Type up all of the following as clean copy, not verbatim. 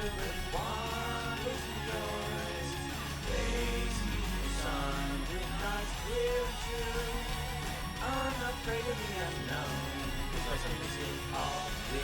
filled with wonders and joys. They see the sun with eyes clear and true. Unafraid of the unknown, 'cause our sweetness is all with you.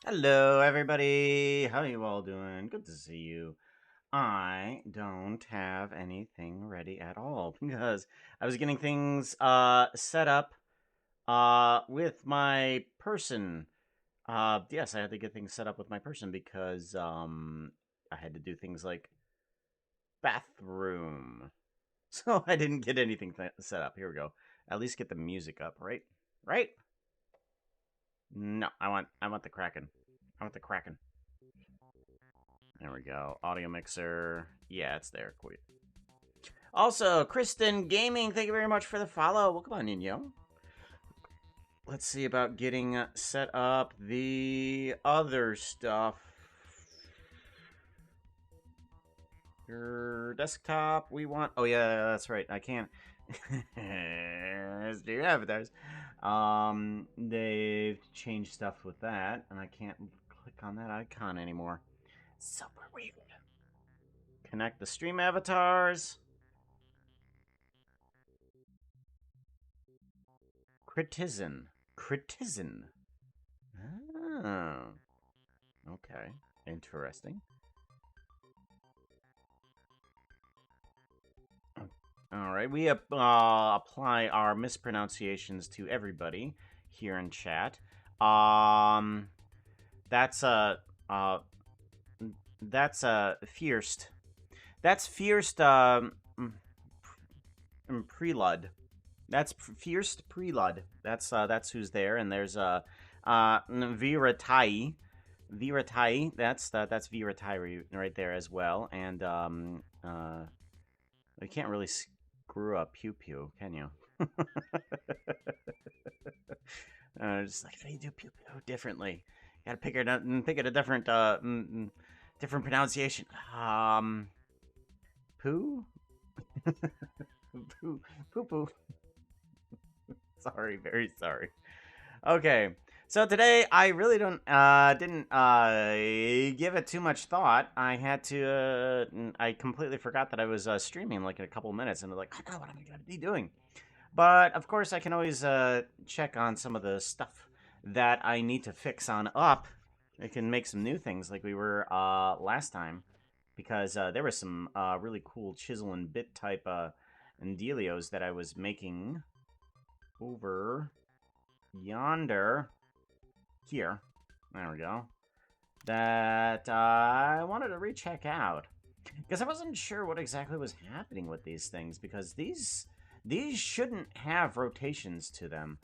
Hello everybody. How you all doing? Good to see you. I don't have anything ready at all because I was getting things set up with my person. Yes, I had to get things set up with my person because I had to do things like bathroom. So I didn't get anything set up. Here we go. At least get the music up, right? Right? No, I want the Kraken. I want the Kraken. There we go. Audio mixer. Yeah, it's there. Cool. Also, Kristen Gaming, thank you very much for the follow. Welcome on in, yo. Let's see about getting set up the other stuff. Your desktop, we want... Oh, yeah, that's right. I can't... Let's do avatars. They've changed stuff with that, and I can't click on that icon anymore. Super weird. Connect the stream avatars. Critizen. Oh. Okay. Interesting. All right, we apply our mispronunciations to everybody here in chat. That's fierced. That's fierced. Prelude. That's fierced prelude. That's who's there, and there's Viratai. Viratai. That's Viratai right there as well, and I can't really grew up pew pew, can you? Just like, how do you do pew pew differently? You gotta pick it a different different pronunciation. Poo, poo, poo poo. Sorry, very sorry. Okay. So today I really didn't give it too much thought. I had to I completely forgot that I was streaming like in a couple minutes and I was like, "Oh no, what am I going to be doing?" But of course I can always check on some of the stuff that I need to fix on up. I can make some new things like we were last time because there was some really cool chisel and bit type and dealios that I was making over yonder. Here. There we go. That I wanted to recheck out. Because I wasn't sure what exactly was happening with these things, because these shouldn't have rotations to them.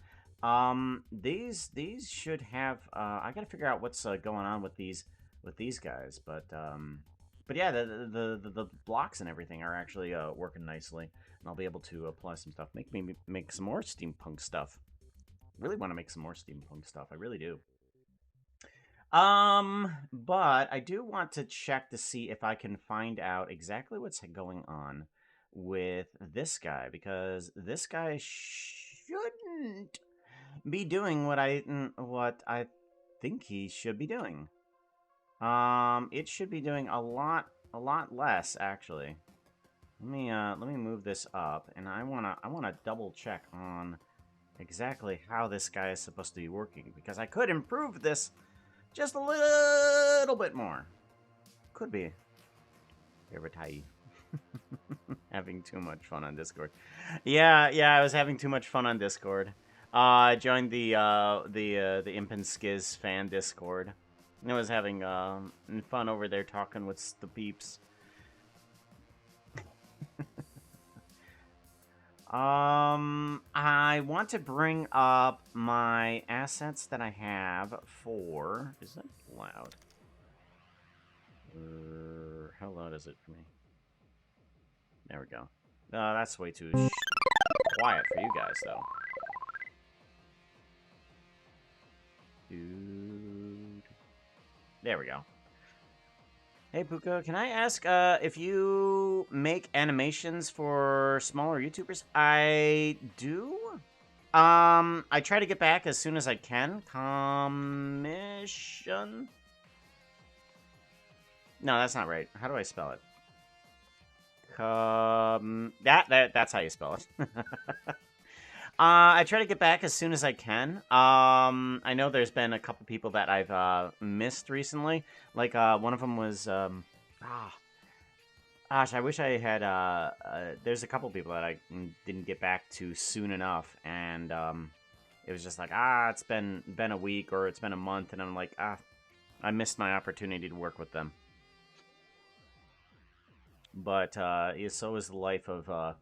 These should have I gotta figure out what's going on with these guys, but yeah, the blocks and everything are actually working nicely, and I'll be able to apply some stuff. Make some more steampunk stuff. Really want to make some more steampunk stuff. I really do. But I do want to check to see if I can find out exactly what's going on with this guy, because this guy shouldn't be doing what I think he should be doing. It should be doing a lot less actually. Let me move this up, and I wanna double check on exactly how this guy is supposed to be working, because I could improve this just a little bit more. Could be. Evertai. Having too much fun on Discord. Yeah, I was having too much fun on Discord. I joined the Imp and Skiz fan Discord. I was having fun over there talking with the peeps. I want to bring up my assets that I have for... Is that loud? How loud is it for me? There we go. That's way too quiet for you guys, though. Dude. There we go. Hey, Puka, can I ask if you make animations for smaller YouTubers? I do. I try to get back as soon as I can. Commission? No, that's not right. How do I spell it? That's how you spell it. I try to get back as soon as I can. I know there's been a couple people that I've missed recently. Like one of them was gosh, I wish I had there's a couple people that I didn't get back to soon enough, and it was just like, it's been a week or it's been a month, and I'm like, I missed my opportunity to work with them. But so is the life of a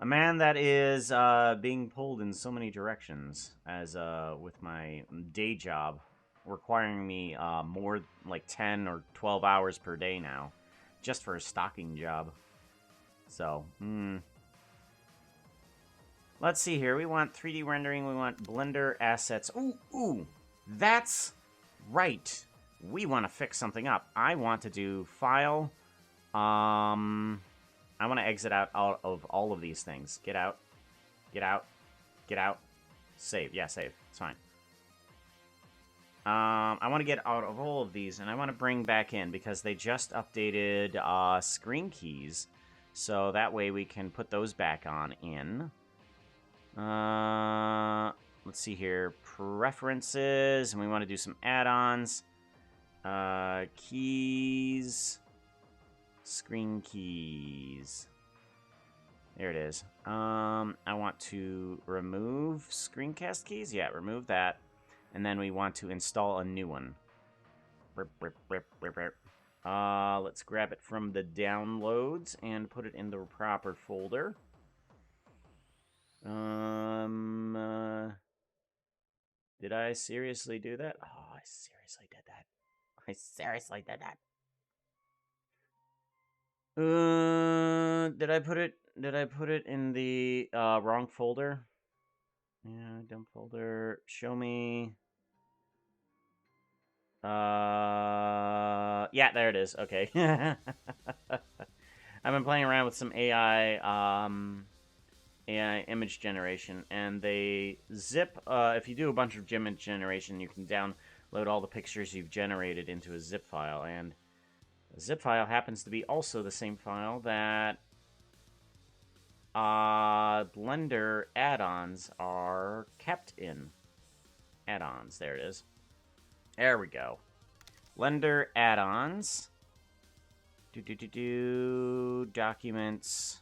man that is being pulled in so many directions, as with my day job requiring me more like 10 or 12 hours per day now, just for a stocking job. So, let's see here. We want 3D rendering. We want Blender assets. Ooh, that's right. We want to fix something up. I want to do file. I want to exit out of all of these things. Get out. Get out. Get out. Save. Yeah, save. It's fine. I want to get out of all of these, and I want to bring back in, because they just updated screen keys. So that way we can put those back on in. Let's see here. Preferences, and we want to do some add-ons. Keys. Screen keys. There it is. I want to remove screencast keys. Yeah, remove that. And then we want to install a new one. Let's grab it from the downloads and put it in the proper folder. Did I seriously do that? Oh, I seriously did that. I seriously did that. Did I put it? Did I put it in the wrong folder? Yeah, dump folder. Show me. Yeah, there it is. Okay. I've been playing around with some AI image generation, and they zip. If you do a bunch of image generation, you can download all the pictures you've generated into a zip file, and the zip file happens to be also the same file that Blender add-ons are kept in. Add-ons, there it is. There we go. Blender add-ons. Documents.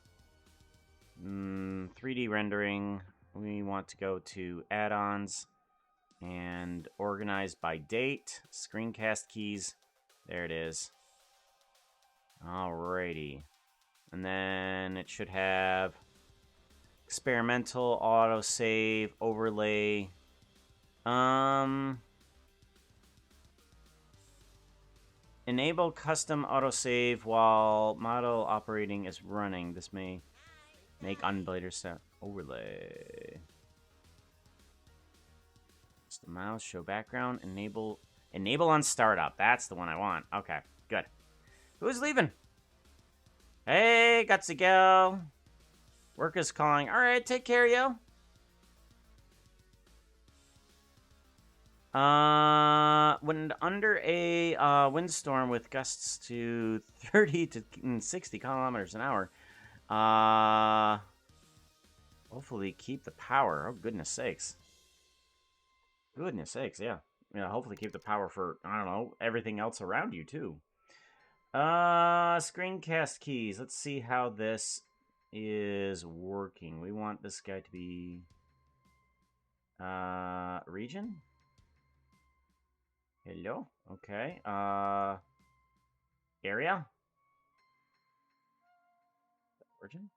3D rendering. We want to go to add-ons and organize by date. Screencast keys. There it is. Alrighty. And then it should have experimental, autosave, overlay. Enable custom autosave while model operating is running. This may make unblader set overlay. It's the mouse, show background, enable on startup. That's the one I want. Okay, good. Who's leaving? Hey, got to go. Work is calling. All right, take care, yo. When under a windstorm with gusts to 30 to 60 kilometers an hour, hopefully keep the power. Oh, goodness sakes. Goodness sakes, yeah. Yeah, hopefully keep the power for, I don't know, everything else around you, too. Screencast keys. Let's see how this is working. We want this guy to be, region? Hello? Okay. Area? Origin?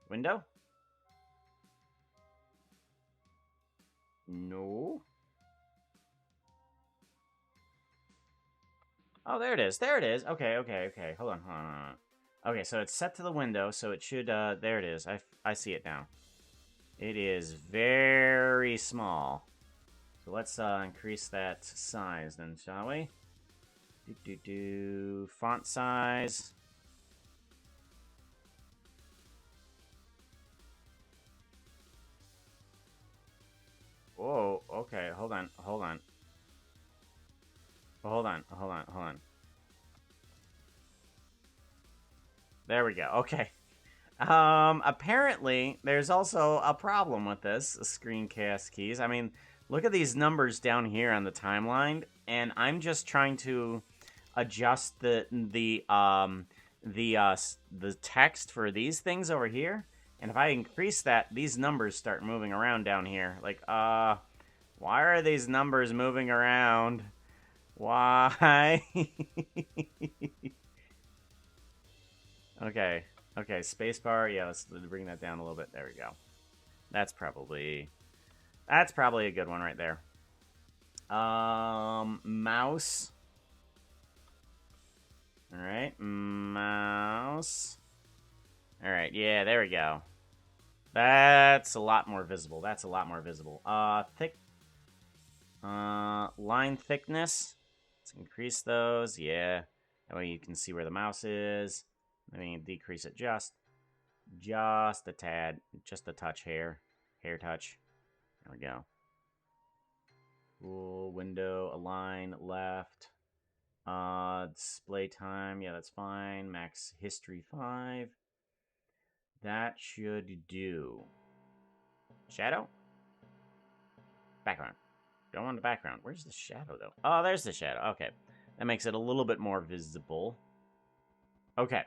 Window? No. Oh, there it is. There it is. Okay, okay, okay. Hold on. Okay, so it's set to the window, so it should, there it is. I see it now. It is very small. So let's, increase that size then, shall we? Font size. Whoa, okay, hold on. Hold on. There we go, okay. Apparently, there's also a problem with this, screencast keys. I mean, look at these numbers down here on the timeline, and I'm just trying to adjust the text for these things over here. And if I increase that, these numbers start moving around down here. Like, why are these numbers moving around? Why? Okay. Okay, spacebar. Yeah, let's bring that down a little bit. There we go. That's probably a good one right there. Mouse. All right, mouse. All right, yeah, there we go. That's a lot more visible. That's a lot more visible. Thick. Line thickness. Let's increase those. Yeah, that way you can see where the mouse is. Let me decrease it just a tad, just a touch hair touch. There we go. Cool. Window, align, left. Display time, yeah, that's fine. Max history 5. That should do. Shadow? Background. Don't want the background. Where's the shadow, though? Oh, there's the shadow. Okay. That makes it a little bit more visible. Okay.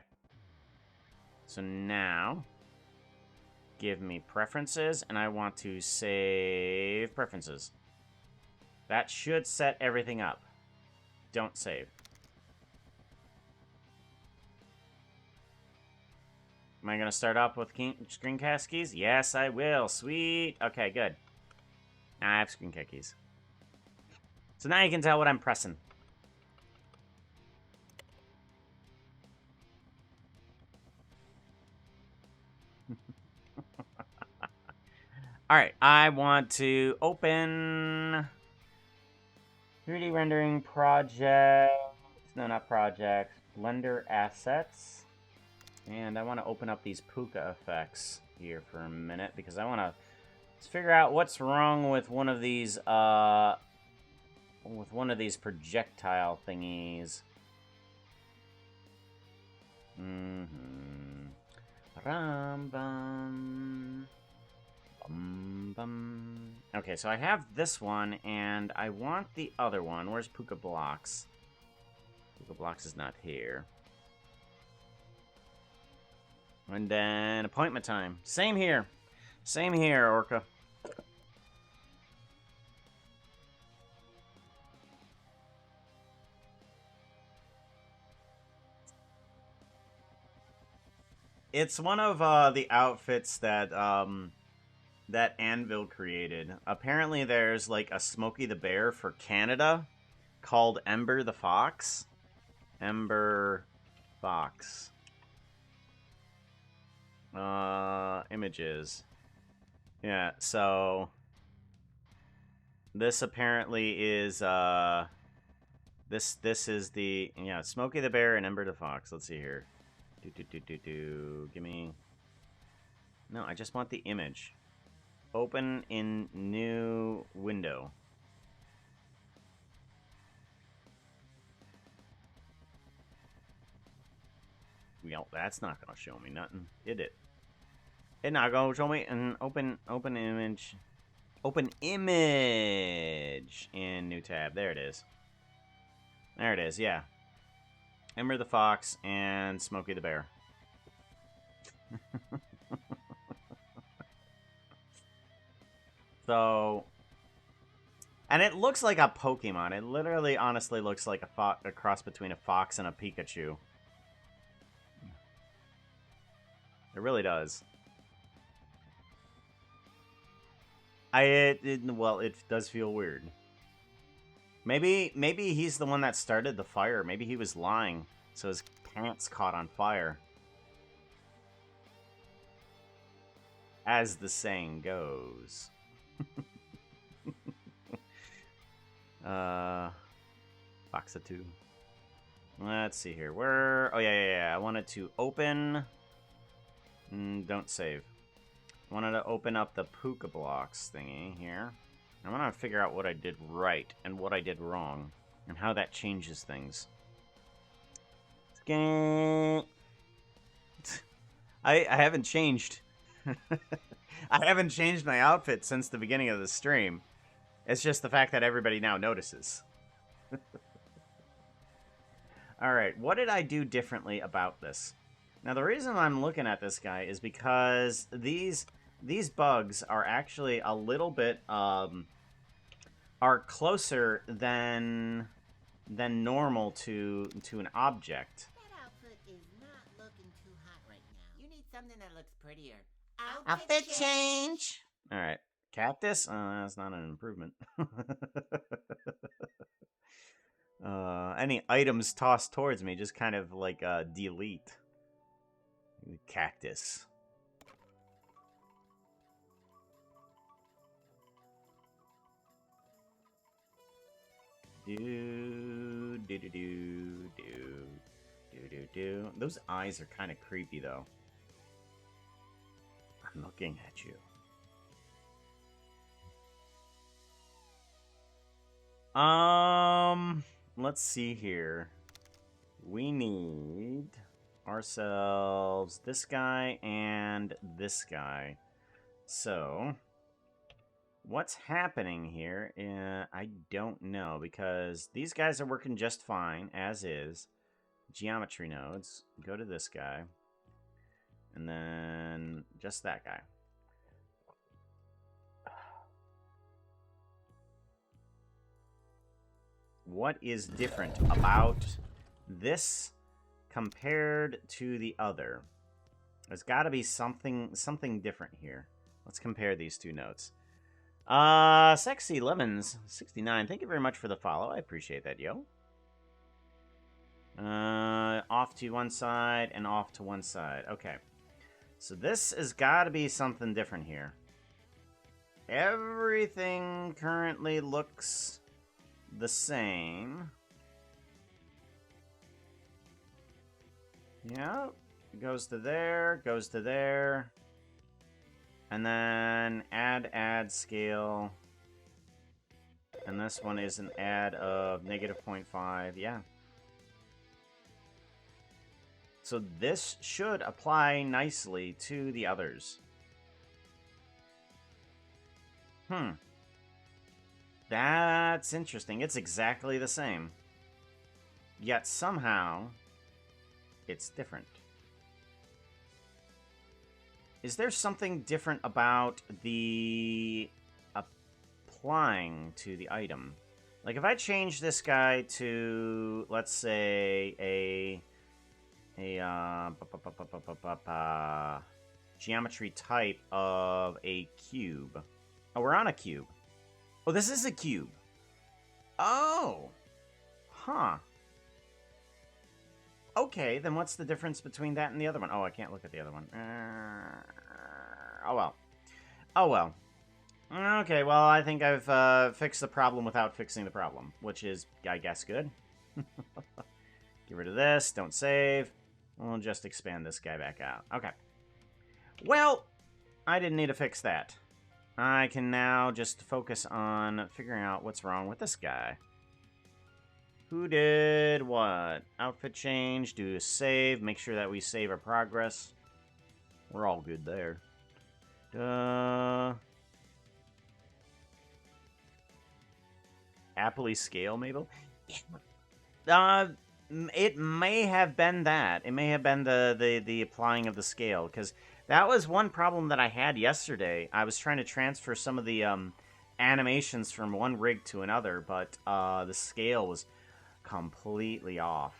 So now, give me preferences, and I want to save preferences. That should set everything up. Don't save. Am I going to start off with screencast keys? Yes, I will. Sweet. Okay, good. Now I have screencast keys. So now you can tell what I'm pressing. Alright, I want to open 3D rendering project. No, not project. Blender assets. And I want to open up these puka effects here for a minute because I want to figure out what's wrong with one of these projectile thingies. Ram bum. Bum bum. Okay, so I have this one and I want the other one. Where's Puka Blocks? Puka Blocks is not here. And then appointment time. Same here. Same here, Orca. It's one of the outfits that that Anvil created. Apparently there's like a Smokey the Bear for Canada called Ember the Fox. Ember Fox. Images. Yeah, so this apparently is this is the Smokey the Bear and Ember the Fox. Let's see here. Give me. No, I just want the image. Open in new window. Well, that's not gonna show me nothing, is it? It's not gonna show me an open image. Open image in new tab. There it is. There it is, yeah. Ember the Fox and Smokey the Bear. So, and it looks like a Pokemon. It literally, honestly looks like a cross between a fox and a Pikachu. It really does. Well, it does feel weird. Maybe he's the one that started the fire. Maybe he was lying, so his pants caught on fire. As the saying goes. Foxatu. Let's see here. Where? Oh, yeah. I wanted to open... don't save. I wanted to open up the Puka Blocks thingy here. I want to figure out what I did right and what I did wrong. And how that changes things. I haven't changed. I haven't changed my outfit since the beginning of the stream. It's just the fact that everybody now notices. Alright, what did I do differently about this? Now, the reason I'm looking at this guy is because these bugs are actually a little bit, are closer than normal to an object. That outfit is not looking too hot right now. You need something that looks prettier. Outfit change! Alright. Cactus? That's not an improvement. Any items tossed towards me just kind of like delete. Cactus. Do. Those eyes are kind of creepy though. I'm looking at you. Let's see here. We need ourselves this guy and this guy. So, what's happening here? I don't know, because these guys are working just fine, as is. Geometry nodes. Go to this guy. And then just that guy. What is different about this compared to the other? There's got to be something different here. Let's compare these two notes. Sexy Lemons 69. Thank you very much for the follow. I appreciate that, yo. Off to one side and off to one side. Okay. So this has got to be something different here. Everything currently looks the same. Yep. Goes to there, goes to there. And then add scale. And this one is an add of -0.5. Yeah. So this should apply nicely to the others. That's interesting. It's exactly the same. Yet somehow, it's different. Is there something different about the applying to the item? Like if I change this guy to, let's say, a geometry type of a cube. Oh, we're on a cube. Oh, this is a cube. Oh. Huh. Okay, then what's the difference between that and the other one? Oh, I can't look at the other one. Oh, well. Oh, well. Okay, well, I think I've fixed the problem without fixing the problem, which is, I guess, good. Get rid of this. Don't save. We'll just expand this guy back out. Okay. Well, I didn't need to fix that. I can now just focus on figuring out what's wrong with this guy. Who did what? Outfit change, do a save, make sure that we save our progress. We're all good there. Happily scale, Mabel? It may have been that. It may have been the applying of the scale, because that was one problem that I had yesterday. I was trying to transfer some of the animations from one rig to another, but the scale was completely off.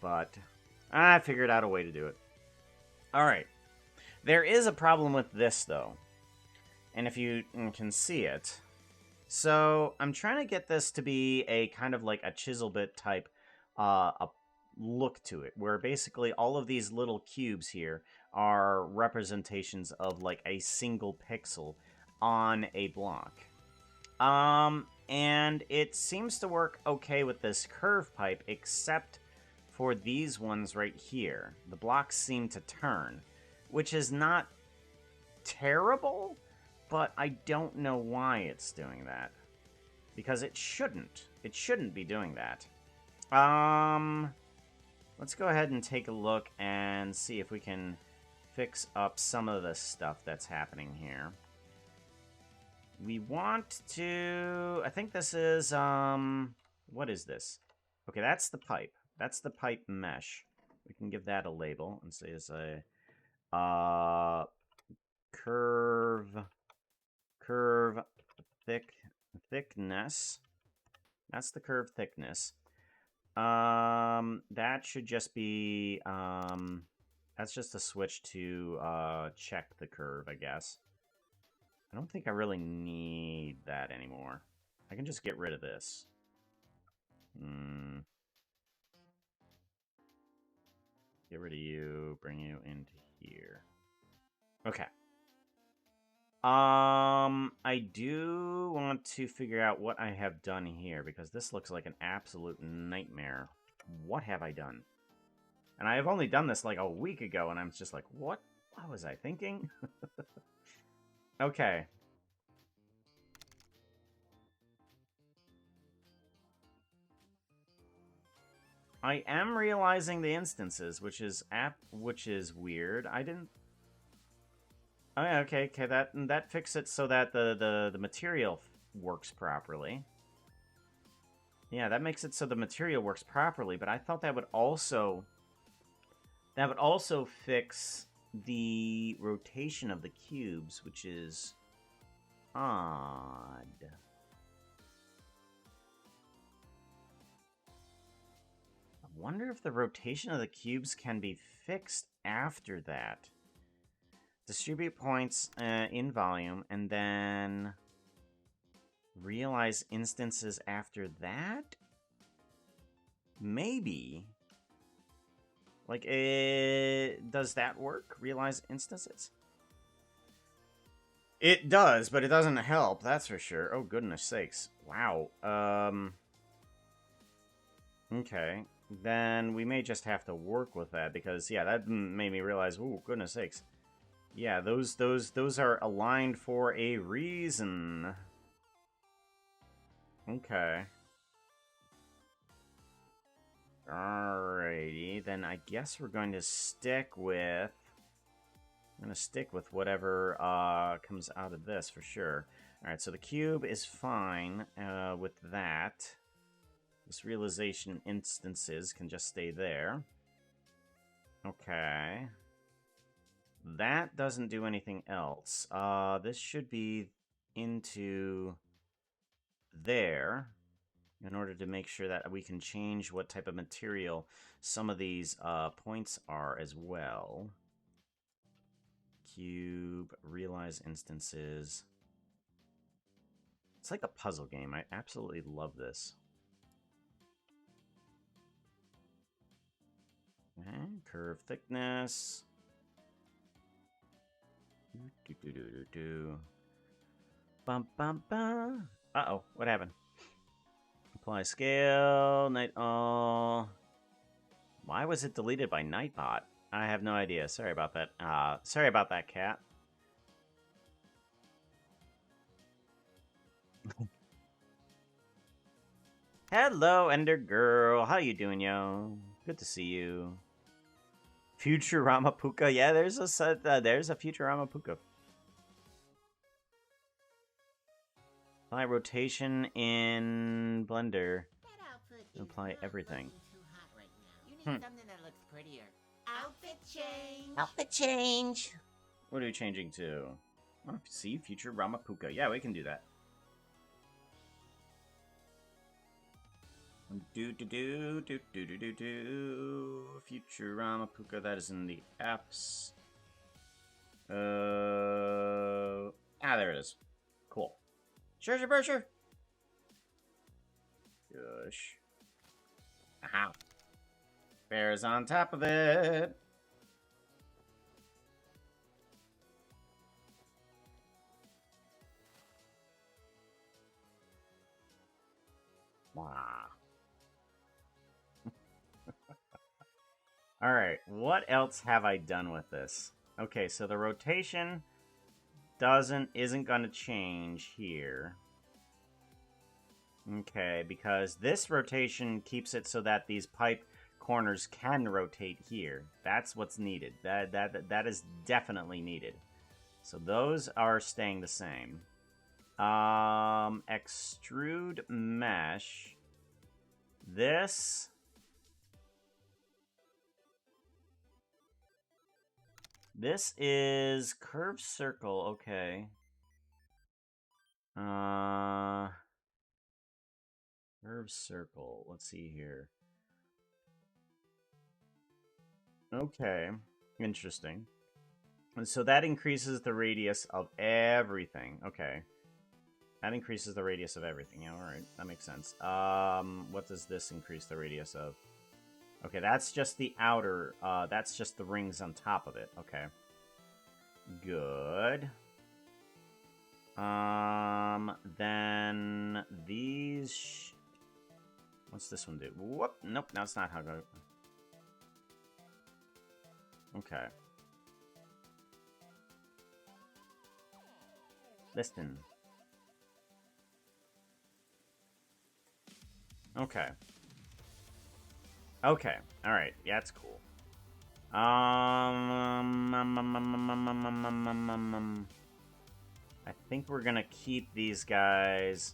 But I figured out a way to do it. Alright. There is a problem with this, though. And if you can see it. So, I'm trying to get this to be a kind of like a chisel bit type a look to it, where basically all of these little cubes here are representations of like a single pixel on a block. And it seems to work okay with this curve pipe, except for these ones right here. The blocks seem to turn, which is not terrible, but I don't know why it's doing that. Because it shouldn't. It shouldn't be doing that. Let's go ahead and take a look and see if we can fix up some of the stuff that's happening here. We want to... I think this is, what is this? Okay, that's the pipe. That's the pipe mesh. We can give that a label and say it's a, curve thickness. That's the curve thickness. That should just be, that's just a switch to, check the curve, I guess. I don't think I really need that anymore. I can just get rid of this. Get rid of you, bring you into here. Okay. I do want to figure out what I have done here, because this looks like an absolute nightmare. What have I done? And I have only done this like a week ago, and I'm just like, what was I thinking? Okay. I am realizing the instances, which is weird. I didn't... Oh, yeah, okay, that fixes it so that the material works properly. Yeah, that makes it so the material works properly, but I thought that would also fix the rotation of the cubes, which is odd. I wonder if the rotation of the cubes can be fixed after that. Distribute points in volume, and then realize instances after that? Maybe. Like, does that work? Realize instances? It does, but it doesn't help, that's for sure. Oh, goodness sakes. Wow. Okay. Then we may just have to work with that, because, yeah, that made me realize, oh, goodness sakes. Yeah, those are aligned for a reason. Okay. Alrighty, then I guess we're going to stick with... I'm going to stick with whatever comes out of this for sure. Alright, so the cube is fine with that. This realization instances can just stay there. Okay. That doesn't do anything else. This should be into there in order to make sure that we can change what type of material some of these points are as well. Cube, realize instances. It's like a puzzle game. I absolutely love this. Okay, curve thickness. Bum bum bum. Uh-oh, what happened? Apply scale, night all. Why was it deleted by Nightbot? I have no idea. Sorry about that. Sorry about that, cat. Hello, Ender Girl. How you doing, yo? Good to see you. Futurama Puka. Yeah, there's a Futurama Puka. Apply rotation in Blender. Apply everything. You need something that looks prettier. Outfit change. Outfit change. What are you changing to? Oh, see, Futurama Puka. Yeah, we can do that. Futurama Puka. That is in the apps. There it is. Cool. Sure. Gosh. Aha. Bear's on top of it. Wow. Alright, what else have I done with this? Okay, so the rotation isn't gonna change here. Okay, because this rotation keeps it so that these pipe corners can rotate here. That's what's needed. That is definitely needed. So those are staying the same. Extrude mesh. This is curved circle, okay. Curved circle. Let's see here. Okay, interesting. And so that increases the radius of everything. Okay. That increases the radius of everything. Yeah, alright. That makes sense. What does this increase the radius of? Okay, that's just the outer, that's just the rings on top of it. Okay. Good. Then these... What's this one do? Whoop! Nope, that's not how I go. Okay. Listen. Okay. Okay. Alright. Yeah, it's cool. I think we're gonna keep these guys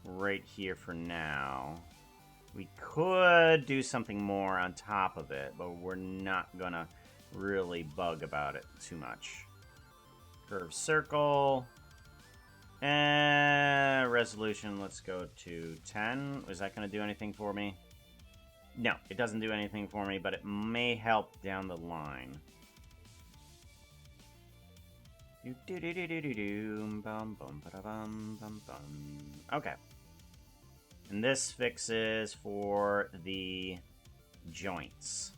right here for now. We could do something more on top of it, but we're not gonna really bug about it too much. Curved circle. Resolution, let's go to 10. Is that going to do anything for me? No, it doesn't do anything for me, but it may help down the line. Okay. And this fixes for the joints.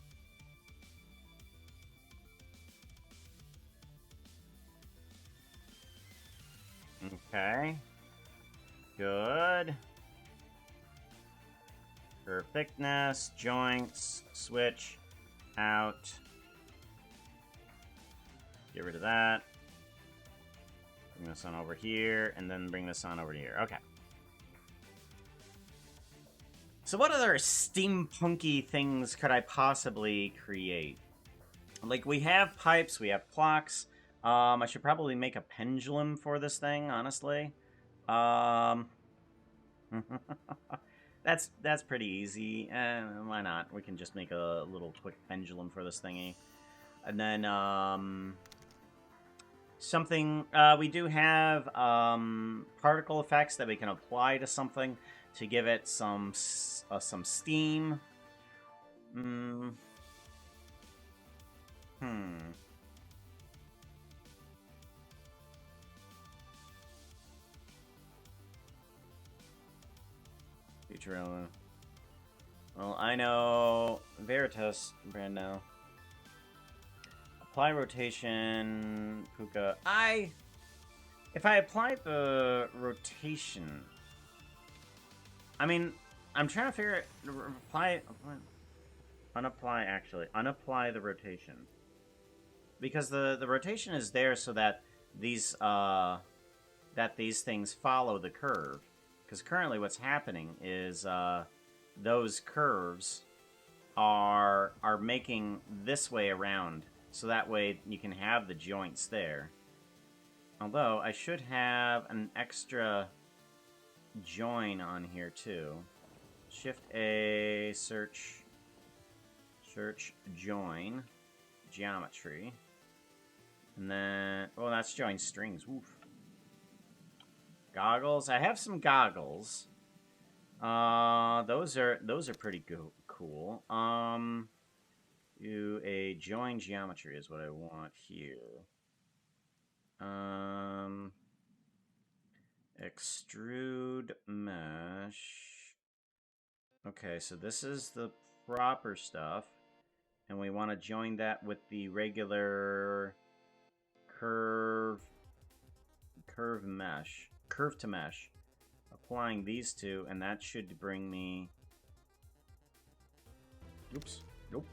Okay. Good. Perfectness, joints, switch, out. Get rid of that. Bring this on over here, and then bring this on over here. Okay. So what other steampunky things could I possibly create? Like, we have pipes, we have clocks. I should probably make a pendulum for this thing, honestly. Um... that's pretty easy. Why not? We can just make a little quick pendulum for this thingy. And then, something, we do have, particle effects that we can apply to something to give it some steam. Future. Well, I know Veritas brand now. Apply rotation, Puka. If I apply the rotation, I mean, I'm trying to figure it. Unapply the rotation, because the rotation is there so that these things follow the curve. Because currently, what's happening is those curves are making this way around. So that way you can have the joints there. Although, I should have an extra join on here, too. Shift A, search, join, geometry. And then, oh, that's join strings. Oof. Goggles. I have some goggles. Those are pretty cool. Do a join geometry is what I want here. Extrude mesh. Okay, so this is the proper stuff, and we want to join that with the regular curve to mesh. Applying these two, and that should bring me. Oops. Nope.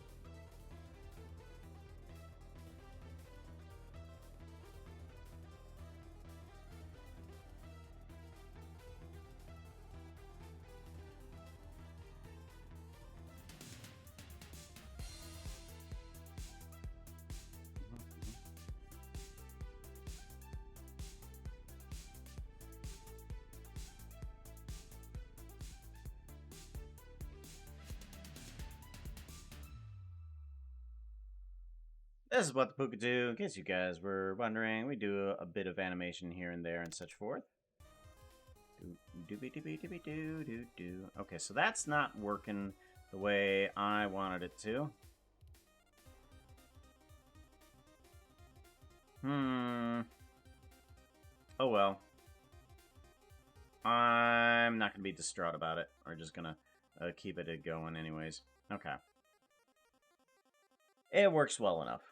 This is what the Puka do. In case you guys were wondering, we do a bit of animation here and there and such forth. Okay, so that's not working the way I wanted it to. Oh well. I'm not gonna be distraught about it. We're just gonna keep it going anyways. Okay. It works well enough.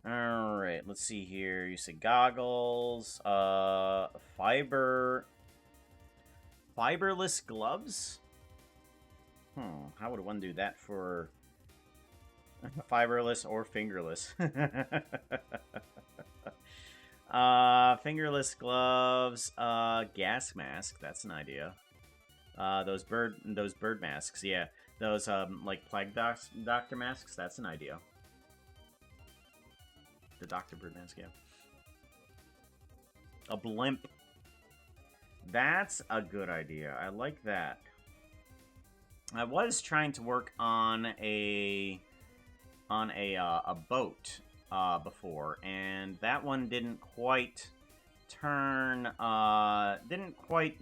Alright, let's see here. You said goggles, fiberless gloves? How would one do that for fiberless or fingerless? Fingerless gloves, gas mask, that's an idea. Those bird masks, yeah. Those, like plague doctor masks, that's an idea. The Dr. Bird mask, yeah. A blimp. That's a good idea. I like that. I was trying to work on a boat before, and that one didn't quite turn. Didn't quite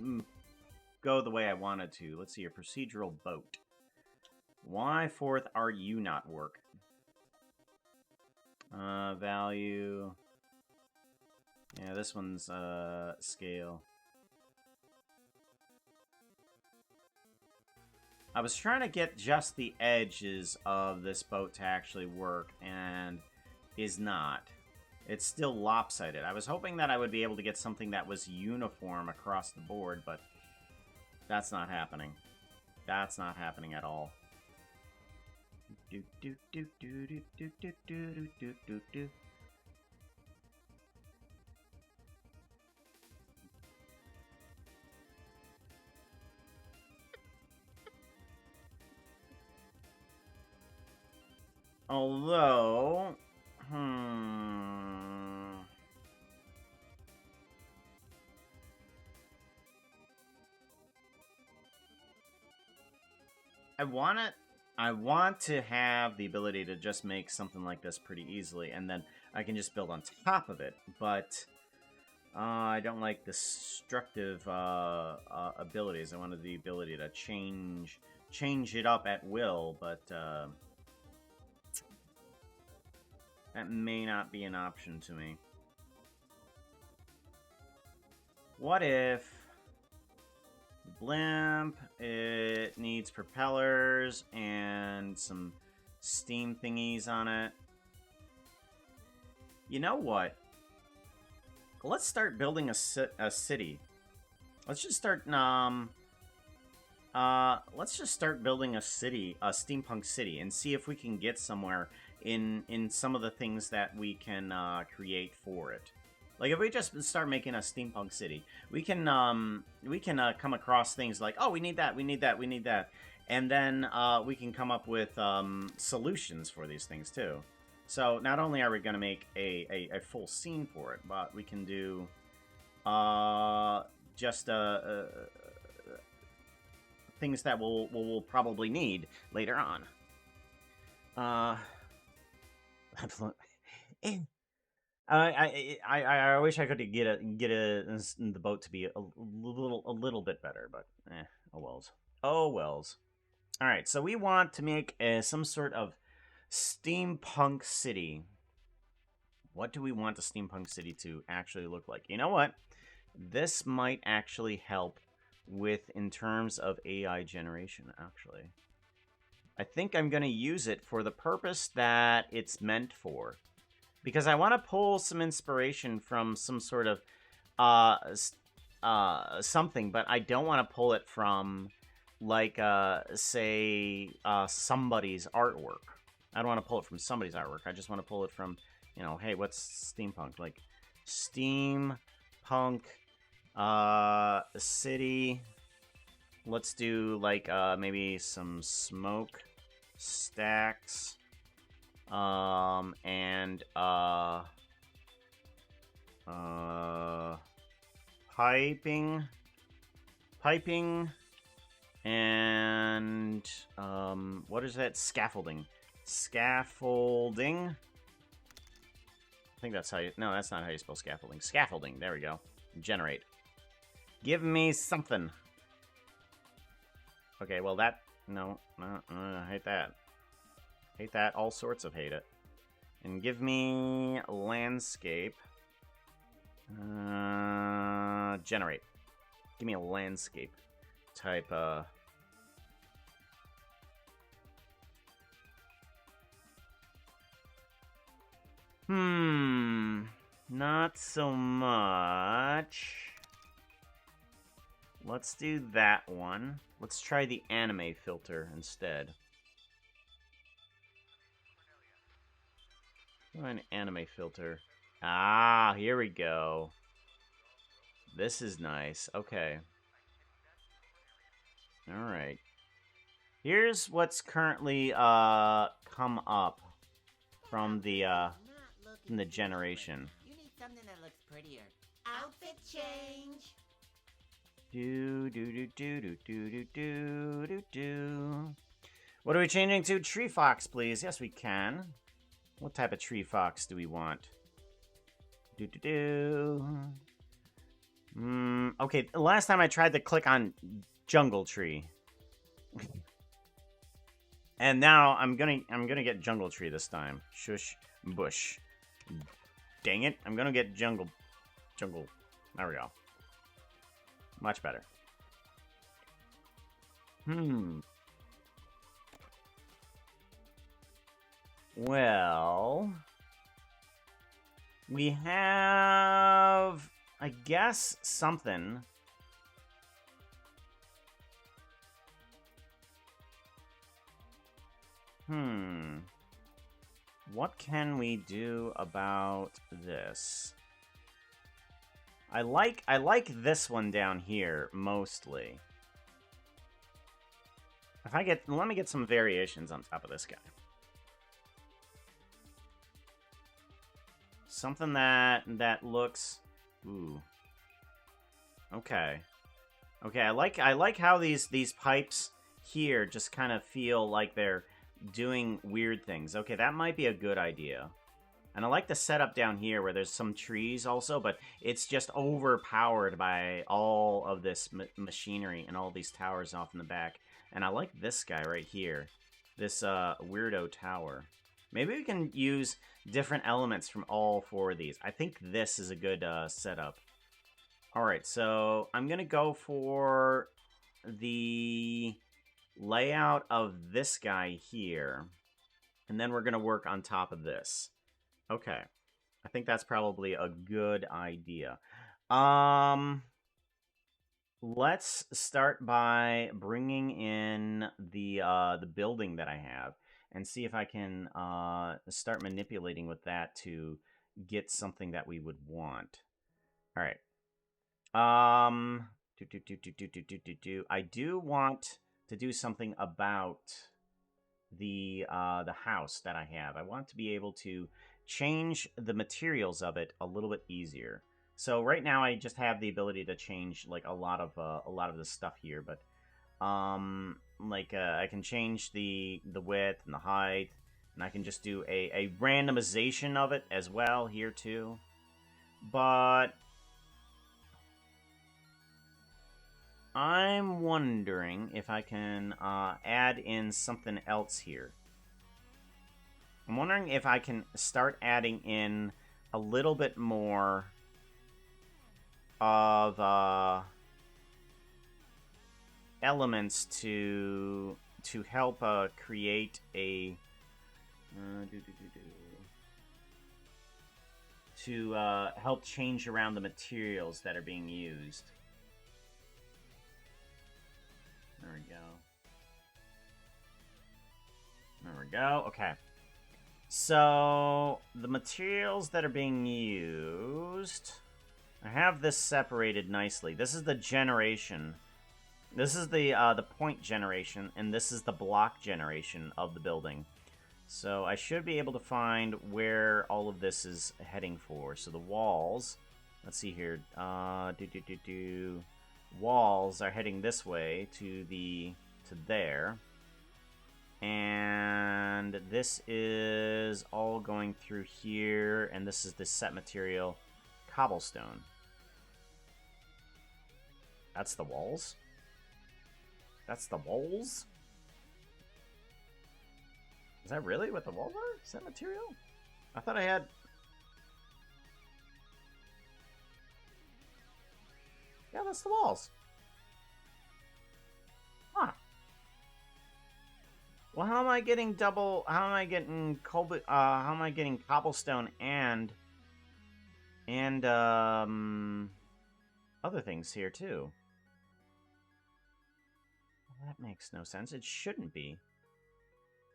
go the way I wanted to. Let's see, a procedural boat. Why forth are you not work? Value. Yeah, this one's scale. I was trying to get just the edges of this boat to actually work, and is not. It's still lopsided. I was hoping that I would be able to get something that was uniform across the board, but that's not happening. That's not happening at all. Do do do do do do do do do do do. Although, I want to have the ability to just make something like this pretty easily, and then I can just build on top of it. But I don't like destructive abilities. I wanted the ability to change it up at will, but that may not be an option to me. What if blimp, it needs propellers and some steam thingies on it? You know what? Let's start building a city. Let's just start let's just start building a city, a steampunk city, and see if we can get somewhere in some of the things that we can create for it. Like, if we just start making a steampunk city, we can come across things like, oh, we need that, we need that, we need that, and then we can come up with solutions for these things too. So not only are we going to make a full scene for it, but we can do just things that we'll probably need later on. I wish I could get the boat to be a little bit better, but oh wells. Oh wells. All right, so we want to make some sort of steampunk city. What do we want the steampunk city to actually look like? You know what? This might actually help with in terms of AI generation, actually. I think I'm going to use it for the purpose that it's meant for. Because I want to pull some inspiration from some sort of something, but I don't want to pull it from, like, say, somebody's artwork. I don't want to pull it from somebody's artwork. I just want to pull it from, you know, hey, what's steampunk? Like, steampunk city. Let's do, like, maybe some smoke stacks. And piping, and, what is that? Scaffolding. Scaffolding. I think that's how you, no, that's not how you spell scaffolding. Scaffolding, there we go. Generate. Give me something. Okay, well that, no, I hate that. Hate that, all sorts of hate it. And give me landscape. Generate. Give me a landscape type, not so much. Let's do that one. Let's try the anime filter instead. An anime filter. Ah, here we go. This is nice. Okay. Alright. Here's what's currently come up from the generation. You need something that looks prettier. Outfit change. Do do do do do do do do do. What are we changing to? Tree fox, please. Yes, we can. What type of tree fox do we want? Do do do. Okay, the last time I tried to click on jungle tree. And now I'm gonna get jungle tree this time. Shush bush. Dang it, I'm gonna get jungle. There we go. Much better. Well, We have, I guess, something. What can we do about this? I like this one down here mostly. If I get, let me get some variations on top of this guy. Something that looks, ooh. Okay. Okay, I like how these pipes here just kind of feel like they're doing weird things. Okay, that might be a good idea. And I like the setup down here where there's some trees also, but it's just overpowered by all of this machinery and all these towers off in the back. And I like this guy right here. This weirdo tower. Maybe we can use different elements from all four of these. I think this is a good setup. Alright, so I'm going to go for the layout of this guy here. And then we're going to work on top of this. Okay. I think that's probably a good idea. Let's start by bringing in the building that I have and see if I can start manipulating with that to get something that we would want. All right. I do want to do something about the house that I have. I want to be able to change the materials of it a little bit easier. So right now I just have the ability to change like a lot of the stuff here, but I can change the width and the height, and I can just do a randomization of it as well here too. But I'm wondering if I can add in something else here. I'm wondering if I can start adding in a little bit more of elements to help create a to help change around the materials that are being used. There we go. There we go. Okay. So, the materials that are being used... I have this separated nicely. This is the generation. This is the point generation, and this is the block generation of the building. So, I should be able to find where all of this is heading for. So, the walls... Let's see here. Walls are heading this way to there. And this is all going through here, and this is the set material cobblestone. That's the walls? That's the walls? Is that really what the walls are? Set material? I thought I had... Yeah, that's the walls. Huh. Well, how am I getting double... How am I getting how am I getting cobblestone and other things here, too? Well, that makes no sense. It shouldn't be.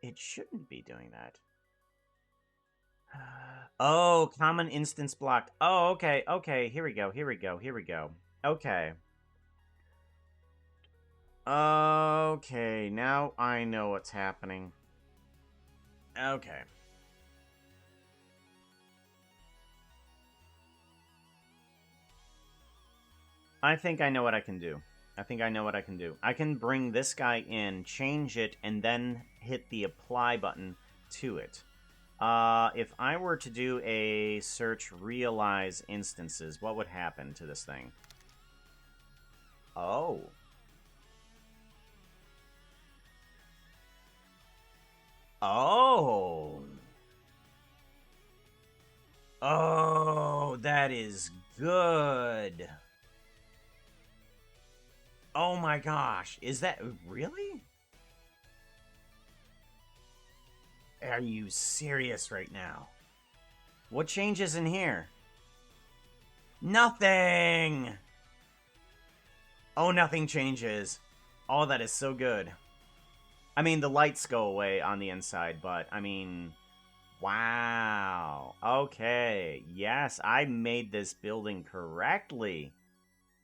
It shouldn't be doing that. Oh, common instance blocked. Oh, okay, okay. Here we go, here we go, here we go. Okay. Okay, now I know what's happening. Okay. I think I know what I can do. I think I know what I can do. I can bring this guy in, change it, and then hit the apply button to it. If I were to do a search realize instances, what would happen to this thing? Oh. Oh. Oh, that is good. Oh my gosh. Is that really? Are you serious right now? What changes in here? Nothing! Oh, nothing changes. Oh, that is so good. I mean, the lights go away on the inside, but, I mean... Wow. Okay. Yes, I made this building correctly.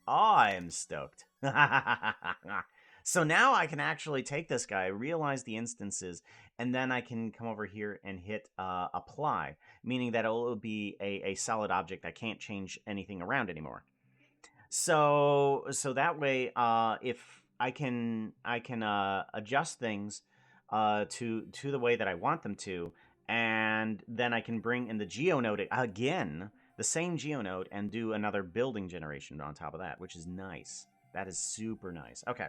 Oh, I am stoked. So now I can actually take this guy, realize the instances, and then I can come over here and hit apply, meaning that it will be a solid object. I can't change anything around anymore. So that way, if I can adjust things to the way that I want them to, and then I can bring in the geonode again, the same geonode, and do another building generation on top of that, which is nice. That is super nice. Okay,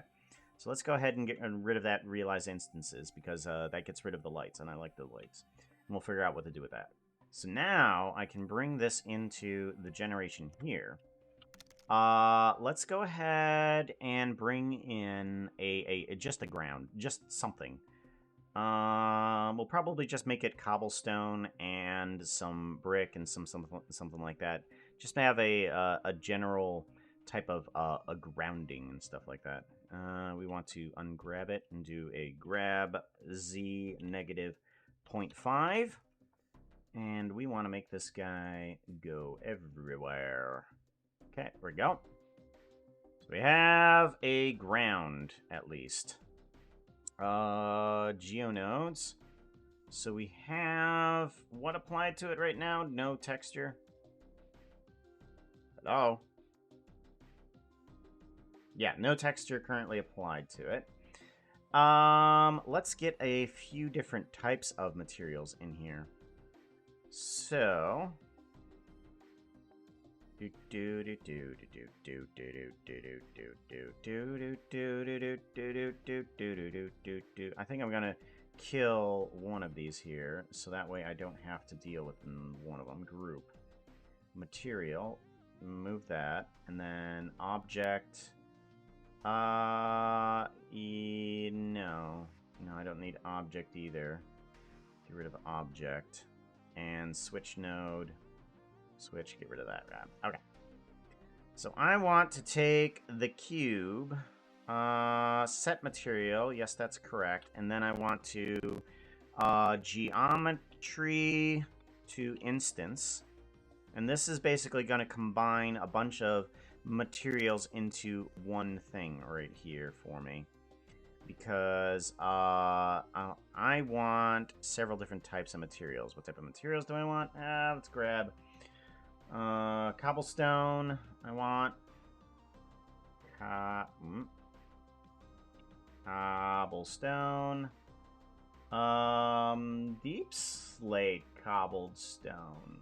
so let's go ahead and get rid of that realize instances, because that gets rid of the lights, and I like the lights. And we'll figure out what to do with that. So now I can bring this into the generation here. Let's go ahead and bring in a just a ground, just something. We'll probably just make it cobblestone and some brick and something like that. Just to have a general type of a grounding and stuff like that. We want to ungrab it and do a grab z negative 0.5. And we want to make this guy go everywhere. Okay, there we go. So we have a ground, at least. Geonodes. So we have what applied to it right now? No texture. Hello? Yeah, no texture currently applied to it. Let's get a few different types of materials in here. So... I think I'm gonna kill one of these here, so that way I don't have to deal with one of them. Group. Material. Move that. And then object. No. No, I don't need object either. Get rid of object. And switch node. Switch, get rid of that. Okay. So I want to take the cube, set material. Yes, that's correct. And then I want to geometry to instance. And this is basically going to combine a bunch of materials into one thing right here for me. Because I want several different types of materials. What type of materials do I want? Let's grab... cobblestone. I want cobblestone. Deep slate cobblestone.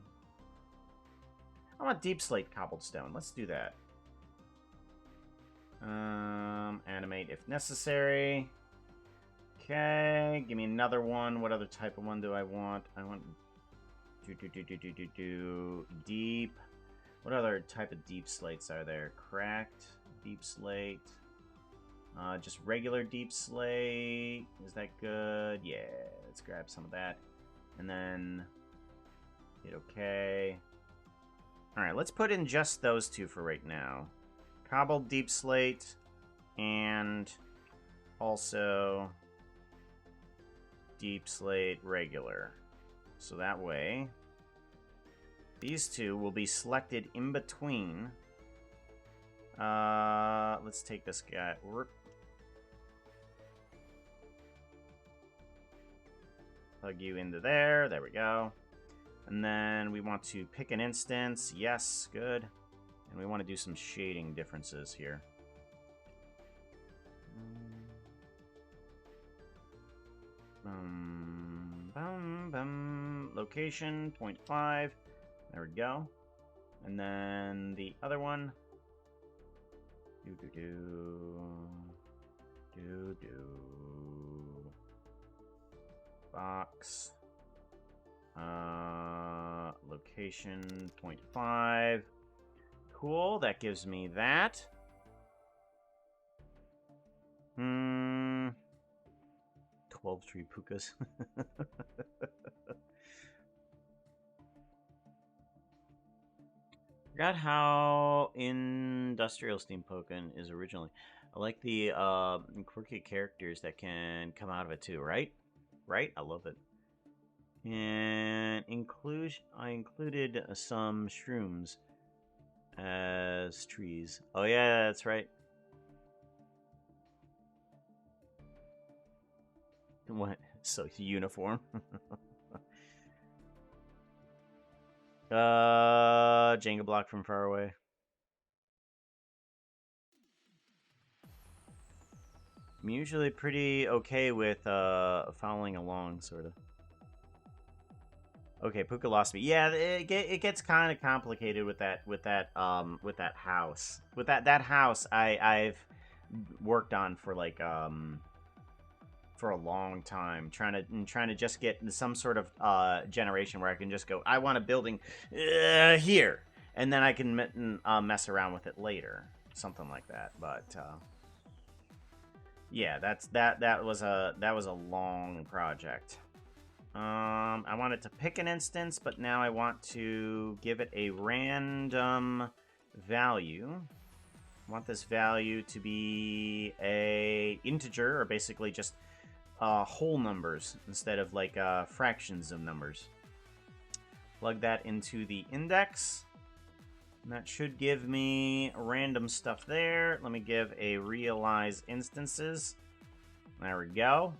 I want deep slate cobblestone. Let's do that. Animate if necessary. Okay, give me another one. What other type of one do I want? I want deep. What other type of deep slates are there? Cracked deep slate. Just regular deep slate. Is that good? Yeah, let's grab some of that. And then hit OK. Alright, let's put in just those two for right now. Cobbled deep slate and also deep slate regular. So that way, these two will be selected in between. Let's take this guy. Plug you into there. There we go. And then we want to pick an instance. Yes, good. And we want to do some shading differences here. Location 0.5. There we go. And then the other one. Box. Location 0.5. Cool. That gives me that. 12 tree pukas. Forgot how industrial steampunkin is originally. I like the quirky characters that can come out of it too, right? Right? I love it. And I included some shrooms as trees. Oh yeah, that's right. What? So uniform. Jenga block from far away. I'm usually pretty okay with following along, sort of. Okay, Puka lost me. Yeah, it gets kind of complicated with that house. With that house, I've worked on for like for a long time, trying to just get some sort of generation where I can just go, I want a building here, and then I can mess around with it later, something like that. But yeah, that was a long project. I wanted to pick an instance, but now I want to give it a random value. I want this value to be a integer, or basically just whole numbers instead of like fractions of numbers. Plug that into the index. And that should give me random stuff there. Let me give a realize instances. There we go.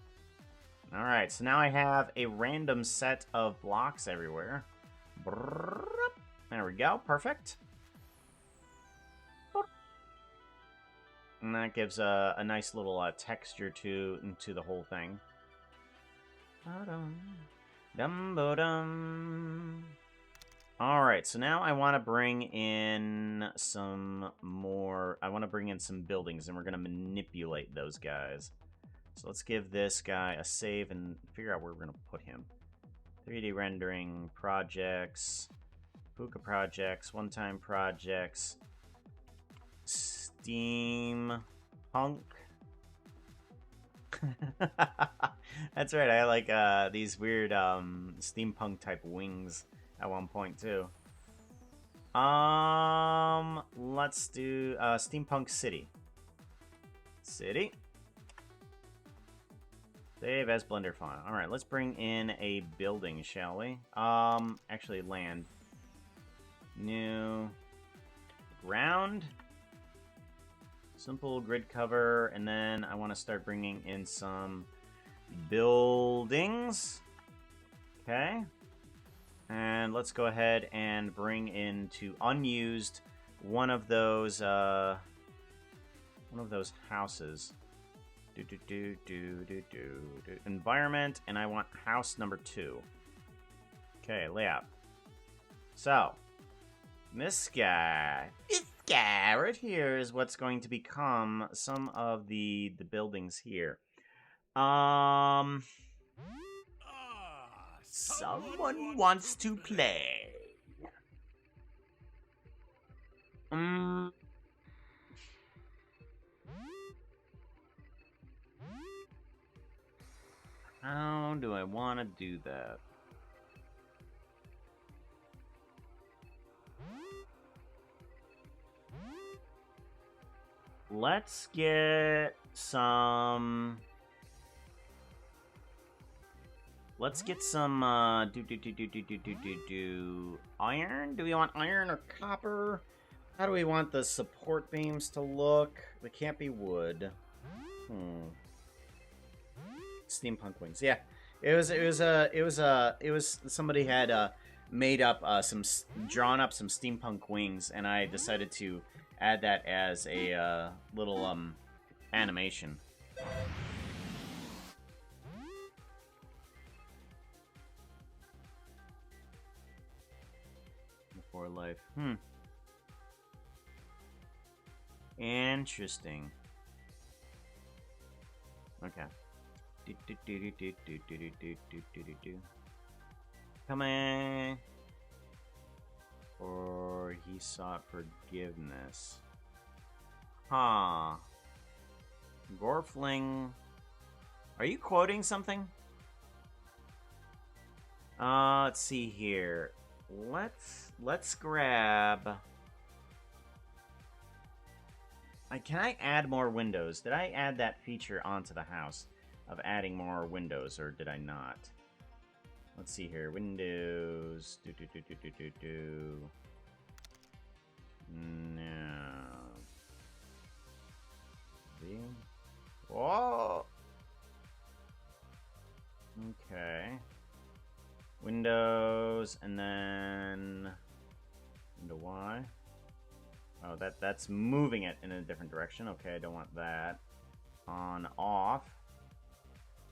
Alright, so now I have a random set of blocks everywhere. There we go, perfect. And that gives a nice little texture to the whole thing. Alright, so now I want to bring in some more... I want to bring in some buildings, and we're going to manipulate those guys. So let's give this guy a save and figure out where we're going to put him. 3D rendering, projects, Puka projects, one-time projects, steampunk. That's right, I like these weird steampunk type wings at one point too. Let's do steampunk city. City. Save as Blender file. Alright, let's bring in a building, shall we? Actually, land. New. Ground. Simple grid cover. And then I want to start bringing in some buildings. Okay. And let's go ahead and bring into unused one of those houses. Environment, and I want house number 2. Okay, layout. So, this guy right here is what's going to become some of the buildings here. Someone wants to play. How do I want to do that? Let's get some... Let's get some, iron? Do we want iron or copper? How do we want the support beams to look? They can't be wood. Steampunk wings. Yeah, it was somebody had made up drawn up some steampunk wings, and I decided to add that as a little animation. Before life. Interesting. Okay. Come on. Or he sought forgiveness. Huh. Gorfling. Are you quoting something? Let's see here. Let's grab Can I add more windows? Did I add that feature onto the house of adding more windows, or did I not? Let's see here. Windows. No. See? Whoa. Okay. Windows, and then window Y. Oh, that's moving it in a different direction. Okay, I don't want that. On, off.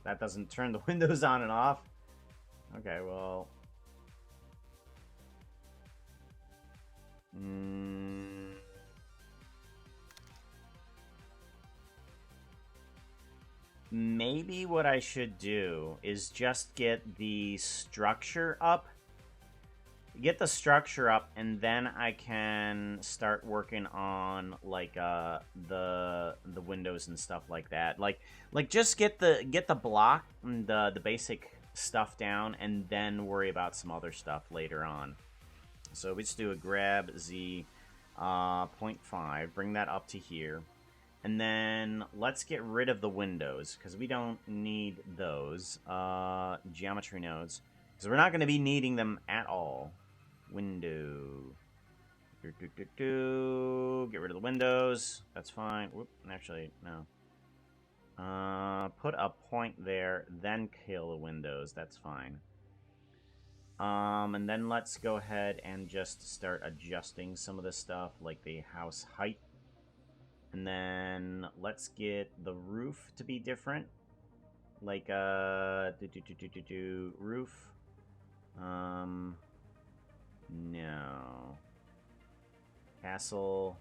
That doesn't turn the windows on and off. Okay, well. Maybe what I should do is just get the structure up. Get the structure up, and then I can start working on like the windows and stuff like that. Like just get the block and the basic stuff down, and then worry about some other stuff later on. So we just do a grab Z 0.5, bring that up to here. And then let's get rid of the windows, because we don't need those. Geometry nodes, because we're not going to be needing them at all. Window. Get rid of the windows. That's fine. Whoop, actually, no. Put a point there, then kill the windows. That's fine. And then let's go ahead and just start adjusting some of the stuff, like the house height. And then let's get the roof to be different. Like, roof. No. Castle.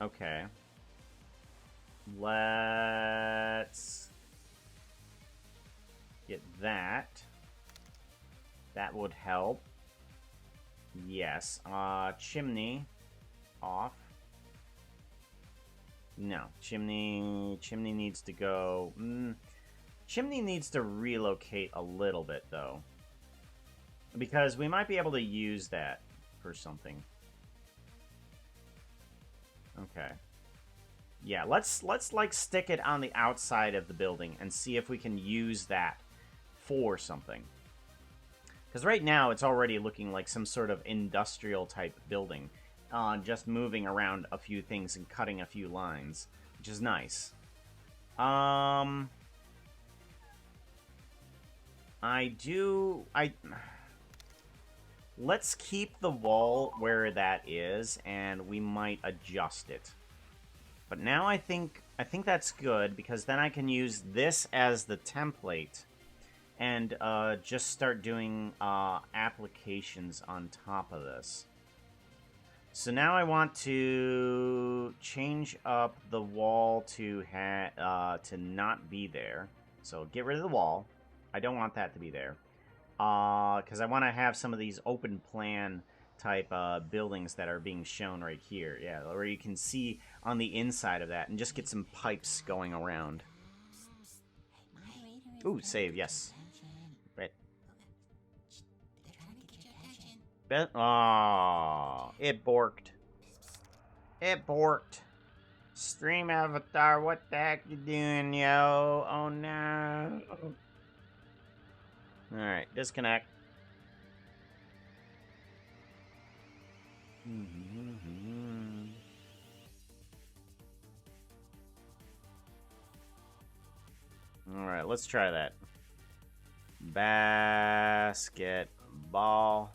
Okay. Let's get that. That would help. Yes. Chimney. Off. No. Chimney needs to go. Chimney needs to relocate a little bit, though. Because we might be able to use that for something. Okay. Yeah, let's like stick it on the outside of the building and see if we can use that for something. Because right now it's already looking like some sort of industrial type building. Just moving around a few things and cutting a few lines, which is nice. Let's keep the wall where that is, and we might adjust it. But now I think that's good, because then I can use this as the template and just start doing applications on top of this. So now I want to change up the wall to not be there. So get rid of the wall. I don't want that to be there. Because I want to have some of these open plan type buildings that are being shown right here. Yeah, where you can see on the inside of that and just get some pipes going around. Ooh, save, yes. Right. Oh, it borked. It borked. Stream avatar, what the heck you doing, yo? Oh no. Alright, disconnect. Alright, let's try that. Basketball.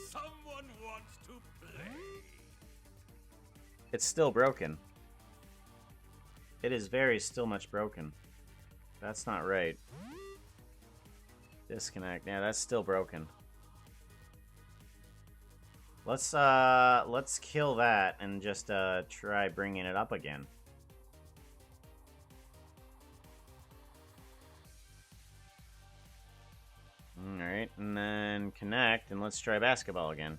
Someone wants to play. It's still broken. It is still much broken. That's not right. Disconnect. Yeah, that's still broken. Let's kill that and just try bringing it up again. Alright, and then connect, and let's try basketball again.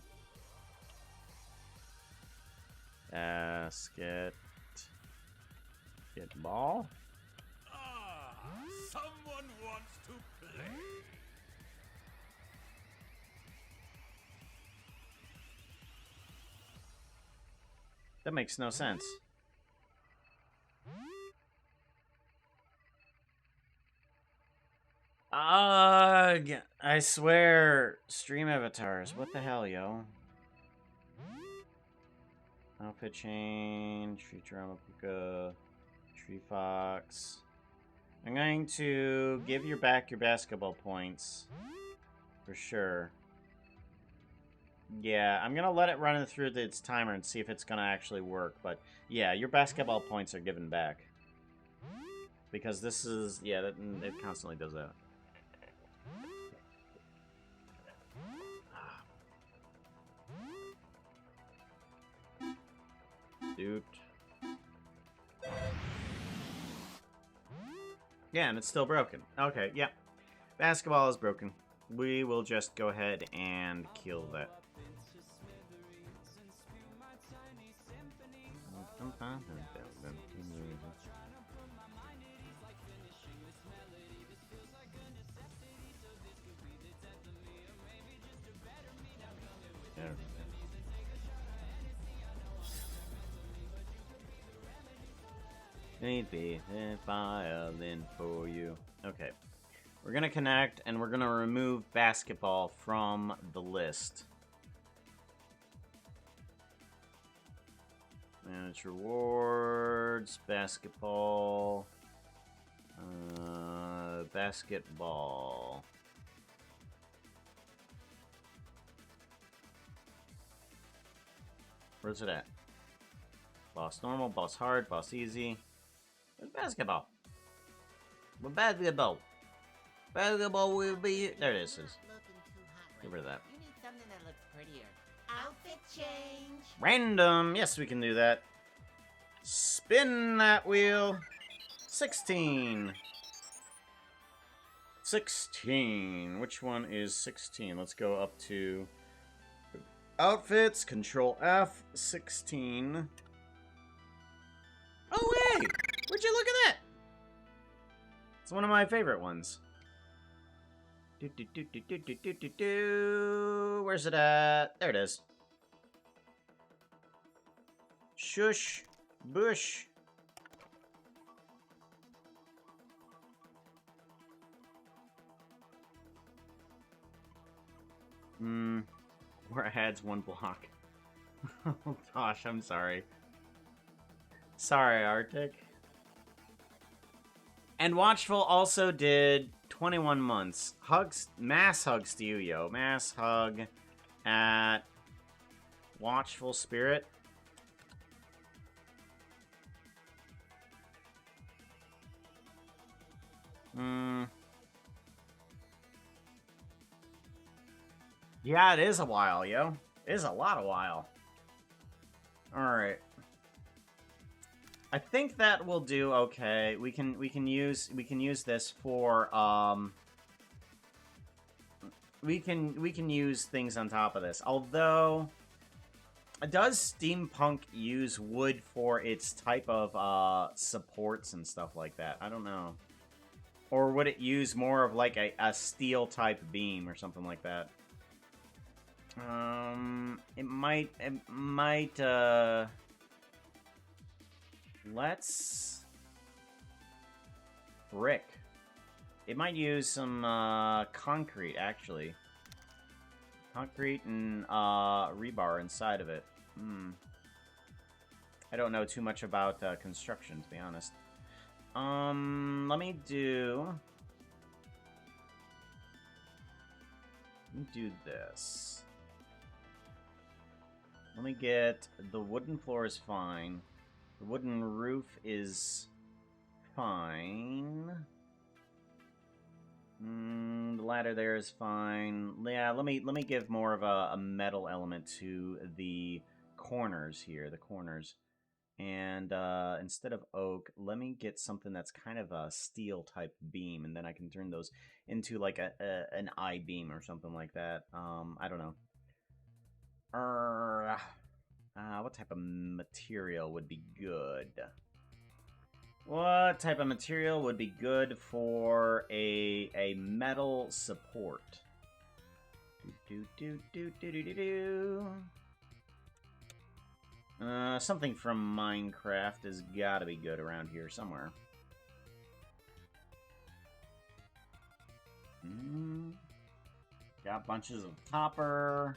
Basketball. Someone wants to play. That makes no sense. Ugh! I swear, stream avatars. What the hell, yo? Outfit change, Futurama Puka, Tree Fox. I'm going to give you back your basketball points. For sure. Yeah, I'm gonna let it run through its timer and see if it's gonna actually work. But yeah, your basketball points are given back. Because this is, yeah, it constantly does that. Dude. Yeah, and it's still broken. Okay, yeah. Basketball is broken. We will just go ahead and kill that. Maybe a violin for you. Okay. We're gonna connect, and we're gonna remove basketball from the list. Manage rewards, basketball, basketball. Where's it at? Boss normal, boss hard, boss easy. Where's basketball? What basketball? Basketball will be. There it is. Get rid of that. You need something that looks prettier. Outfit change. Random. Yes, we can do that. Spin that wheel. 16. 16. Which one is 16? Let's go up to outfits. Control F. 16. Oh, hey! Would you look at that? It's one of my favorite ones. Where's it at? There it is. Shush. Bush. Where it adds one block. Oh gosh, I'm sorry. Sorry, Arctic. And Watchful also did 21 months. Hugs, mass hugs to you, yo. Mass hug at Watchful Spirit. Yeah, it is a while, yo. It is a lot of while. Alright. I think that will do okay. We can use this for we can use things on top of this. Although, does steampunk use wood for its type of supports and stuff like that? I don't know. Or would it use more of like a steel type beam or something like that? It might let's brick. It might use some concrete, actually. Concrete and rebar inside of it. I don't know too much about construction, to be honest. Let me do this. Let me get the wooden floor is fine. The wooden roof is fine. The ladder there is fine. Yeah, let me give more of a metal element to the corners here, the corners. And instead of oak, let me get something that's kind of a steel type beam, and then I can turn those into like an I-beam or something like that. I don't know. What type of material would be good? What type of material would be good for a metal support? Something from Minecraft has got to be good around here somewhere. Got bunches of copper.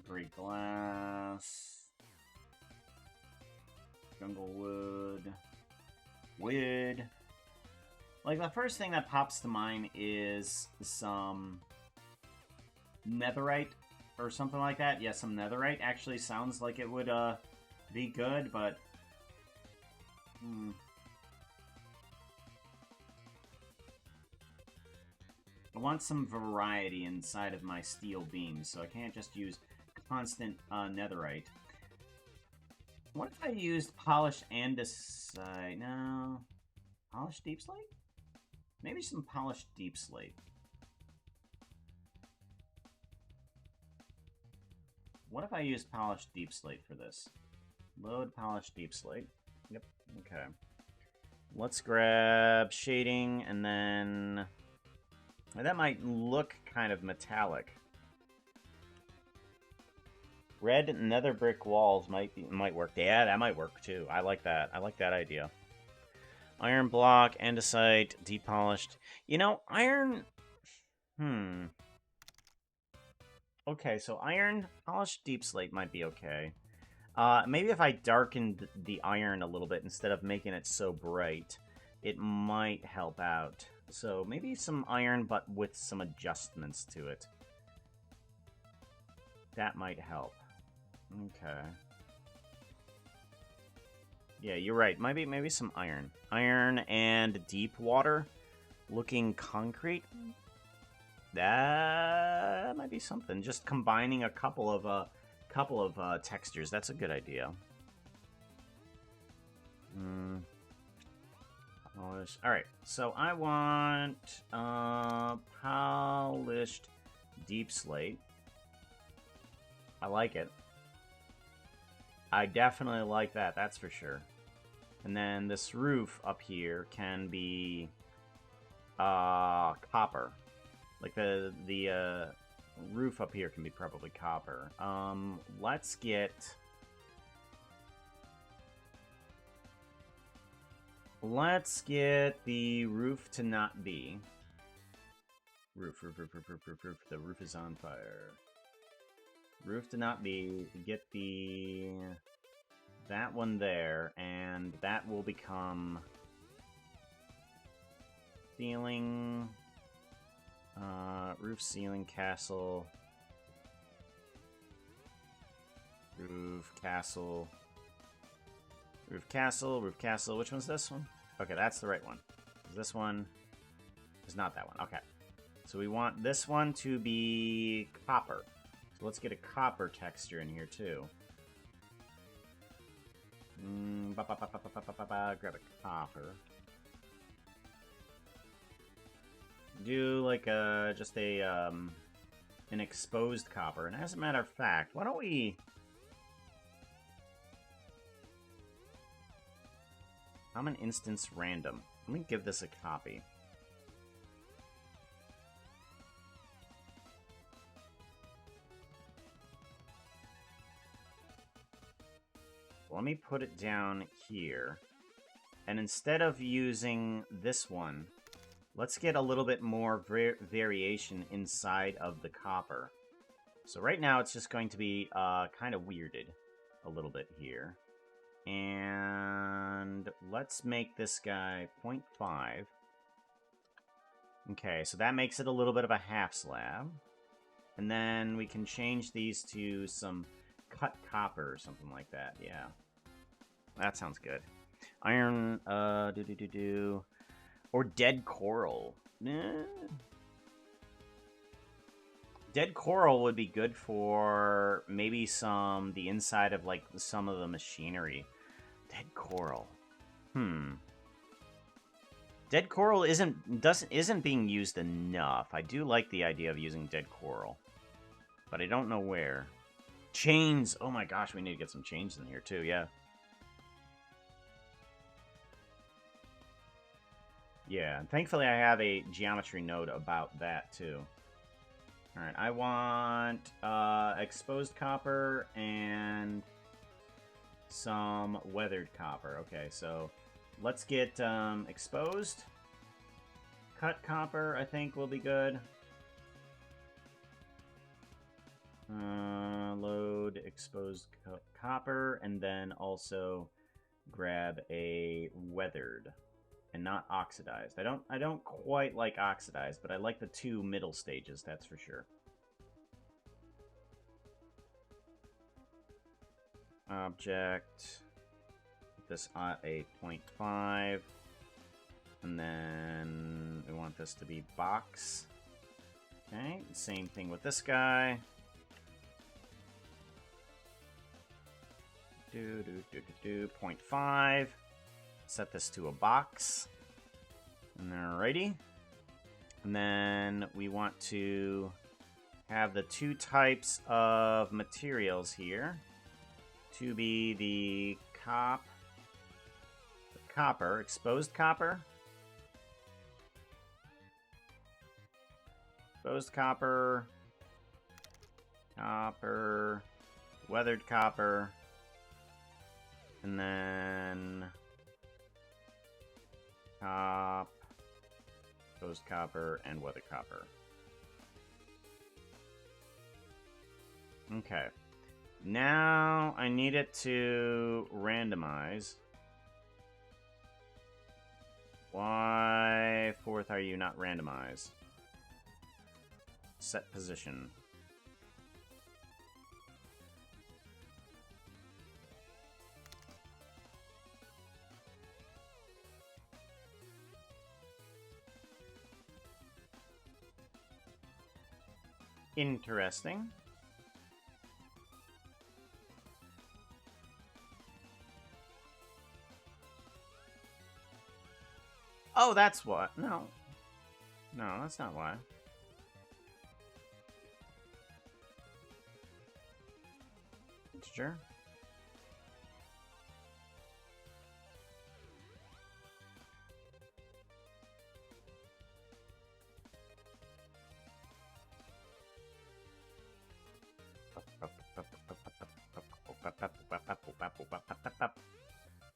Great glass. Jungle wood. Wood. Like, the first thing that pops to mind is some netherite or something like that. Yeah, some netherite actually sounds like it would be good, but I want some variety inside of my steel beams, so I can't just use constant netherite. What if I used polished andesite? No. Polished deep slate? Maybe some polished deep slate. What if I use polished deep slate for this? Load polished deep slate. Yep, okay. Let's grab shading, and then... that might look kind of metallic. Red nether brick walls might work. Yeah, that might work too. I like that. I like that idea. Iron block, andesite, depolished. You know, iron... Okay, so iron, polished deep slate might be okay. Maybe if I darkened the iron a little bit instead of making it so bright, it might help out. So maybe some iron, but with some adjustments to it. That might help. Okay. Yeah, you're right. Maybe some iron. Iron and deep water looking concrete. That might be something. Just combining a couple of textures. That's a good idea. Alright, so I want polished deep slate. I like it. I definitely like that, that's for sure. And then this roof up here can be copper. Like the roof up here can be probably copper. Let's get the roof to not be. Roof. The roof is on fire. Roof to not be. Get that one there, and that will become ceiling. Roof, ceiling, castle. Roof, castle. Roof, castle, roof, castle. Which one's this one? Okay, that's the right one. This one is not that one. Okay. So we want this one to be copper. So let's get a copper texture in here, too. Grab a copper. Do like just a an exposed copper. And as a matter of fact, why don't we common instance random. Let me give this a copy. Let me put it down here. And instead of using this one, let's get a little bit more variation inside of the copper. So right now it's just going to be kind of weirded a little bit here. And let's make this guy 0.5. Okay, so that makes it a little bit of a half slab. And then we can change these to some cut copper or something like that, yeah. That sounds good. Iron, or dead coral. Dead coral would be good for maybe the inside of like some of the machinery. Dead coral. Dead coral isn't being used enough. I do like the idea of using dead coral, but I don't know where. Chains. Oh my gosh, we need to get some chains in here too. Yeah. Yeah, and thankfully I have a geometry node about that, too. Alright, I want exposed copper and some weathered copper. Okay, so let's get exposed. Cut copper, I think, will be good. Load exposed copper, and then also grab a weathered and not oxidized. I don't quite like oxidized, but I like the two middle stages, that's for sure. Object. Put this at a 0.5. And then we want this to be box. Okay, same thing with this guy. Do 0.5. Set this to a box. And alrighty. And then we want to have the two types of materials here to be the copper, exposed copper. Exposed copper, weathered copper, and then exposed copper, and weathered copper. Okay. Now I need it to randomize. Why, fourth, are you not randomized? Set position. Interesting. Oh, that's what. No. No, that's not why. Sure.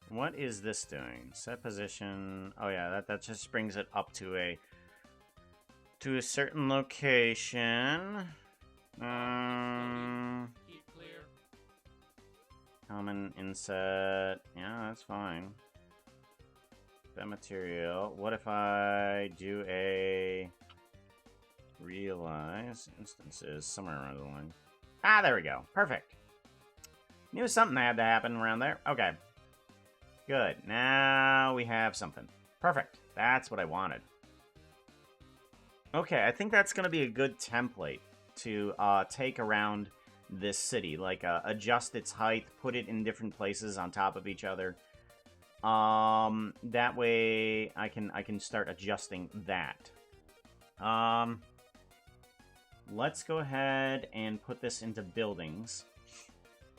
What is this doing? Set position. Oh yeah, that just brings it up to a certain location. Keep clear. Common inset. Yeah, that's fine. That material. What if I do a realize instances somewhere around the line? Ah, there we go. Perfect. Knew something had to happen around there. Okay. Good. Now we have something. Perfect. That's what I wanted. Okay, I think that's going to be a good template to take around this city. Like, adjust its height, put it in different places on top of each other. That way I can start adjusting that. Let's go ahead and put this into buildings.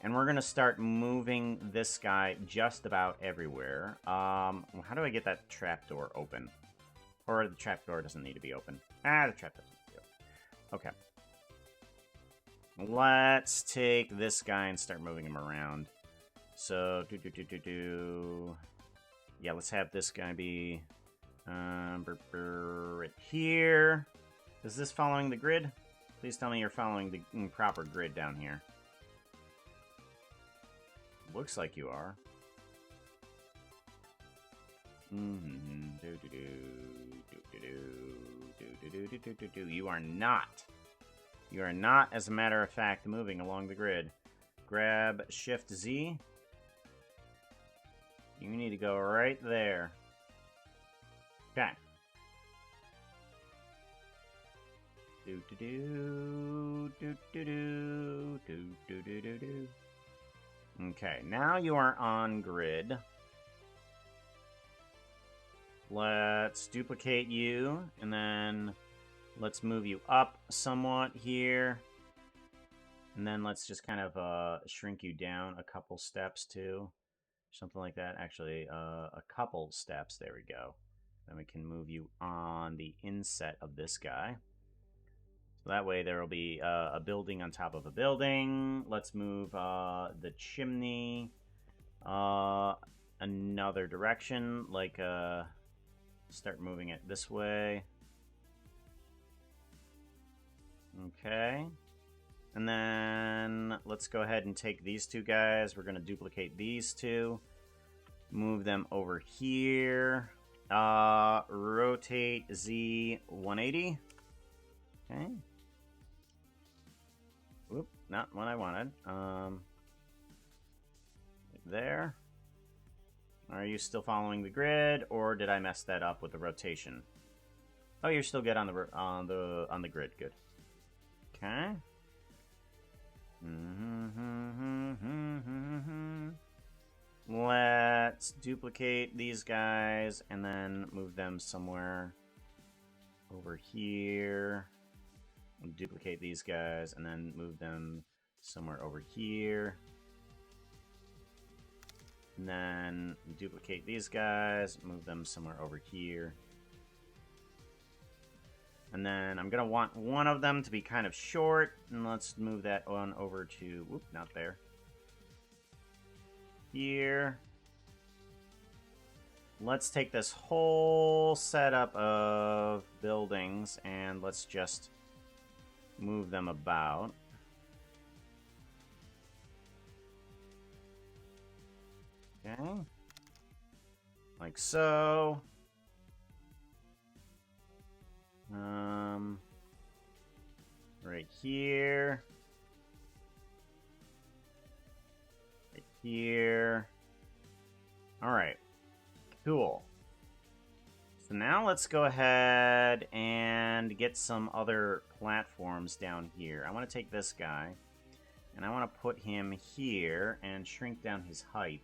And we're going to start moving this guy just about everywhere. How do I get that trapdoor open? Or the trapdoor doesn't need to be open. Ah, the trap doesn't need to be open. Okay. Let's take this guy and start moving him around. So, yeah, let's have this guy be right here. Is this following the grid? Please tell me you're following the proper grid down here. Looks like you are. You are not. You are not, as a matter of fact, moving along the grid. Grab Shift Z. You need to go right there. Okay. Okay, now you are on grid. Let's duplicate you, and then let's move you up somewhat here. And then let's just kind of shrink you down a couple steps too. Something like that. Actually, a couple steps. There we go. Then we can move you on the inset of this guy. So that way there will be a building on top of a building. Let's move the chimney another direction. Like, start moving it this way. Okay. And then let's go ahead and take these two guys. We're going to duplicate these two. Move them over here. Rotate Z 180. Okay. Whoop, not what I wanted. There. Are you still following the grid, or did I mess that up with the rotation? Oh, you're still good on the grid. Good. Okay. Let's duplicate these guys and then move them somewhere over here. Duplicate these guys and then move them somewhere over here. And then duplicate these guys, move them somewhere over here. And then I'm going to want one of them to be kind of short. And let's move that one over to, whoop, not there. Here. Let's take this whole setup of buildings and let's just move them about. Okay. Like so. Right here. Right here. Alright. Cool. So now let's go ahead and get some other platforms down here. I want to take this guy, and I want to put him here and shrink down his height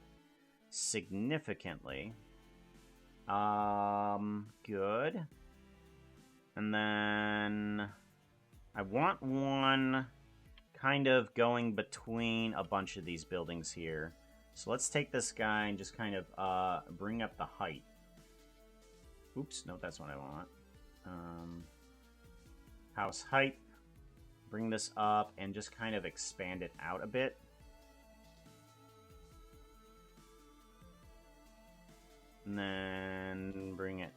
significantly. Good. And then I want one kind of going between a bunch of these buildings here. So let's take this guy and just kind of bring up the height. Oops, no, that's what I want. House height. Bring this up and just kind of expand it out a bit. And then bring it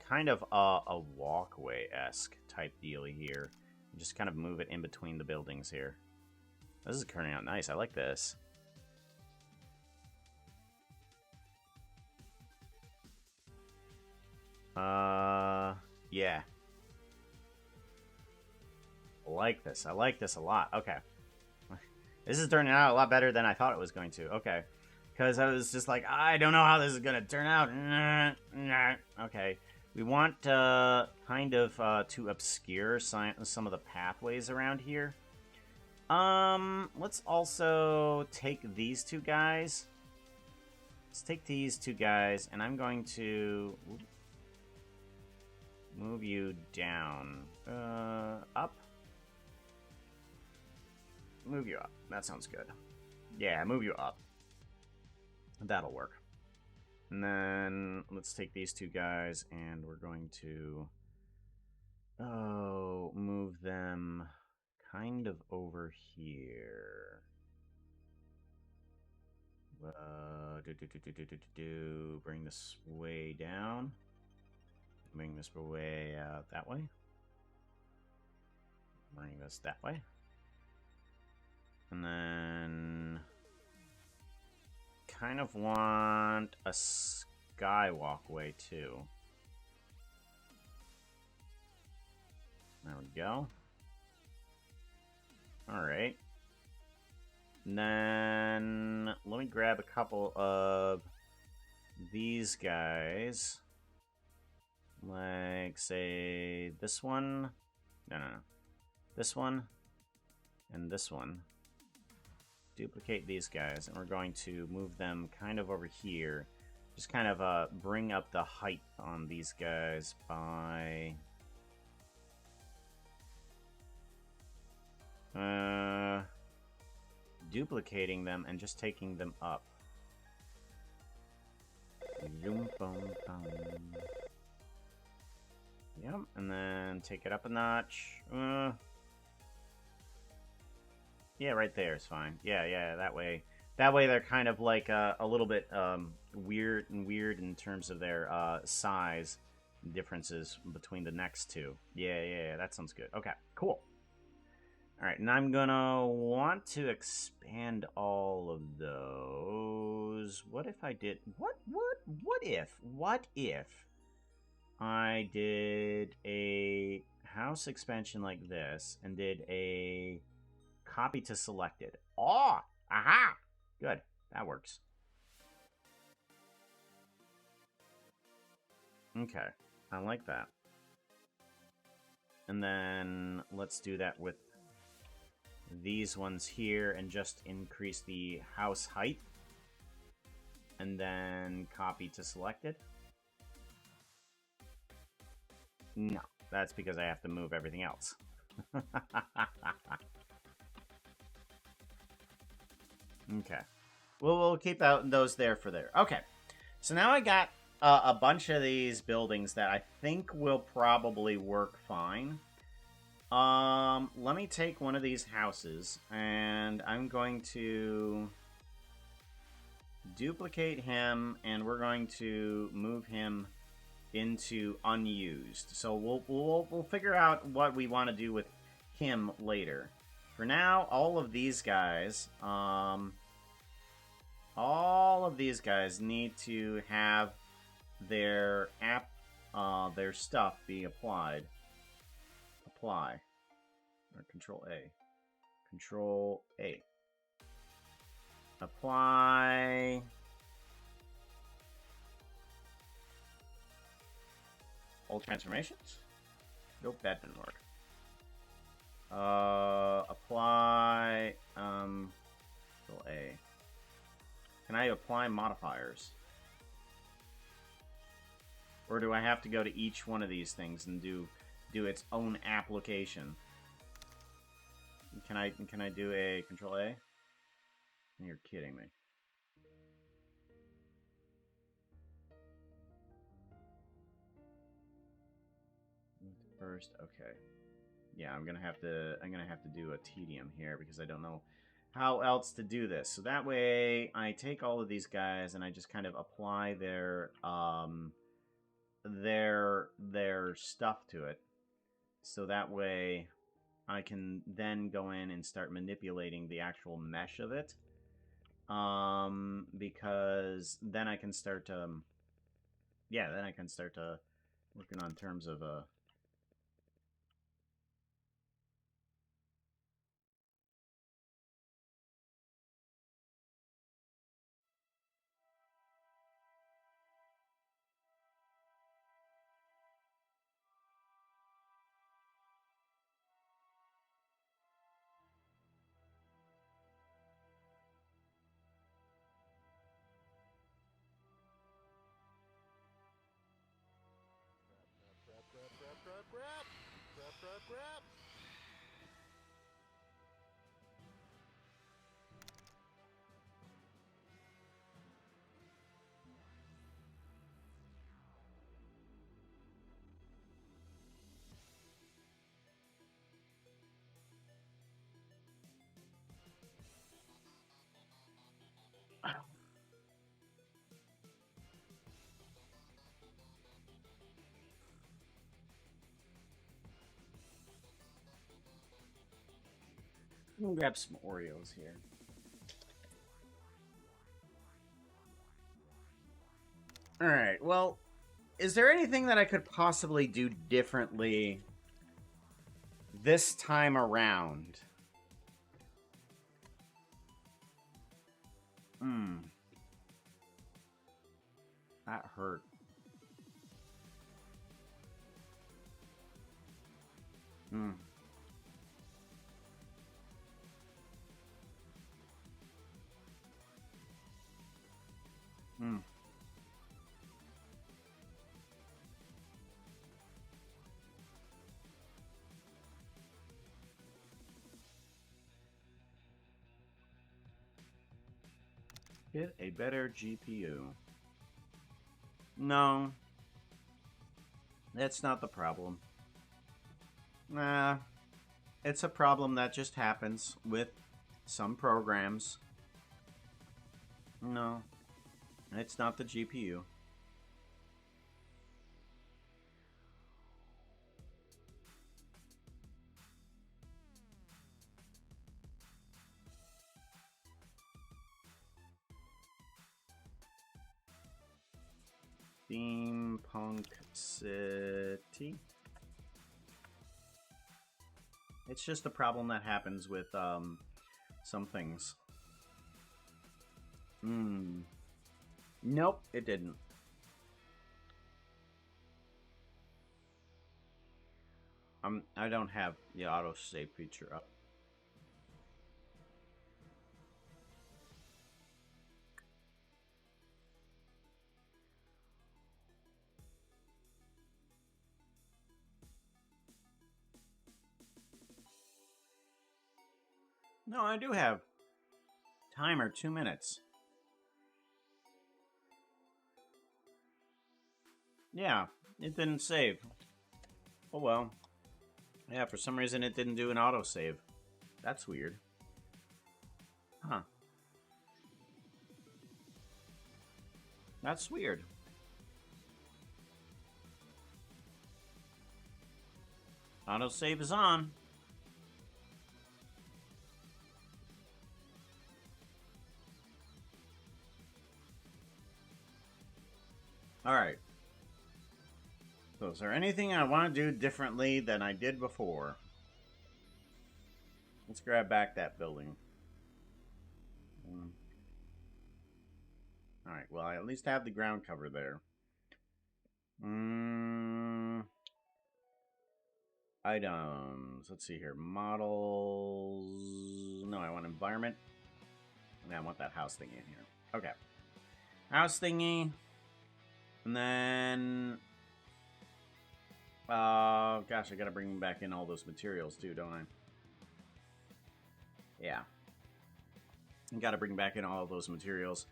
kind of a walkway-esque type dealy here. Just kind of move it in between the buildings here. This is turning out nice. I like this. Yeah. I like this. I like this a lot. Okay. This is turning out a lot better than I thought it was going to. Okay. Because I was just like, I don't know how this is going to turn out. Okay. We want kind of to obscure some of the pathways around here. Let's also take these two guys. Let's take these two guys, and I'm going to move you down. Up. Move you up. That sounds good. Yeah, move you up. That'll work. And then let's take these two guys, and we're going to move them kind of over here. Bring this way down. Bring this way that way. Bring this that way. And then kind of want a skywalkway too. There we go. Alright. Then let me grab a couple of these guys. Like, say, this one. No. This one. And this one. Duplicate these guys. And we're going to move them kind of over here. Just kind of bring up the height on these guys by... duplicating them and just taking them up. Yep, and then take it up a notch. Yeah, right there is fine. Yeah, that way. That way they're kind of like a little bit weird in terms of their size differences between the next two. Yeah, that sounds good. Okay, cool. All right, and I'm gonna want to expand all of those. What if I did? What if I did a house expansion like this and did a copy to selected? Oh, aha! Good, that works. Okay, I like that. And then let's do that with these ones here and just increase the house height. And then copy to selected. No, that's because I have to move everything else. Okay. Well, we'll keep those there for there. Okay. So now I got a bunch of these buildings that I think will probably work fine. Let me take one of these houses, and I'm going to duplicate him, and we're going to move him into unused. So we'll figure out what we want to do with him later. For now, all of these guys need to have their their stuff be applied. Apply. Or Control A. Control A. Apply. All transformations? Nope, that didn't work. Apply. Control A. Can I apply modifiers? Or do I have to go to each one of these things and do its own application? Can I do a Control A? You're kidding me. First, okay. Yeah, I'm gonna have to do a tedium here because I don't know how else to do this. So that way I take all of these guys and I just kind of apply their stuff to it. So that way I can then go in and start manipulating the actual mesh of it. Because then I can start working on terms of I'm gonna grab some Oreos here. Alright, well, is there anything that I could possibly do differently this time around? That hurt. Hmm. Get a better GPU. No. That's not the problem. Nah, it's a problem that just happens with some programs. No, it's not the GPU. Steampunk City. It's just a problem that happens with some things. Nope, it didn't. I don't have the autosave feature up. No, I do have timer 2 minutes. Yeah, it didn't save. Oh well. Yeah, for some reason it didn't do an autosave. That's weird. Huh. That's weird. Autosave is on. Alright. So is there anything I want to do differently than I did before? Let's grab back that building. Alright, well, I at least have the ground cover there. Items. Let's see here. Models. No, I want environment. Yeah, I want that house thingy in here. Okay. House thingy. And then... gosh, I gotta bring back in all those materials too, don't I? Yeah. I gotta bring back in all those materials.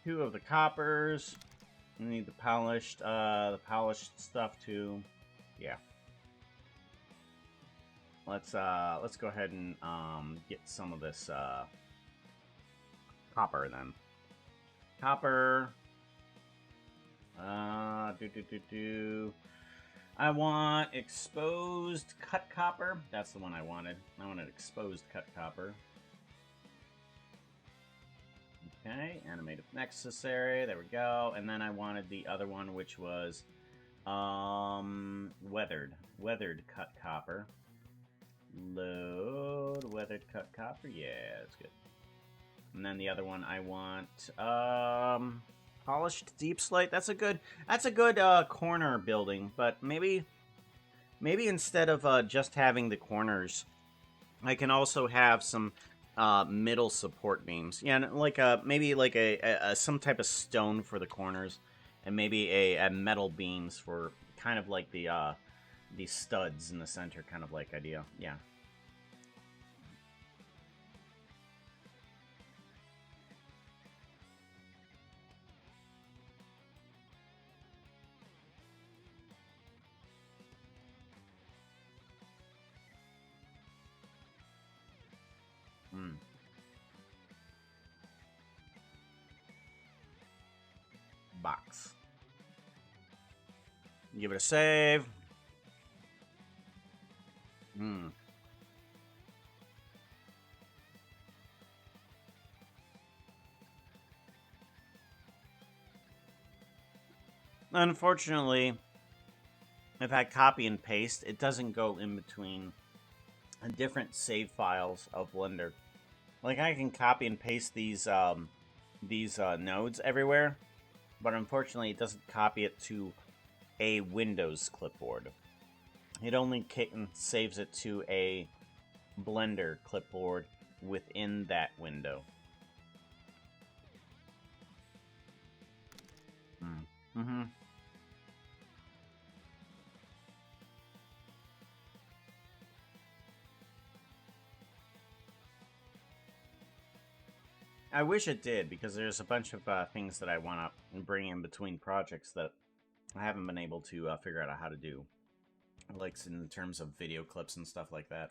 Two of the coppers. We need the polished stuff too. Yeah. Let's go ahead and get some of this copper then. Copper. I want exposed cut copper. That's the one I wanted. I wanted exposed cut copper. Okay, animate if necessary. There we go. And then I wanted the other one, which was weathered cut copper. Load weathered cut copper. Yeah, that's good. And then the other one I want polished deep slate. That's a good corner building, but maybe instead of just having the corners, I can also have some middle support beams. Yeah, like maybe like a some type of stone for the corners, and maybe a metal beams for kind of like the studs in the center, kind of like idea. Yeah. Box. Give it a save. Unfortunately, if I copy and paste, it doesn't go in between different save files of Blender. Like, I can copy and paste these nodes everywhere, but unfortunately it doesn't copy it to a Windows clipboard. It only saves it to a Blender clipboard within that window. Mm-hmm. I wish it did, because there's a bunch of things that I want to bring in between projects that I haven't been able to figure out how to do. Like in terms of video clips and stuff like that.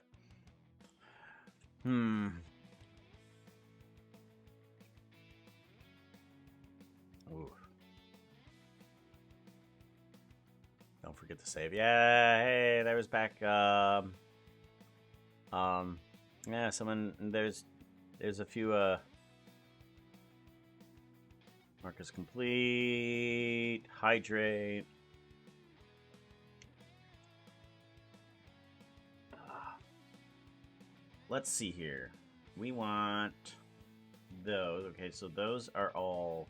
Hmm. Ooh. Don't forget to save. Yeah, hey, there was back. Yeah, someone. There's a few. Marcus complete. Hydrate. Let's see here. We want those. Okay, so those are all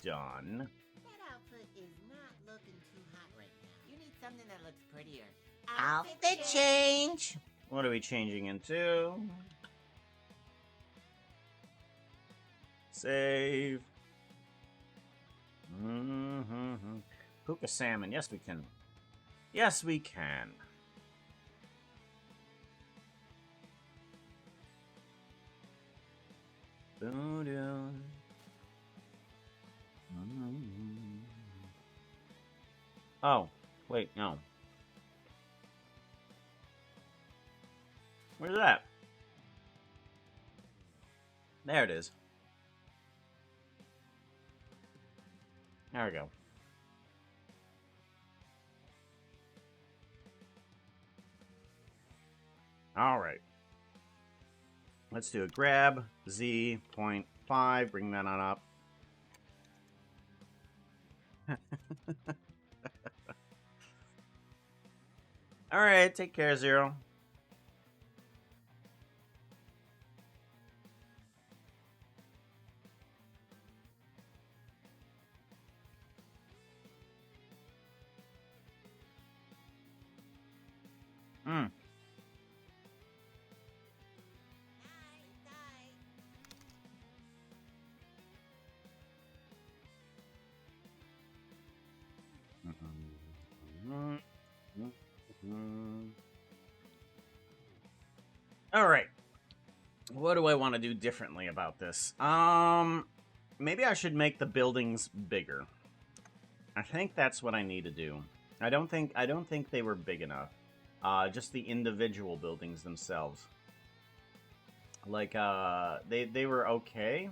done. That outfit is not looking too hot right now. You need something that looks prettier. Outfit change. What are we changing into? Save. Puka salmon. Yes, we can. Yes, we can. Oh, wait, no. Where's that? There it is. There we go. All right. Let's do a grab Z 0.5. Bring that on up. All right. Take care, Zero. Hmm. All right. What do I want to do differently about this? Maybe I should make the buildings bigger. I think that's what I need to do. I don't think they were big enough. Just the individual buildings themselves. Like they were okay,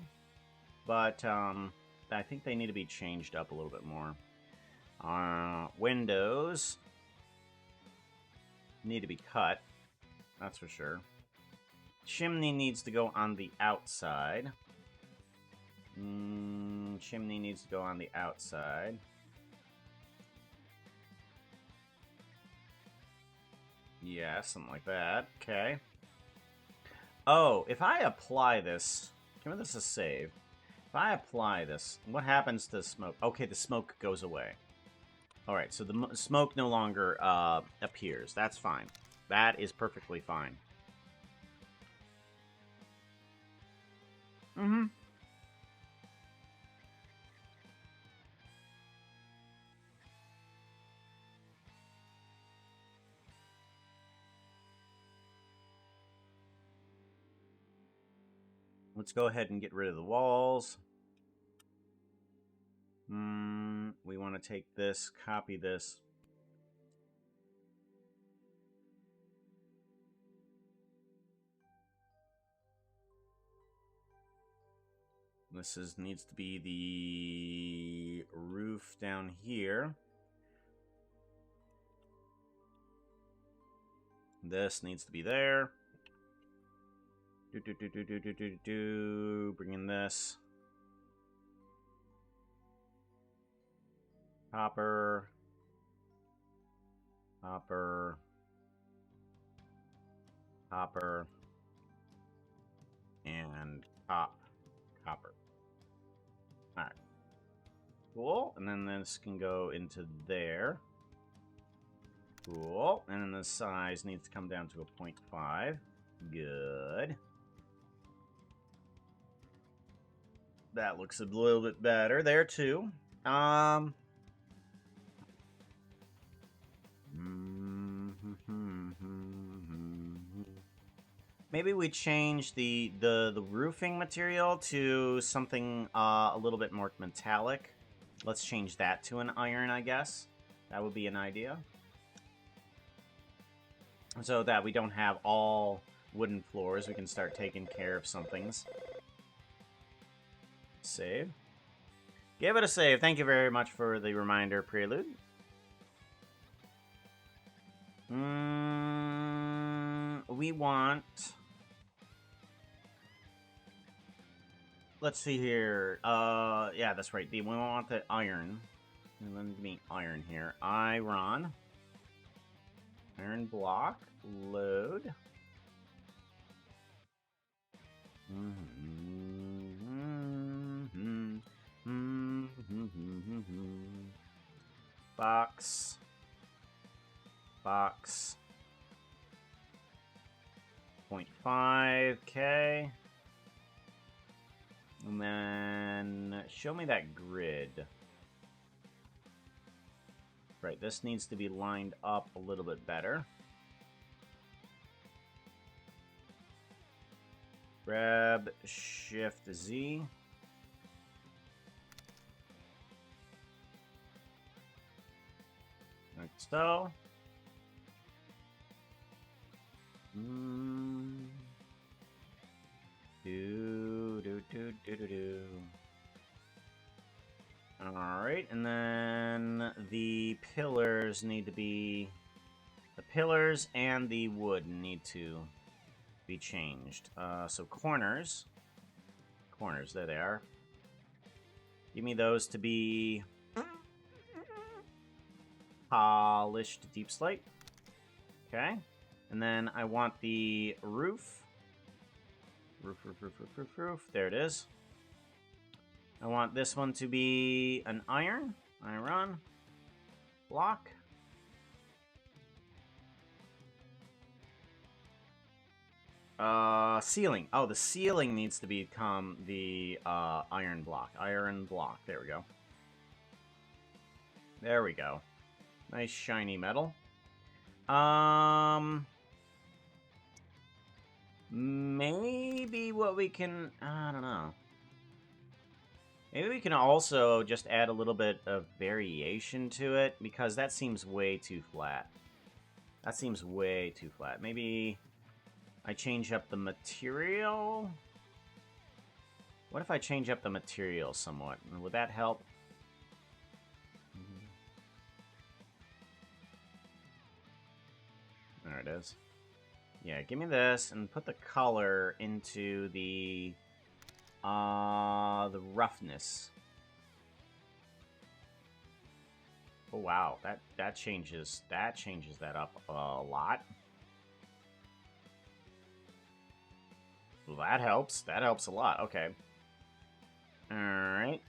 but I think they need to be changed up a little bit more. Windows need to be cut. That's for sure. Chimney needs to go on the outside. Chimney needs to go on the outside. Yeah, something like that. Okay. Oh, if I apply this... Give me this a save. If I apply this, what happens to smoke? Okay, the smoke goes away. Alright, so the smoke no longer appears. That's fine. That is perfectly fine. Mm-hmm. Let's go ahead and get rid of the walls. We want to take this, copy this. Needs to be the roof down here. This needs to be there. Bring in this. Copper. Copper. Copper. And copper. Alright. Cool. And then this can go into there. Cool. And then the size needs to come down to a 0.5. Good. That looks a little bit better there too. Maybe we change the roofing material to something a little bit more metallic. Let's change that to an iron, I guess. That would be an idea. So that we don't have all wooden floors, we can start taking care of some things. Save. Give it a save. Thank you very much for the reminder, Prelude. We want... Let's see here. Yeah, that's right. We want the iron. And then give me iron here. Iron. Iron block. Load. Box. Box. 0.5k. And then show me that grid. Right, this needs to be lined up a little bit better. Grab Shift Z. Like so. Alright, and then the pillars need to be... The pillars and the wood need to be changed. So corners. Corners, there they are. Give me those to be... Polished deep slate. Okay. And then I want the roof. Roof. There it is. I want this one to be an iron. Iron. Block. Ceiling. Oh, the ceiling needs to become the iron block. Iron block. There we go. There we go. Nice shiny metal. Maybe what we can... I don't know. Maybe we can also just add a little bit of variation to it, because that seems way too flat. That seems way too flat. Maybe I change up the material? What if I change up the material somewhat? Would that help? There it is. Yeah, give me this and put the color into the roughness. Oh wow, that changes that up a lot. Well, that helps. That helps a lot. Okay. All right.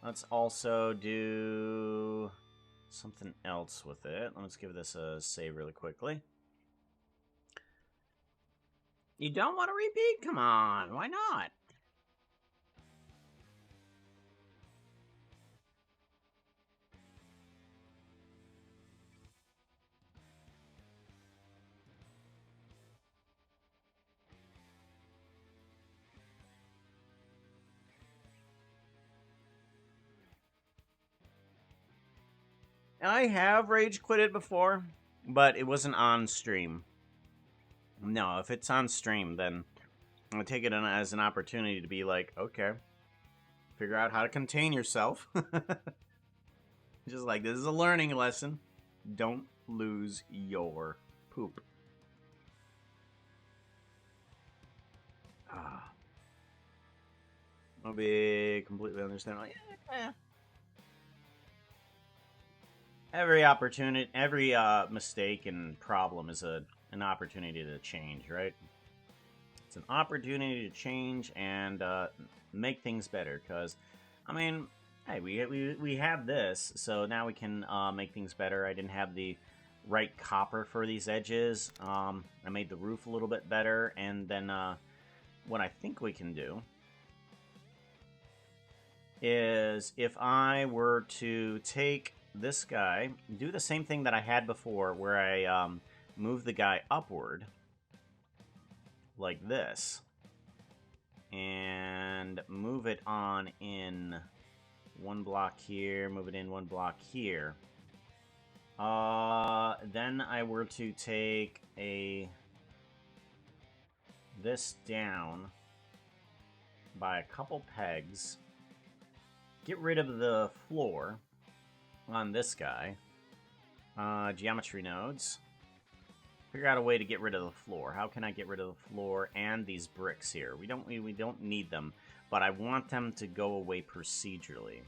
Let's also do something else with it. Let's give this a save really quickly. You don't want to repeat? Come on, why not? I have rage quitted before, but it wasn't on stream. No, if it's on stream, then I take it as an opportunity to be like, okay, figure out how to contain yourself. Just like, this is a learning lesson. Don't lose your poop. I'll be completely understandable. Yeah. Every opportunity, every mistake and problem is an opportunity to change, right? It's an opportunity to change and make things better. Because, I mean, hey, we have this, so now we can make things better. I didn't have the right copper for these edges. I made the roof a little bit better, and then what I think we can do is if I were to take this guy, do the same thing that I had before, where I move the guy upward, like this, and move it on in one block here, move it in one block here. Then I were to take this down by a couple pegs, get rid of the floor on this guy, geometry nodes, figure out a way to get rid of the floor. How can I get rid of the floor and these bricks here? We don't need them, but I want them to go away procedurally.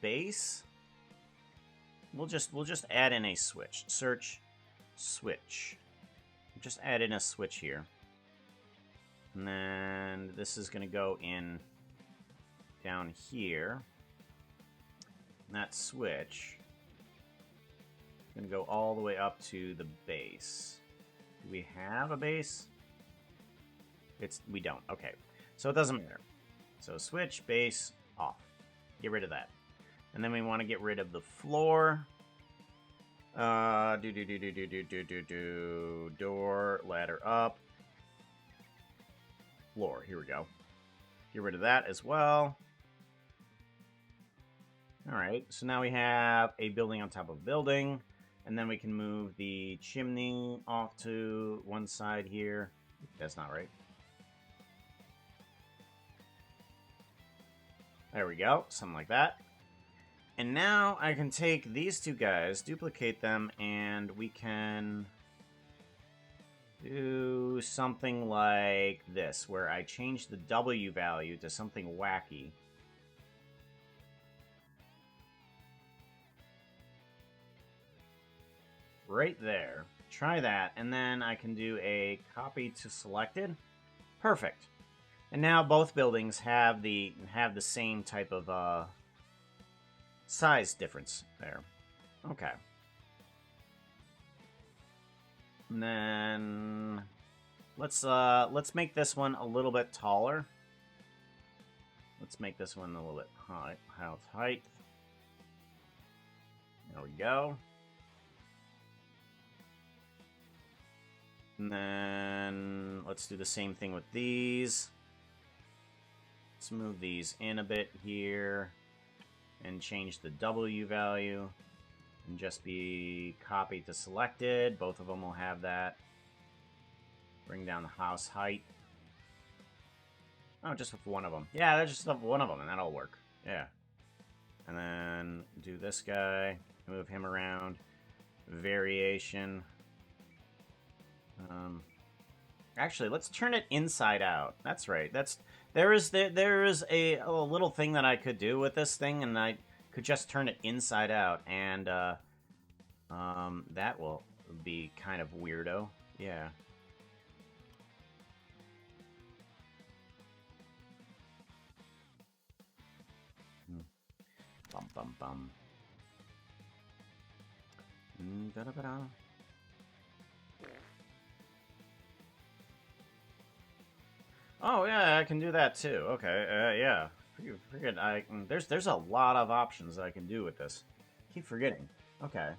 Base. We'll just add in a switch. Search, switch. Just add in a switch here. And then this is going to go in down here. And that switch is going to go all the way up to the base. Do we have a base? We don't. Okay. So it doesn't matter. So switch, base, off. Get rid of that. And then we want to get rid of the floor. Door, ladder up. Floor, here we go. Get rid of that as well. Alright, so now we have a building on top of a building. And then we can move the chimney off to one side here. That's not right. There we go, something like that. And now I can take these two guys, duplicate them, and we can do something like this, where I change the W value to something wacky. Right there. Try that, and then I can do a copy to selected. Perfect. And now both buildings have the same type of size difference there. Okay. And then let's make this one a little bit taller. Let's make this one a little bit height. There we go. And then let's do the same thing with these. Let's move these in a bit here and change the W value and just be copy to selected. Both of them will have that. Bring down the house height. Oh, just with one of them. Yeah, that's just one of them, and that'll work. Yeah. And then do this guy. Move him around. Variation. Actually, let's turn it inside out. That's right. There is a little thing that I could do with this thing, and I could just turn it inside out, and that will be kind of weirdo. Yeah. Bum bum bum. Da-da-ba-da. Oh yeah, I can do that too. Okay, yeah. Forget there's a lot of options that I can do with this. Keep forgetting. Okay.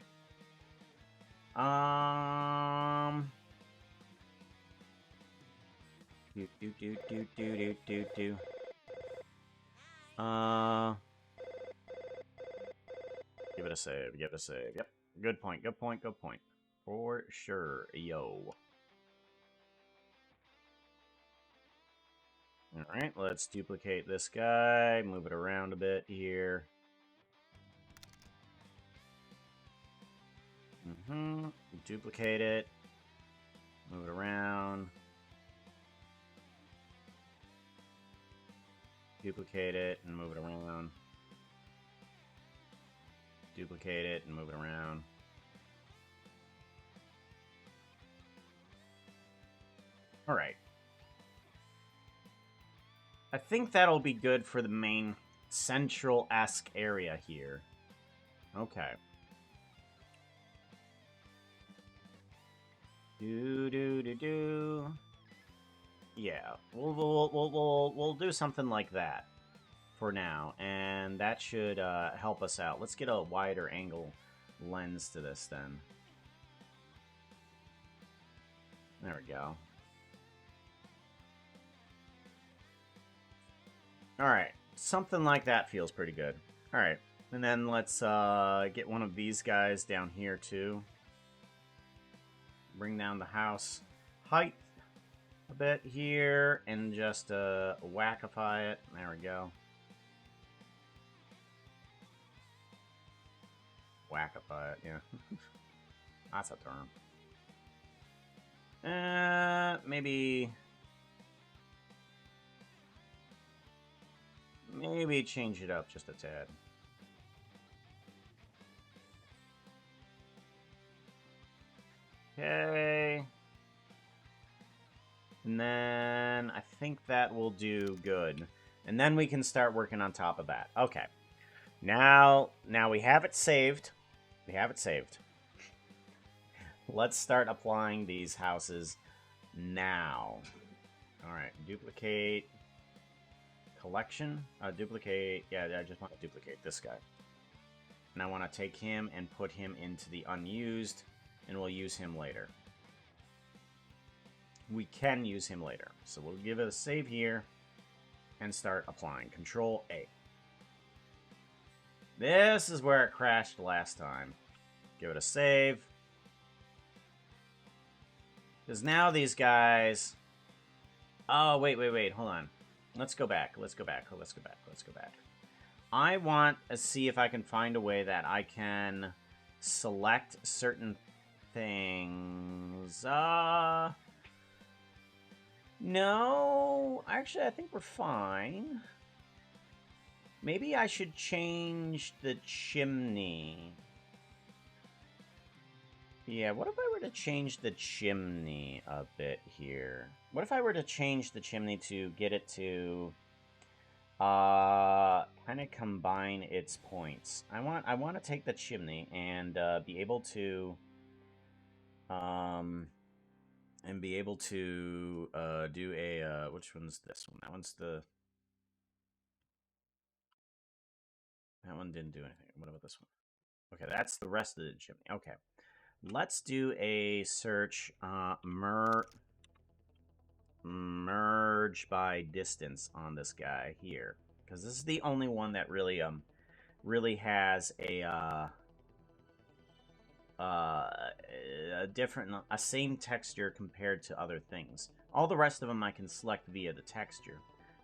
Do. Give it a save. Give it a save. Yep. Good point. Good point. Good point. For sure. Yo. Alright, let's duplicate this guy, move it around a bit here. Duplicate it, move it around. Duplicate it and move it around. Duplicate it and move it around. Alright. I think that'll be good for the main central-esque area here. Okay. Do. Yeah, we'll do something like that for now, and that should help us out. Let's get a wider angle lens to this then. There we go. Alright, something like that feels pretty good. Alright, and then let's get one of these guys down here too. Bring down the house height a bit here, and just whackify it. There we go. Whackify it, yeah. That's a term. Maybe change it up just a tad. Okay. And then I think that will do good. And then we can start working on top of that. Okay. Now we have it saved. We have it saved. Let's start applying these houses now. Alright, duplicate. Collection. Duplicate. Yeah, I just want to duplicate this guy. And I want to take him and put him into the unused, and we'll use him later. We can use him later. So we'll give it a save here and start applying. Control A. This is where it crashed last time. Give it a save. Because now these guys... Oh, wait, hold on. Let's go back. I want to see if I can find a way that I can select certain things. No, actually, I think we're fine. Maybe I should change the chimney. Yeah, what if I were to change the chimney a bit here? What if I were to change the chimney to get it to kind of combine its points? I want to take the chimney and be able to do a which one's this one? That one didn't do anything. What about this one? Okay, that's the rest of the chimney. Okay. Let's do a search merge by distance on this guy here, because this is the only one that really has a same texture compared to other things. All the rest of them I can select via the texture,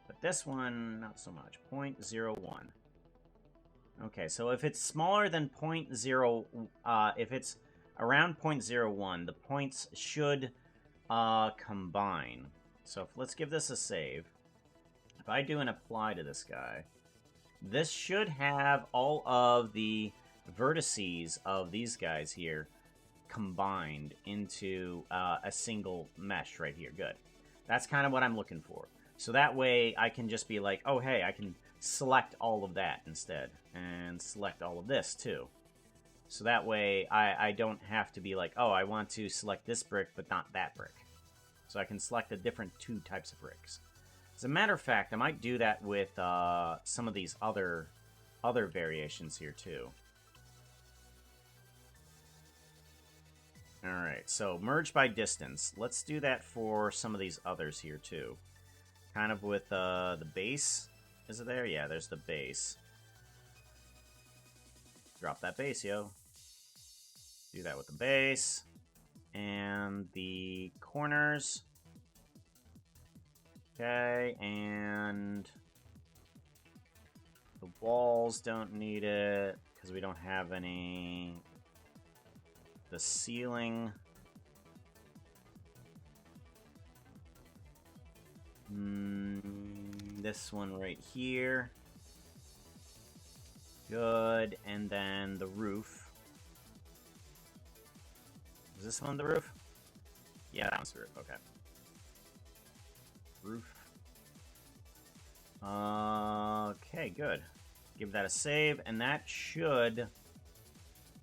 but this one not so much. 0.01. Okay, so if it's smaller than 0.0, if it's around 0.01, the points should combine. So let's give this a save. If I do an apply to this guy, this should have all of the vertices of these guys here combined into a single mesh right here. Good. That's kind of what I'm looking for. So that way I can just be like, oh, hey, I can select all of that instead. And select all of this, too. So that way I don't have to be like, oh, I want to select this brick, but not that brick. So I can select the different two types of bricks. As a matter of fact, I might do that with some of these other variations here, too. Alright, so merge by distance. Let's do that for some of these others here, too. Kind of with the base. Is it there? Yeah, there's the base. Drop that base, yo. Do that with the base. And the corners. Okay, and the walls don't need it because we don't have any. The ceiling. This one right here. Good, and then the roof. Is this one the roof? Yeah, that one's the roof, okay. Roof. Okay, good. Give that a save, and that should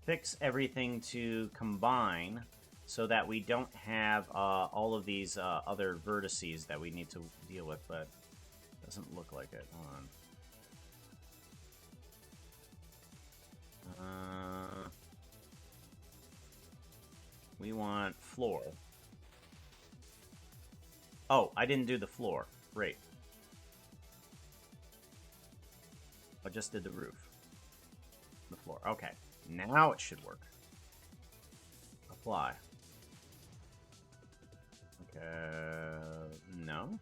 fix everything to combine. so that we don't have all of these other vertices that we need to deal with, but it doesn't look like it. Hold on. We want floor. Oh, I didn't do the floor. Great. I just did the roof. The floor. Okay. Now it should work. Apply. Okay. No.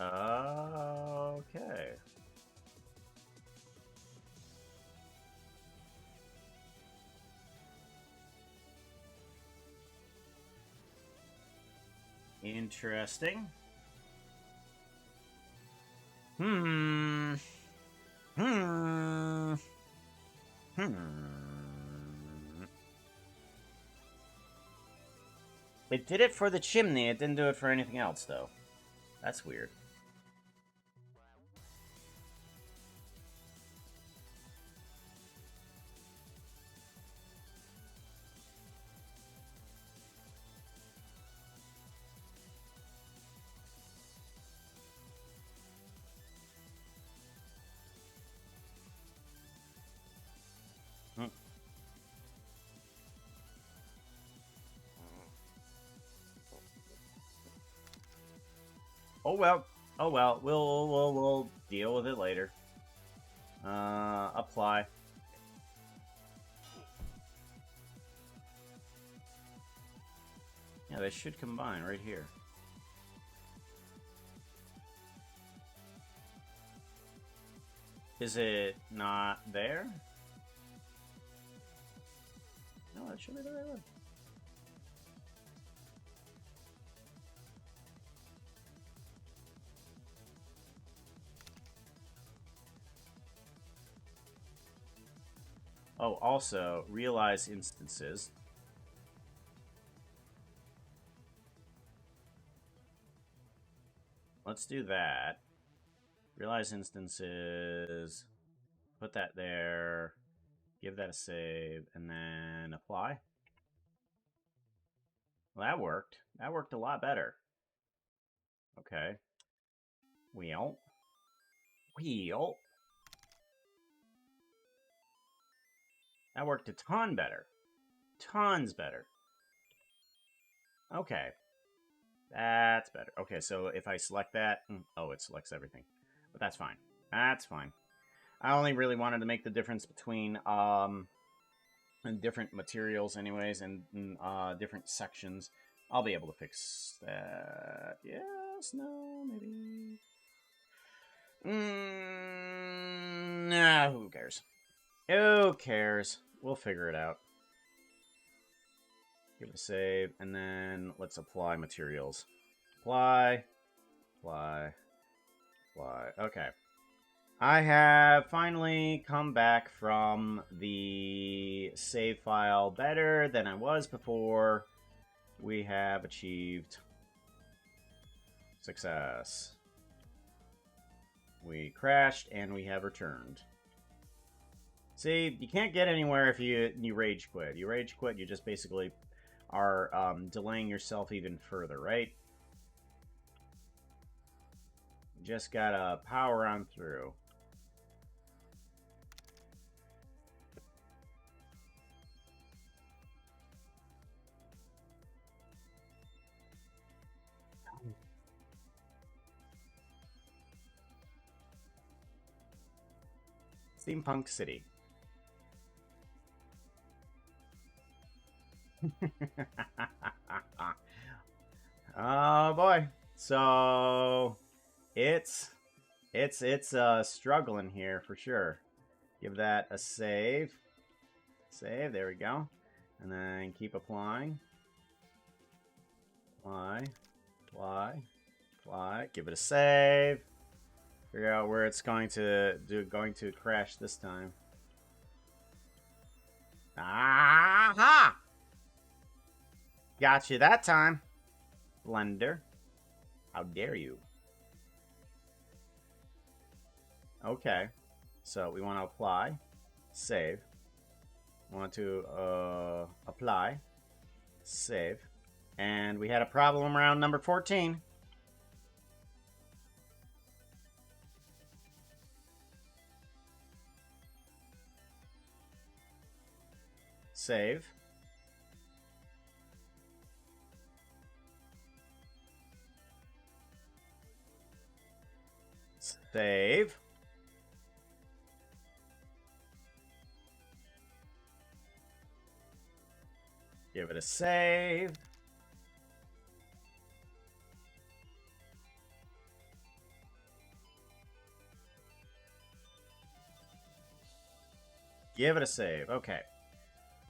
Okay. Interesting. Hmm. Hmm. Hmm. It did it for the chimney. It didn't do it for anything else, though. That's weird. Hmm. Oh well. Oh well. We'll deal with it later. Apply. Yeah, they should combine right here. Is it not there? No, that should be the right one. Oh, also, realize instances. Let's do that. Realize instances. Put that there. Give that a save. And then apply. Well, that worked. That worked a lot better. Okay. Wheel. Wheel. That worked a ton better. Tons better. Okay. That's better. Okay, so if I select that... Oh, it selects everything. But that's fine. That's fine. I only really wanted to make the difference between different materials anyways and different sections. I'll be able to fix that. Yes, no, maybe... Nah, who cares? Who cares? We'll figure it out. Give it a save, and then let's apply materials. Apply. Apply. Apply. Okay. I have finally come back from the save file better than I was before. We have achieved success. We crashed and we have returned. See, you can't get anywhere if you rage quit. You rage quit, you just basically are delaying yourself even further, right? You just gotta power on through. Steampunk City. Oh boy. So it's struggling here for sure. Give that a save. Save, there we go. And then keep applying. Apply. Apply. Apply. Give it a save. Figure out where it's going to crash this time. Aha! Got you that time, Blender. How dare you? Okay. So we want to apply, save. We want to apply, save. And we had a problem around number 14. Save. Save. Give it a save. Give it a save. Okay.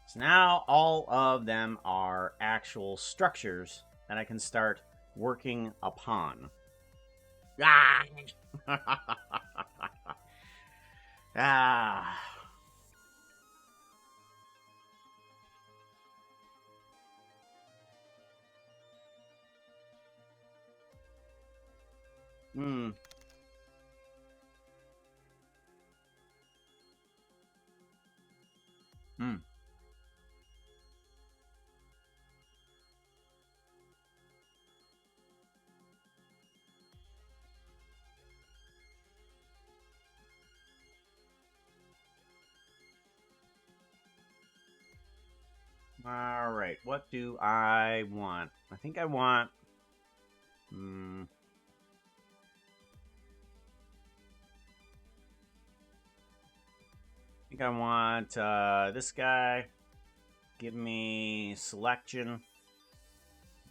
So now all of them are actual structures that I can start working upon. Ah! Ah. Hmm. Hmm. All right. What do I want? I think I want. Hmm. I think I want this guy. Give me selection.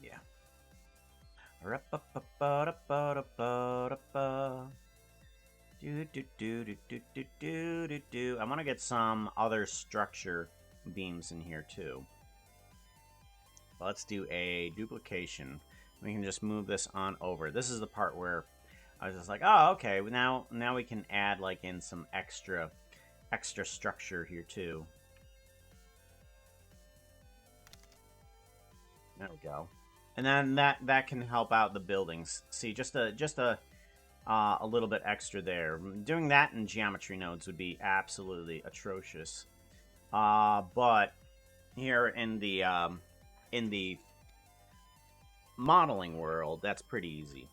Yeah. I want to get some other structure beams in here too. Let's do a duplication. We can just move this on over. This is the part where I was just like, oh, okay. Now we can add like in some extra structure here too. There we go. And then that can help out the buildings. See, just a little bit extra there. Doing that in geometry nodes would be absolutely atrocious. But here in the modeling world, that's pretty easy.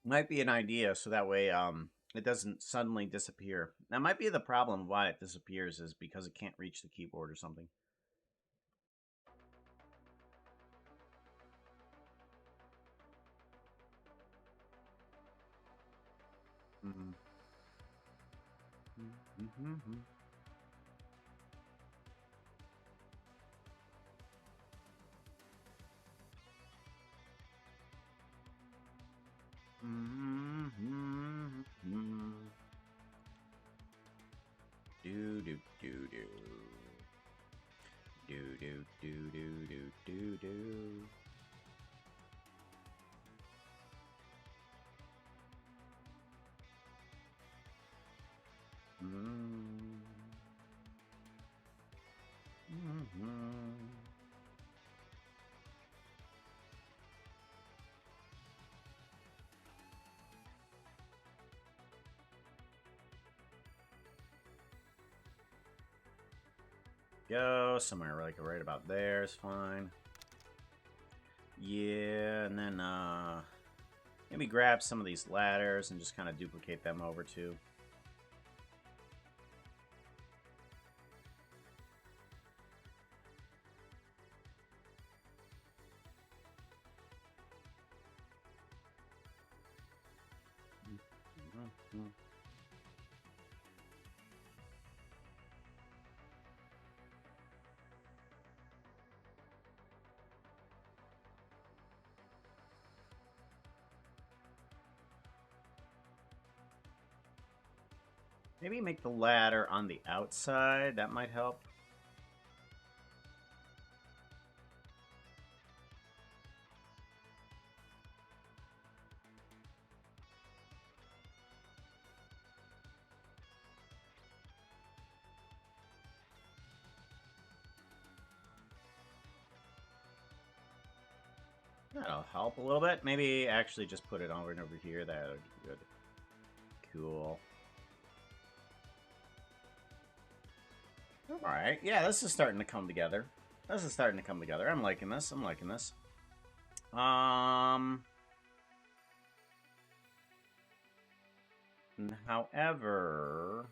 Might be an idea, so that way it doesn't suddenly disappear. That might be the problem why it disappears is because it can't reach the keyboard or something. Mm-hmm. Mm-hmm. Mm-hmm. Do do do do. Do do do do do do do. Mm-hmm. Go somewhere like right about there is fine. Yeah, and then maybe grab some of these ladders and just kind of duplicate them over too. Maybe make the ladder on the outside. That might help. That'll help a little bit. Maybe actually just put it over and over here. That would be good. Cool. Alright, yeah, this is starting to come together. This is starting to come together. I'm liking this. I'm liking this. However,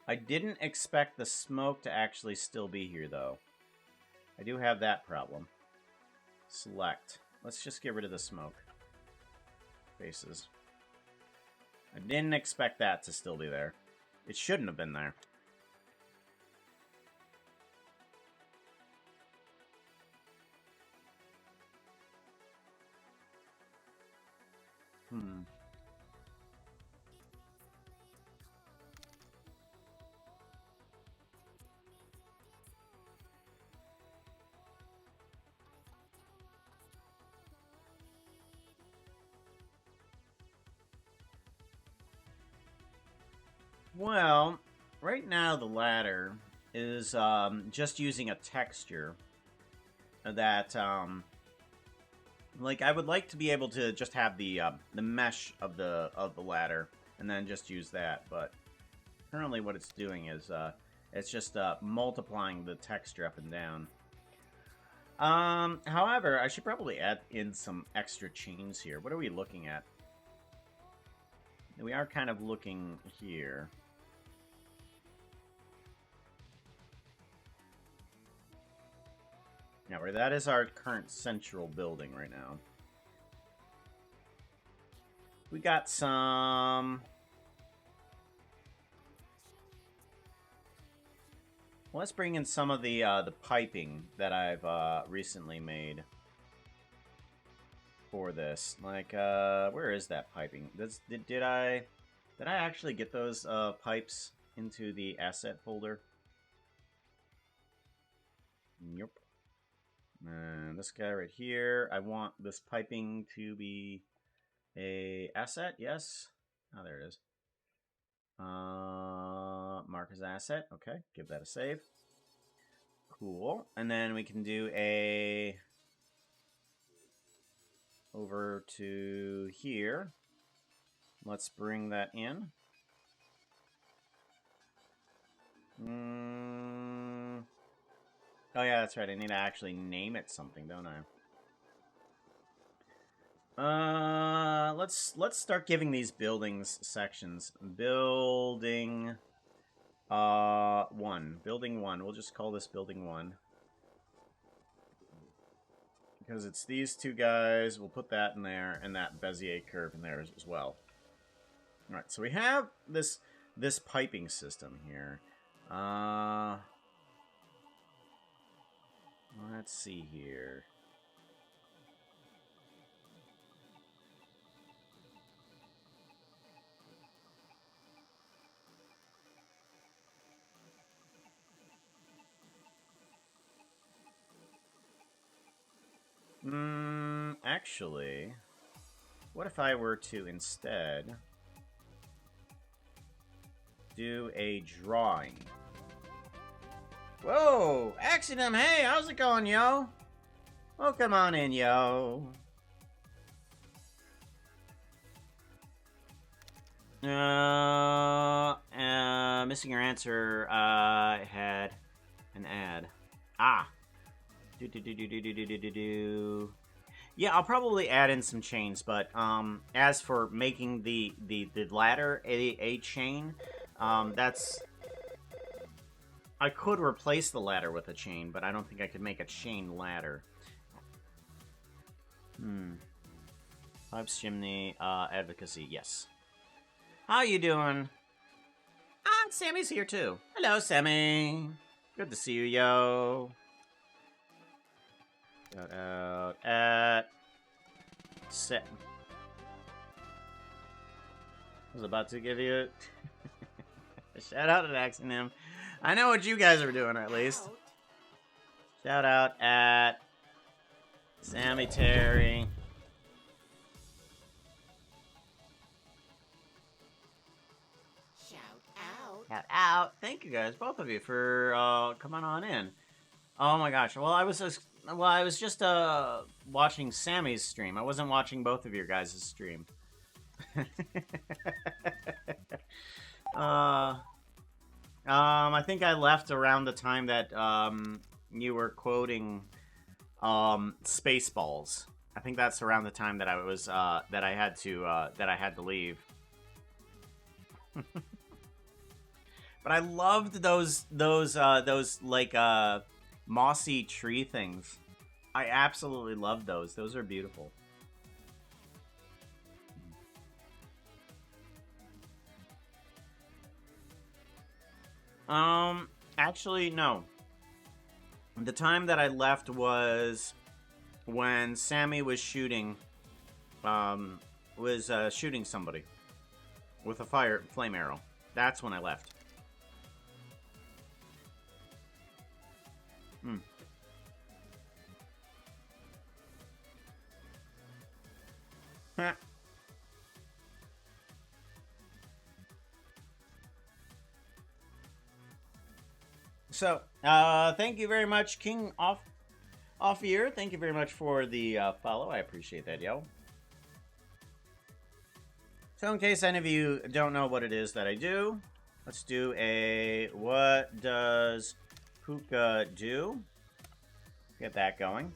I didn't expect the smoke to actually still be here, though. I do have that problem. Select. Let's just get rid of the smoke. Faces. I didn't expect that to still be there. It shouldn't have been there. Well, right now the ladder is just using a texture that like I would like to be able to just have the mesh of the ladder and then just use that, but currently what it's doing is it's just multiplying the texture up and down. However, I should probably add in some extra chains here. What are we looking at? We are kind of looking here. Now, that is our current central building right now. We got some... Well, let's bring in some of the piping that I've recently made for this. Like, where is that piping? Did I actually get those pipes into the asset folder? Yep. And this guy right here, I want this piping to be a asset, yes. Oh, there it is. Mark as asset, okay, give that a save. Cool, and then we can do a over to here. Let's bring that in. Oh yeah, that's right. I need to actually name it something, don't I? Let's start giving these buildings sections. Building 1. Building 1. We'll just call this building 1. Because it's these two guys. We'll put that in there and that Bezier curve in there as well. Alright, so we have this piping system here. Let's see here. Actually, what if I were to instead do a drawing? Whoa! Accident! Hey, how's it going, yo? Well, come on in, yo. Missing your answer. I had an ad. Ah. Yeah, I'll probably add in some chains, but as for making the ladder a chain, that's... I could replace the ladder with a chain, but I don't think I could make a chain ladder. Pipes, chimney, advocacy, yes. How you doing? Ah, Sammy's here too. Hello, Sammy. Good to see you, yo. Shout out at... Set. I was about to give you a shout out at Axonym. I know what you guys are doing, at least. Shout out at Sammy Terry. Shout out. Shout out. Thank you guys, both of you, for coming on in. Oh my gosh. Well, I was Well, I was just watching Sammy's stream. I wasn't watching both of your guys' stream. I think I left around the time that you were quoting Spaceballs. I think that's around the time that I was that I had to leave. But I loved those like mossy tree things. I absolutely loved those. Those are beautiful. Actually, no. The time that I left was when Sammy was shooting, shooting somebody with a flame arrow. That's when I left. Hmm. So, thank you very much, King off here. Thank you very much for the follow. I appreciate that, yo. So, in case any of you don't know what it is that I do, let's do a what does Puka do? Get that going.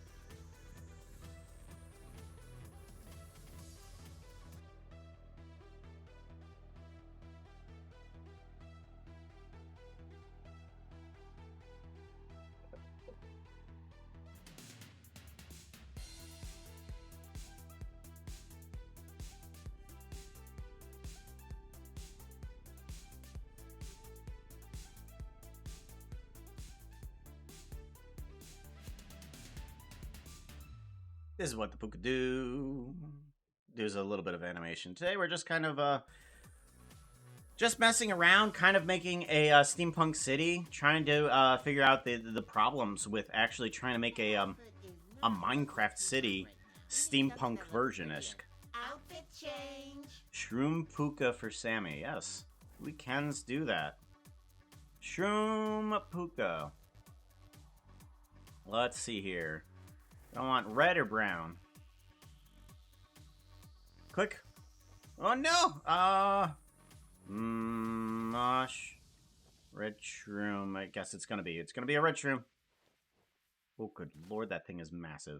This is what the Puka do. There's a little bit of animation. Today we're just kind of just messing around, kind of making a steampunk city, trying to figure out the problems with actually trying to make a Minecraft city steampunk version-ish. Outfit change. Shroom Puka for Sammy. Yes, we can do that. Shroom Puka. Let's see here. I want red or brown. Click. Oh no! Mosh. Red shroom. I guess it's gonna be a red shroom. Oh, good lord, that thing is massive.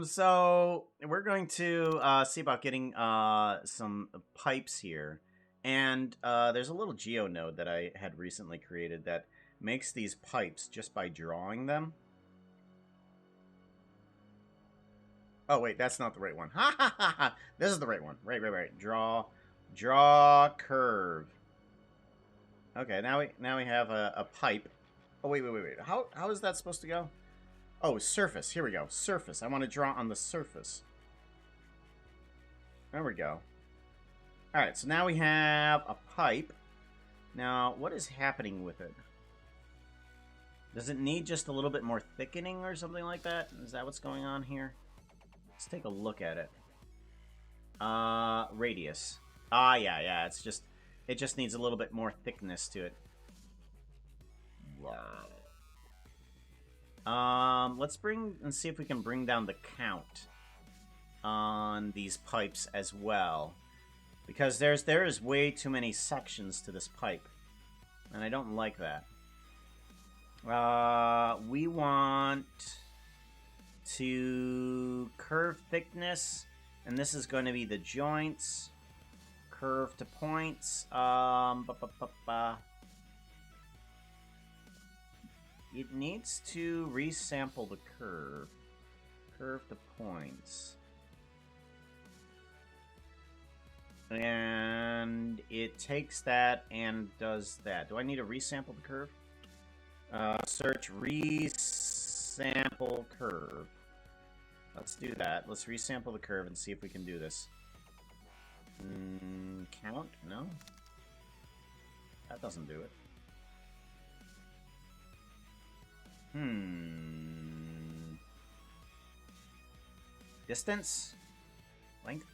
So we're going to see about getting some pipes here. And there's a little geo node that I had recently created that makes these pipes just by drawing them. Oh wait, that's not the right one. Ha ha ha ha! This is the right one. Right. Draw curve. Okay, now we have a pipe. Oh wait. How is that supposed to go? Oh, surface. Here we go. Surface. I want to draw on the surface. There we go. Alright, so now we have a pipe. Now, what is happening with it? Does it need just a little bit more thickening or something like that? Is that what's going on here? Let's take a look at it. Radius. Ah, yeah, it just needs a little bit more thickness to it. Let's bring and see if we can bring down the count on these pipes as well. Because there is way too many sections to this pipe. And I don't like that. We want to curve thickness. And this is going to be the joints. Curve to points. It needs to resample the curve. Curve to points. And it takes that and does that. Do I need to resample the curve? Search resample curve. Let's do that. Let's resample the curve and see if we can do this. Count? No? That doesn't do it. Distance? Length?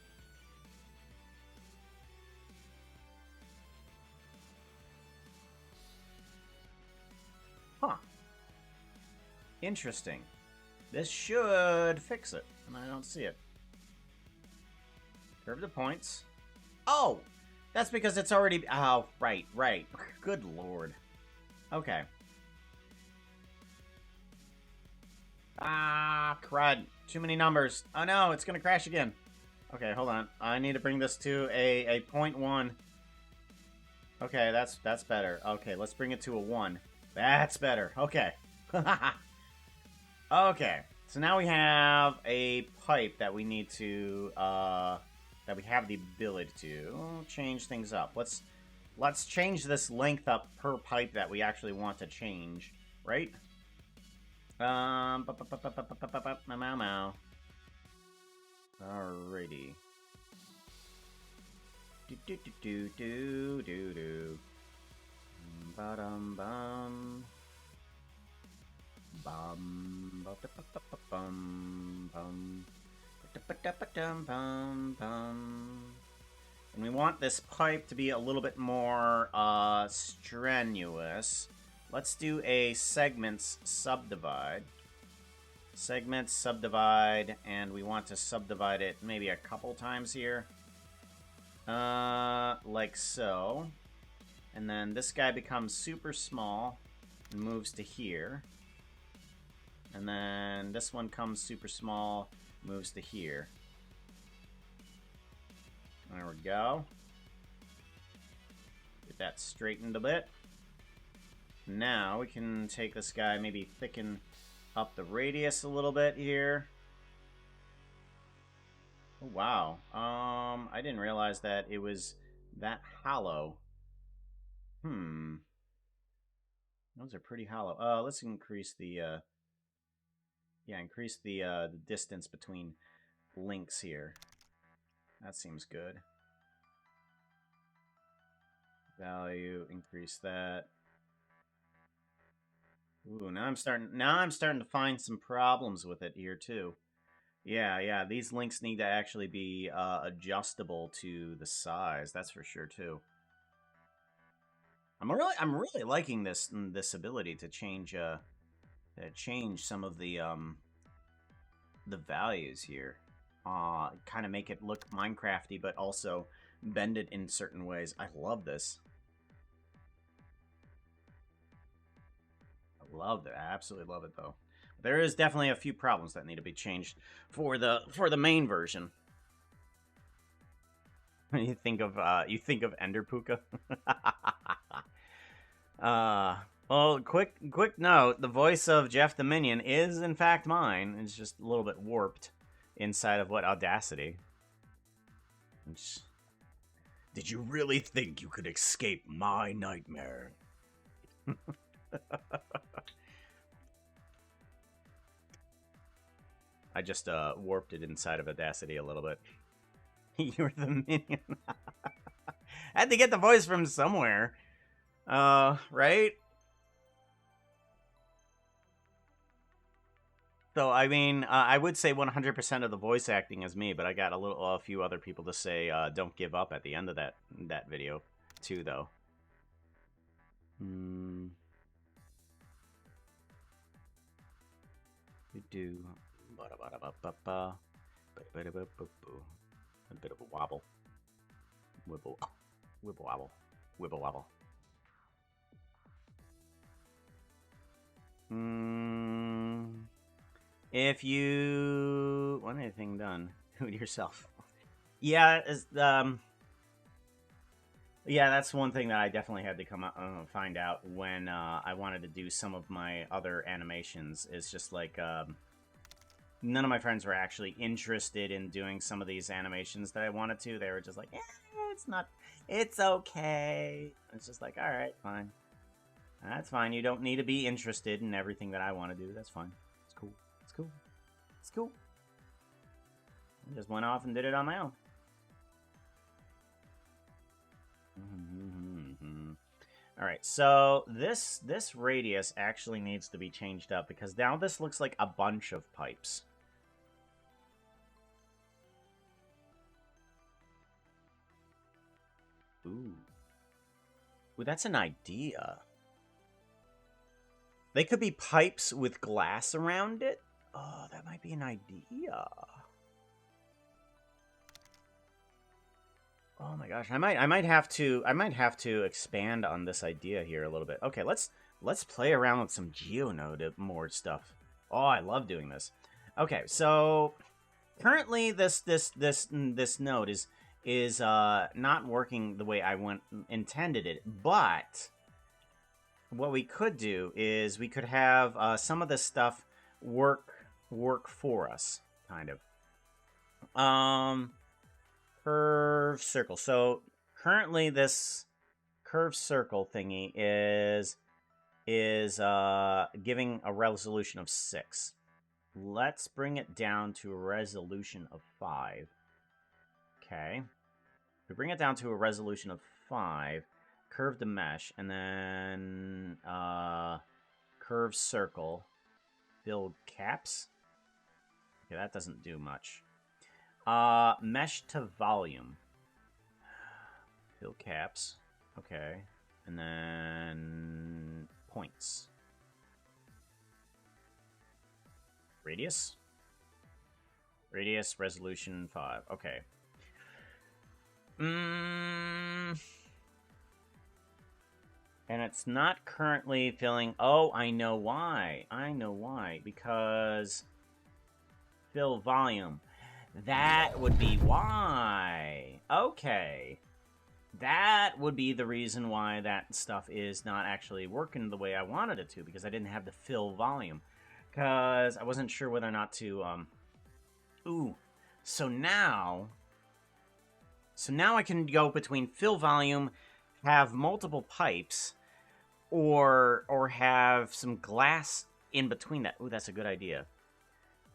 Huh. Interesting. This should fix it, and I don't see it. Curve the points. Oh! That's because it's already... Oh, right. Good lord. Okay. Ah, crud. Too many numbers. Oh no, it's gonna crash again. Okay, hold on. I need to bring this to a 0.1. Okay, that's better. Okay, let's bring it to a 1. That's better. Okay. Okay. So now we have a pipe that we need to that we have the ability to change things up. Let's change this length up per pipe that we actually want to change, right? Alrighty. Do. Ba-dum bum. Bum bum bum. Bum. And we want this pipe to be a little bit more strenuous. Let's do a segments subdivide. Segments subdivide, and we want to subdivide it maybe a couple times here. Like so. And then this guy becomes super small and moves to here. And then this one comes super small, moves to here. There we go. Get that straightened a bit. Now we can take this guy, maybe thicken up the radius a little bit here. Oh, wow. I didn't realize that it was that hollow. Those are pretty hollow. Let's increase the, increase the distance between links here. That seems good. Value, increase that. Ooh, now I'm starting to find some problems with it here too. Yeah, these links need to actually be adjustable to the size. That's for sure too. I'm really liking this ability to change some of the values here. Kind of make it look Minecrafty, but also bend it in certain ways. I love this. I love it. I absolutely love it though. There is definitely a few problems that need to be changed for the main version. you think of Ender Puka? Well, quick note: the voice of Jeff the Minion is in fact mine. It's just a little bit warped inside of what Audacity. Did you really think you could escape my nightmare? I just warped it inside of Audacity a little bit. You're the Minion. I had to get the voice from somewhere. Right? So, I mean, I would say 100% of the voice acting is me, but I got a few other people to say, don't give up at the end of that video, too, though. We do. A bit of a wobble. Wibble wobble. Wibble wobble. If you want anything done, do it yourself. Yeah, yeah, that's one thing that I definitely had to find out when I wanted to do some of my other animations. Is just like none of my friends were actually interested in doing some of these animations that I wanted to. They were just like, it's okay. It's just like, all right, fine. That's fine. You don't need to be interested in everything that I want to do. That's fine. It's cool. It's cool. I just went off and did it on my own. Alright, so this radius actually needs to be changed up because now this looks like a bunch of pipes. Ooh, that's an idea. They could be pipes with glass around it. Oh, that might be an idea. Oh my gosh, I might have to expand on this idea here a little bit. Okay, let's play around with some GeoNode more stuff. Oh, I love doing this. Okay, so currently this node is not working the way I intended it, but what we could do is we could have some of this stuff work for us, kind of. Curve circle. So currently this curve circle thingy is giving a resolution of 6. Let's bring it down to a resolution of 5. Okay. If we bring it down to a resolution of 5, curve the mesh, and then curve circle, fill caps. Okay, that doesn't do much. Mesh to volume. Fill caps. Okay. And then points. Radius? Radius, resolution 5. Okay. And it's not currently filling... Oh, I know why. Because... Fill volume. That would be why. Okay. That would be the reason why that stuff is not actually working the way I wanted it to, because I didn't have the fill volume. Because I wasn't sure whether or not to, Ooh. So now I can go between fill volume, have multiple pipes, or have some glass in between that. Ooh, that's a good idea.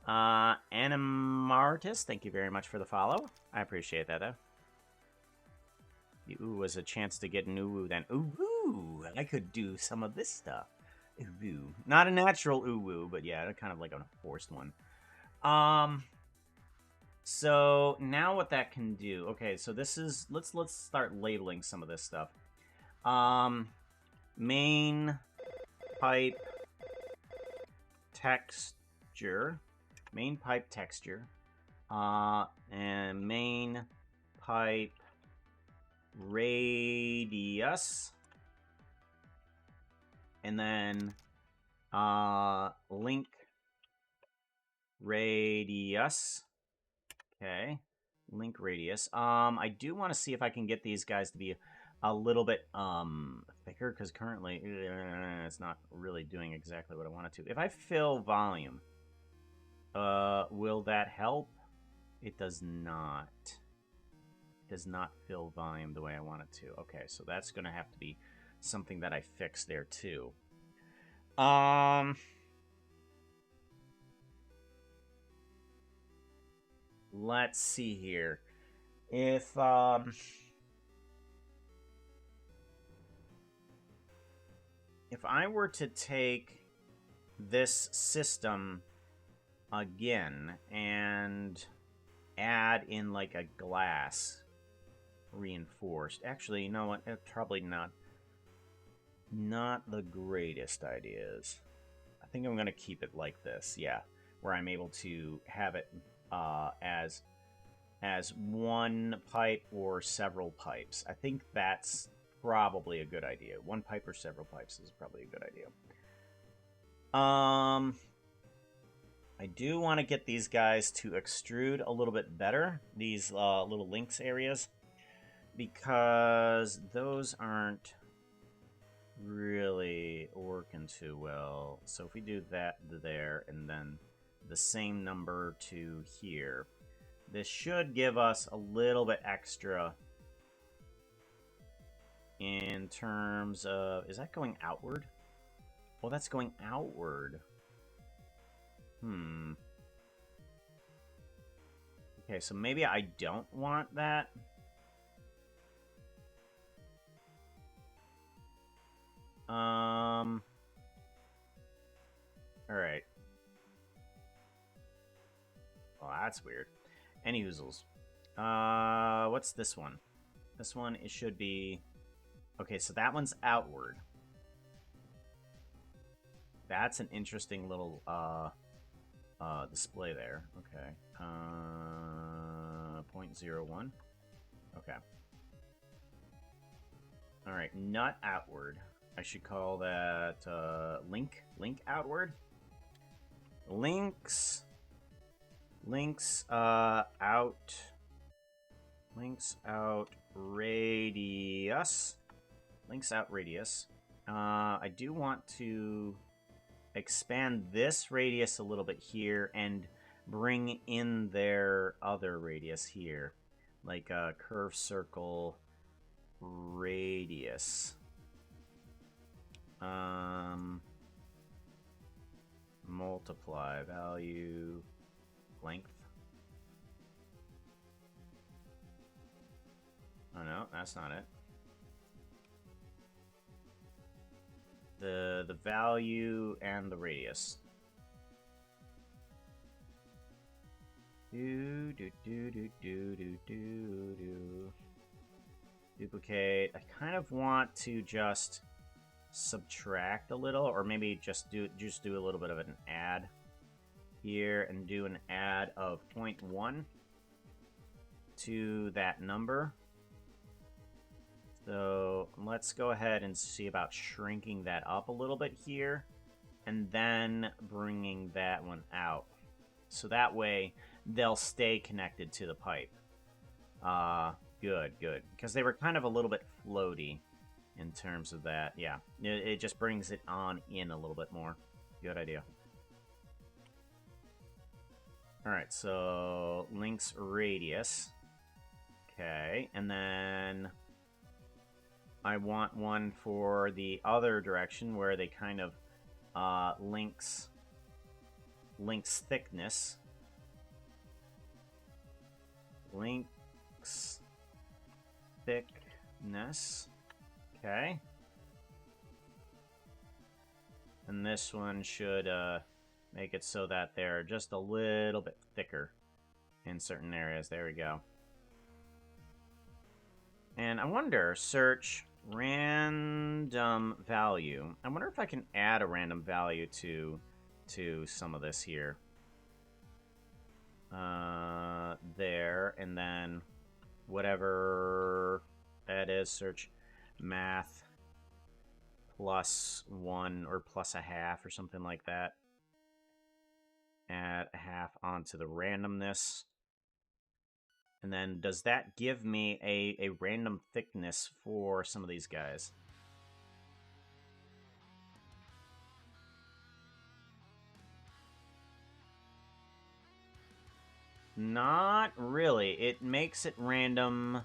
Animartis, thank you very much for the follow. I appreciate that, though. The ooh was a chance to get an ooh then. Ooh, I could do some of this stuff. Ooh. Not a natural ooh, but yeah, kind of like a forced one. So now what that can do. Okay, so this is let's start labeling some of this stuff. Main pipe texture. Main pipe texture. And main pipe radius. And then link radius. Okay. Link radius. I do want to see if I can get these guys to be a little bit thicker, because currently it's not really doing exactly what I want it to. If I fill volume, will that help? It does not. It does not fill volume the way I want it to. Okay, so that's going to have to be something that I fix there too. Let's see here. If I were to take this system again and add in like a glass reinforced. Actually, you know what? It's probably not the greatest ideas. I think I'm going to keep it like this. Yeah, where I'm able to have it as one pipe or several pipes. I think that's probably a good idea. One pipe or several pipes is probably a good idea. I do want to get these guys to extrude a little bit better, these little links areas, because those aren't really working too well. So if we do that there and then the same number to here, this should give us a little bit extra in terms of... Is that going outward? Well, that's going outward. Okay, so maybe I don't want that. Alright. Oh, that's weird. Any oozles. What's this one? This one, it should be... Okay, so that one's outward. That's an interesting little display there. Okay. 0.01. Okay. All right, nut outward. I should call that link outward. Links out. Links out radius. Links out radius. I do want to expand this radius a little bit here and bring in their other radius here, like a curve circle radius. Multiply value length. Oh no, that's not it. The value and the radius. Duplicate. I kind of want to just subtract a little, or maybe just do a little bit of an add here and do an add of 0.1 to that number. So let's go ahead and see about shrinking that up a little bit here and then bringing that one out. So that way they'll stay connected to the pipe. Good. Because they were kind of a little bit floaty in terms of that. Yeah, it just brings it on in a little bit more. Good idea. All right, so links radius. Okay, and then I want one for the other direction where they kind of links thickness. Links thickness. Okay. And this one should make it so that they're just a little bit thicker in certain areas. There we go. And I wonder, search random value. I wonder if I can add a random value to some of this here. There, and then whatever that is, search math +1 or +0.5 or something like that. Add 0.5 onto the randomness. And then does that give me a random thickness for some of these guys? Not really. It makes it random,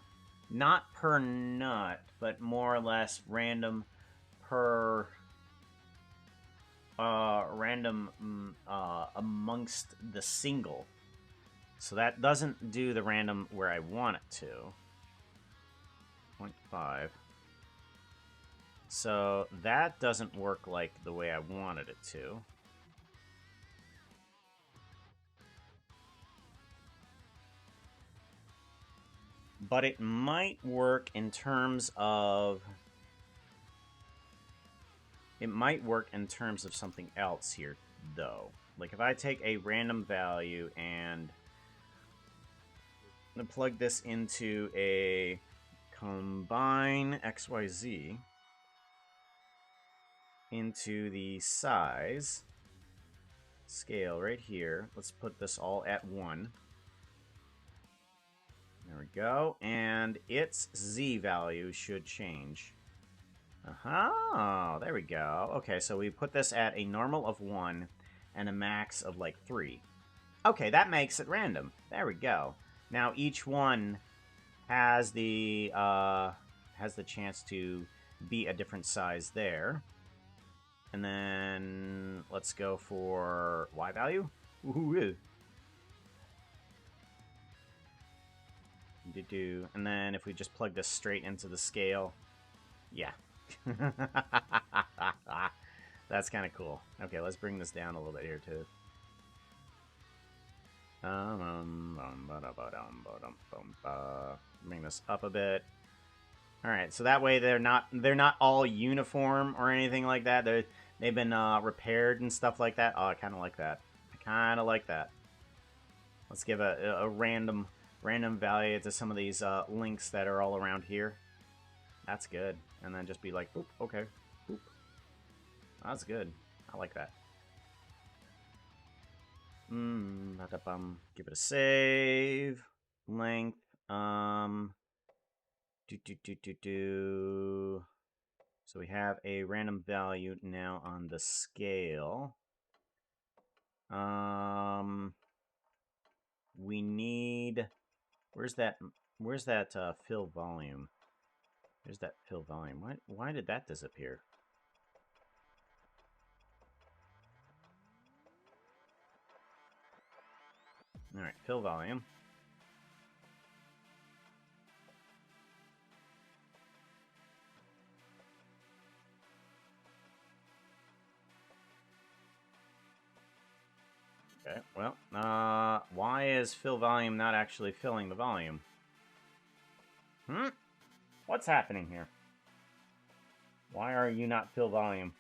not per nut, but more or less random per amongst the single. So that doesn't do the random where I want it to. 0.5. So that doesn't work like the way I wanted it to. But it might work in terms of... It might work in terms of something else here, though. Like if I take a random value and plug this into a combine XYZ into the size scale right here. Let's put this all at 1. There we go. And its Z value should change. There we go. Okay, so we put this at a normal of 1 and a max of like 3. Okay, that makes it random. There we go. Now each one has the chance to be a different size there. And then let's go for Y value. Woohoo! And then if we just plug this straight into the scale, yeah. That's kind of cool. Okay, let's bring this down a little bit here too. Bring this up a bit. All right, so that way they're not all uniform or anything like that. they've been repaired and stuff like that. Oh, I kind of like that. I kind of like that. Let's give a random value to some of these links that are all around here. That's good. And then just be like, boop, okay, boop. That's good. I like that. Give it a save. Length. So we have a random value now on the scale. We need. Where's that fill volume? There's that fill volume. Why did that disappear? All right, fill volume. Okay, well, why is fill volume not actually filling the volume? What's happening here? Why are you not fill volume?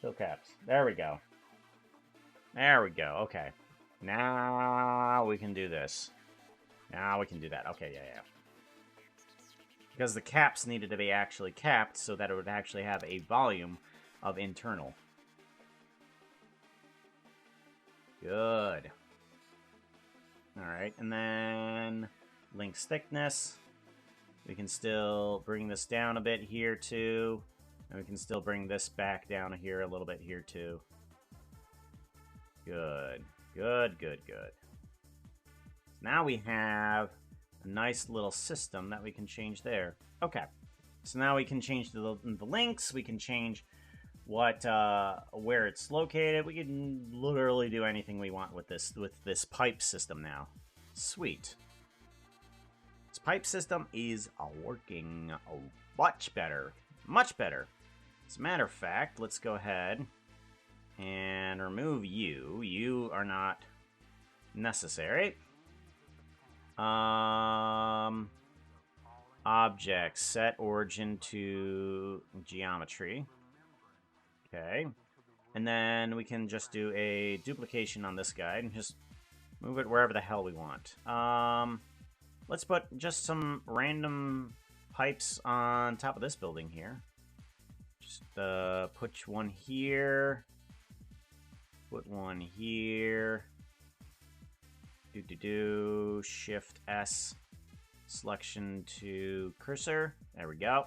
Fill caps. There we go. There we go. Okay. Now we can do this. Now we can do that. Okay, yeah. Because the caps needed to be actually capped so that it would actually have a volume of internal. Good. Alright, and then links thickness. We can still bring this down a bit here too. And we can still bring this back down here a little bit here too. Good. Good. Now we have a nice little system that we can change there. Okay. So now we can change the links. We can change what where it's located. We can literally do anything we want with this pipe system now. Sweet. This pipe system is working much better. Much better. As a matter of fact, let's go ahead and remove you. You are not necessary. Object, set origin to geometry. Okay. And then we can just do a duplication on this guy and just move it wherever the hell we want. Let's put just some random pipes on top of this building here. Just put one here. Put one here. Shift S. Selection to cursor. There we go.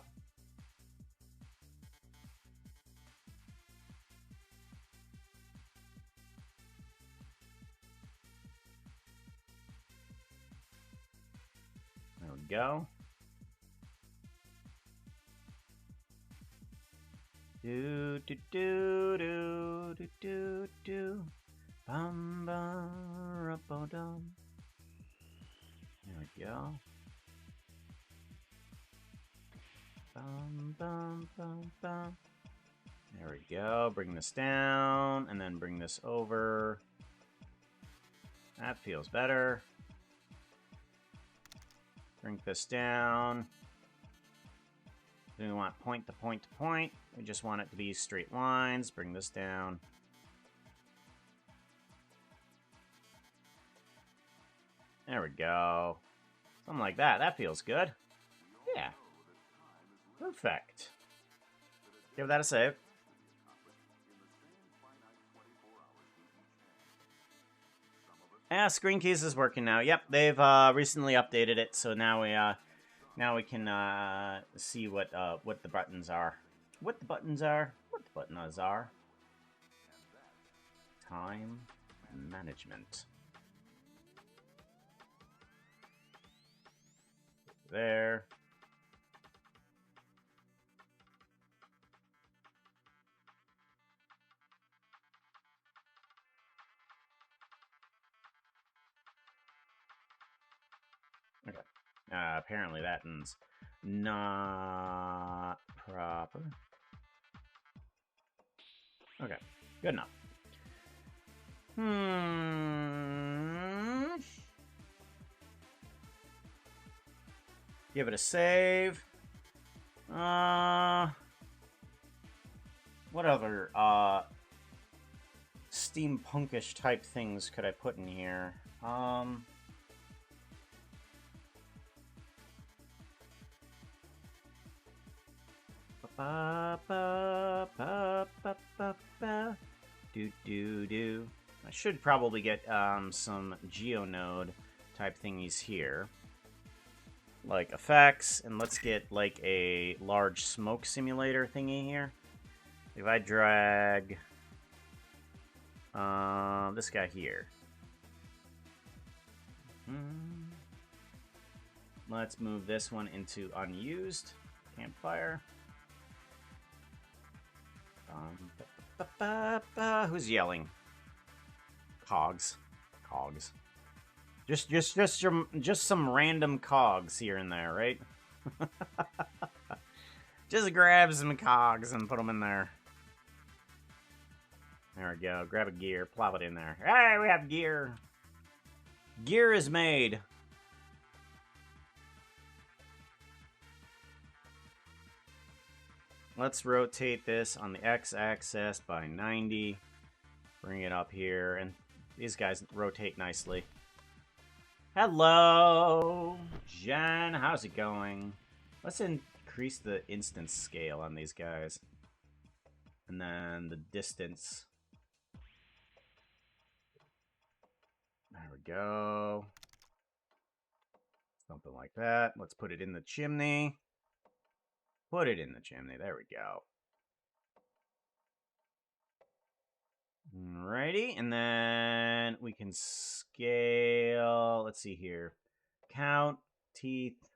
There we go. Bum bum dum. There we go. Bum bum bum bum. There we go. Bring this down and then bring this over. That feels better. Bring this down. Do we want point to point to point? We just want it to be straight lines. Bring this down. There we go. Something like that. That feels good. Yeah. Perfect. Give that a save. Yeah, screen keys is working now. Yep, they've recently updated it, so now we can see what the buttons are. What the buttons are. Time management. There. Okay. Apparently that ends not proper. Okay. Good enough. Give it a save. What other, steampunkish type things could I put in here? Ba ba ba ba ba ba. Do. I should probably get some GeoNode type thingies here, like effects, and let's get like a large smoke simulator thingy here. If I drag this guy here, let's move this one into unused campfire. Who's yelling? Cogs. Just some random cogs here and there, right? Just grab some cogs and put them in there. There we go. Grab a gear, plop it in there. Hey, we have gear. Gear is made. Let's rotate this on the x-axis by 90. Bring it up here, and these guys rotate nicely. Hello, Jen. How's it going? Let's increase the instance scale on these guys. And then the distance. There we go. Something like that. Let's put it in the chimney. Put it in the chimney. There we go. Alrighty, and then we can scale. Let's see here. Count teeth.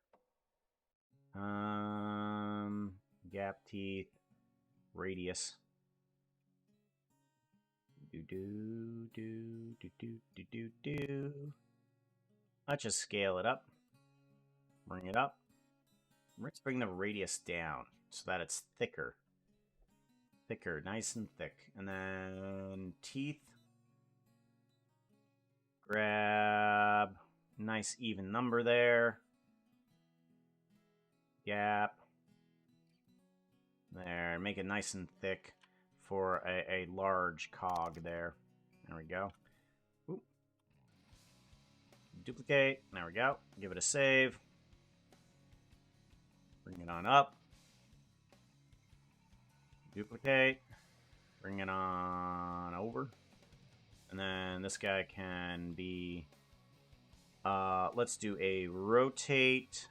Gap teeth. Radius. Do. Let's just scale it up. Bring it up. Let's bring the radius down so that it's thicker. Thicker, nice and thick. And then teeth. Grab nice even number there. Gap. There, make it nice and thick for a large cog there. There we go. Oop. Duplicate. There we go. Give it a save. Bring it on up. Duplicate. Bring it on over. And then this guy can be... let's do a rotate.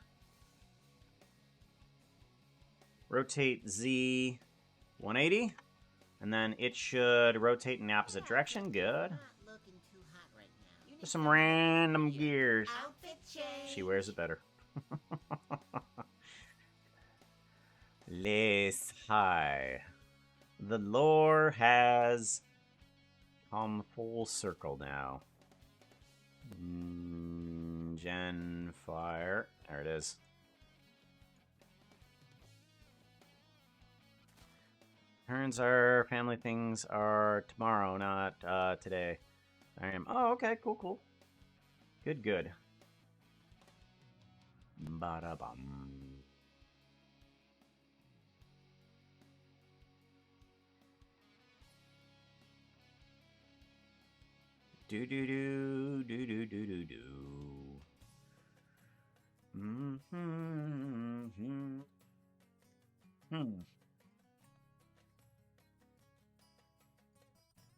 Rotate Z 180. And then it should rotate in the opposite direction. Good. Just some random gears. She wears it better. Less high. The lore has come full circle now. Gen Fire. There it is. Turns our family things are tomorrow, not today. I am. Oh, okay, cool. Good. Ba-da-bum. Do.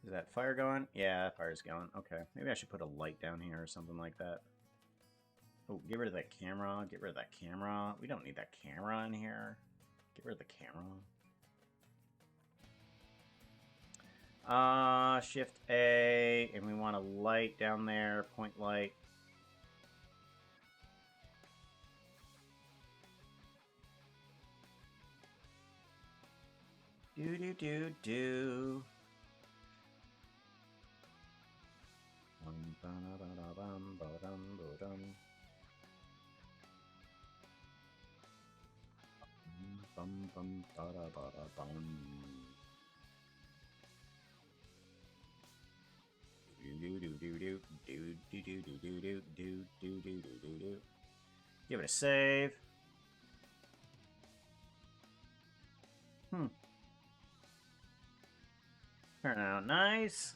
Is that fire going? Yeah, that fire's going. Okay. Maybe I should put a light down here or something like that. Oh, get rid of that camera. Get rid of that camera. We don't need that camera in here. Get rid of the camera. Shift A, and we want a light down there, point light. Do. Give it a save. turn out nice.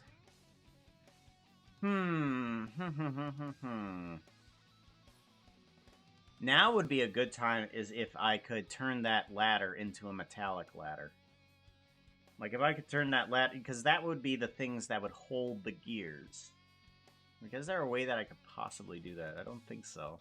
Now would be a good time is if I could turn that ladder into a metallic ladder. Like, if I could turn that ladder... Because that would be the things that would hold the gears. Like, is there a way that I could possibly do that? I don't think so.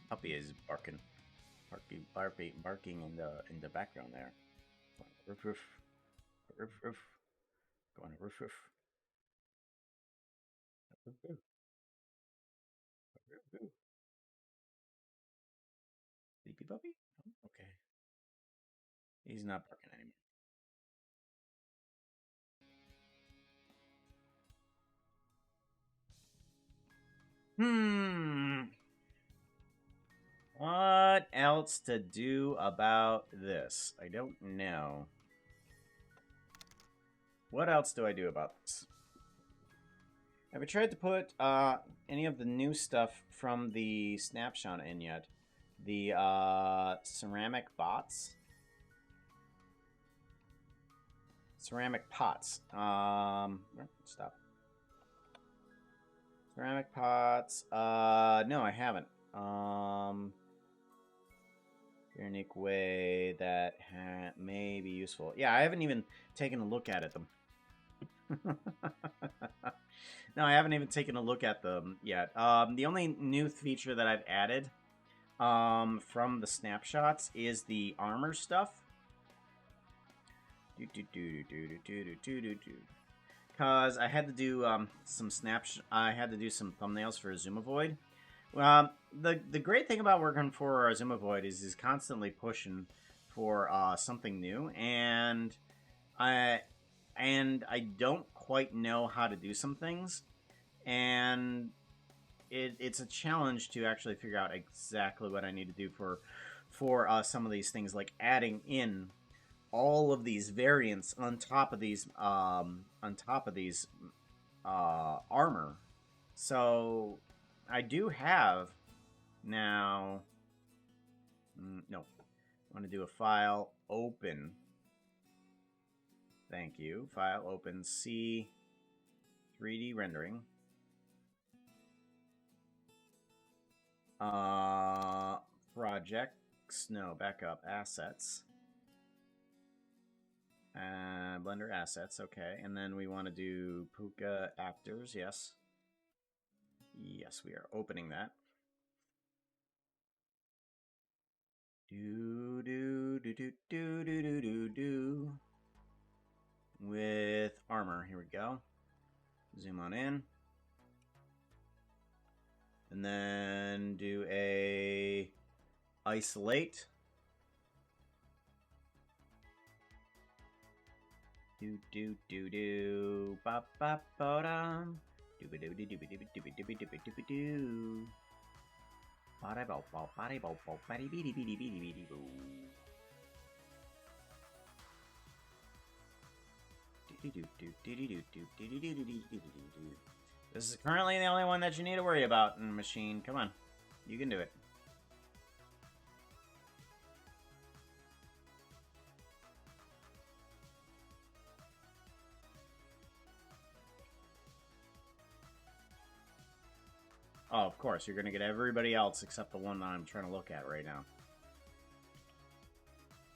Puppy is barking. Barking in the background there. Roof, roof. Roof, roof. Go on, roof, roof. Roof, roof. Roof, roof. Sleepy puppy? Oh, okay. He's not barking anymore. What else to do about this? I don't know. What else do I do about this? Have I tried to put any of the new stuff from the snapshot in yet? The ceramic bots? Ceramic pots. Stop. Ceramic pots. No, I haven't. Unique way that may be useful. Yeah, I haven't even taken a look at them. No, I haven't even taken a look at them yet. The only new feature that I've added from the snapshots is the armor stuff. Because I had to do some I had to do some thumbnails for Azumavoid. The great thing about working for Azumavoid is he's constantly pushing for something new, and I don't quite know how to do some things, and it's a challenge to actually figure out exactly what I need to do for some of these things, like adding in all of these variants on top of these armor. So I do have now. No, I want to do a file open. Thank you. File open C 3D rendering. Projects. No, backup assets. Blender assets, okay. And then we want to do Puka actors, yes. Yes, we are opening that. Do. With armor, here we go. Zoom on in. And then do a isolate. Do ba ba ba dum. Do ba do do do do do do do do do do do. Bada bo bo bada bo bo bada beady beady beady beady boo. This is currently the only one that you need to worry about in the machine. Come on, you can do it. Oh, of course, you're going to get everybody else except the one that I'm trying to look at right now.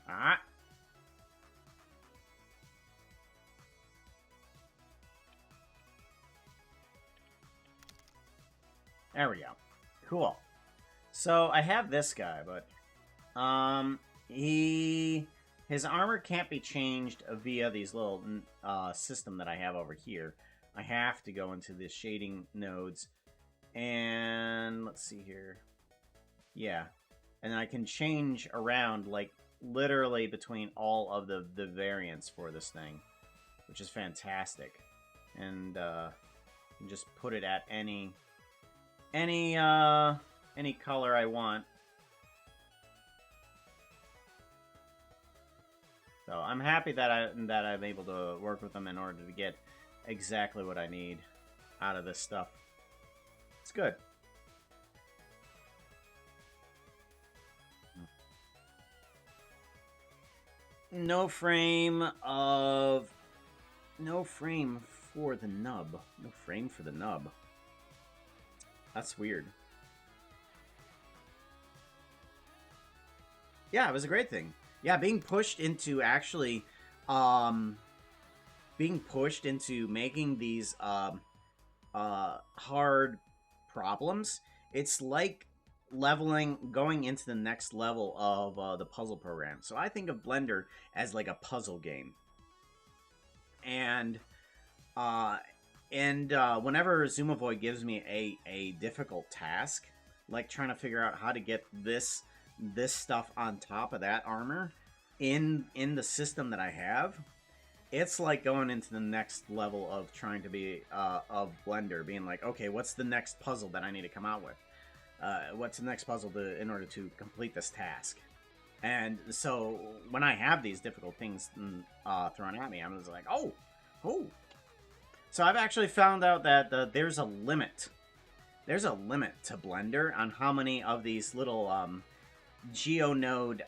Ah. There we go. Cool. So, I have this guy, but... his armor can't be changed via these little system that I have over here. I have to go into the shading nodes. And let's see here. Yeah. And I can change around, like, literally between all of the variants for this thing, which is fantastic. And you can just put it at any color I want. So I'm happy that I'm able to work with them in order to get exactly what I need out of this stuff. It's good. No frame of... No frame for the nub. No frame for the nub. That's weird. Yeah, it was a great thing. Yeah, being pushed into actually... being pushed into making these hard problems, it's like going into the next level of the puzzle program. So I think of Blender as like a puzzle game. And whenever Zumavoid gives me a difficult task, like trying to figure out how to get this stuff on top of that armor in the system that I have, it's like going into the next level of trying to be of Blender, being like, okay, what's the next puzzle that I need to come out with? What's the next puzzle in order to complete this task? And so when I have these difficult things thrown at me, I'm just like, oh. So I've actually found out that there's a limit. There's a limit to Blender on how many of these little GeoNode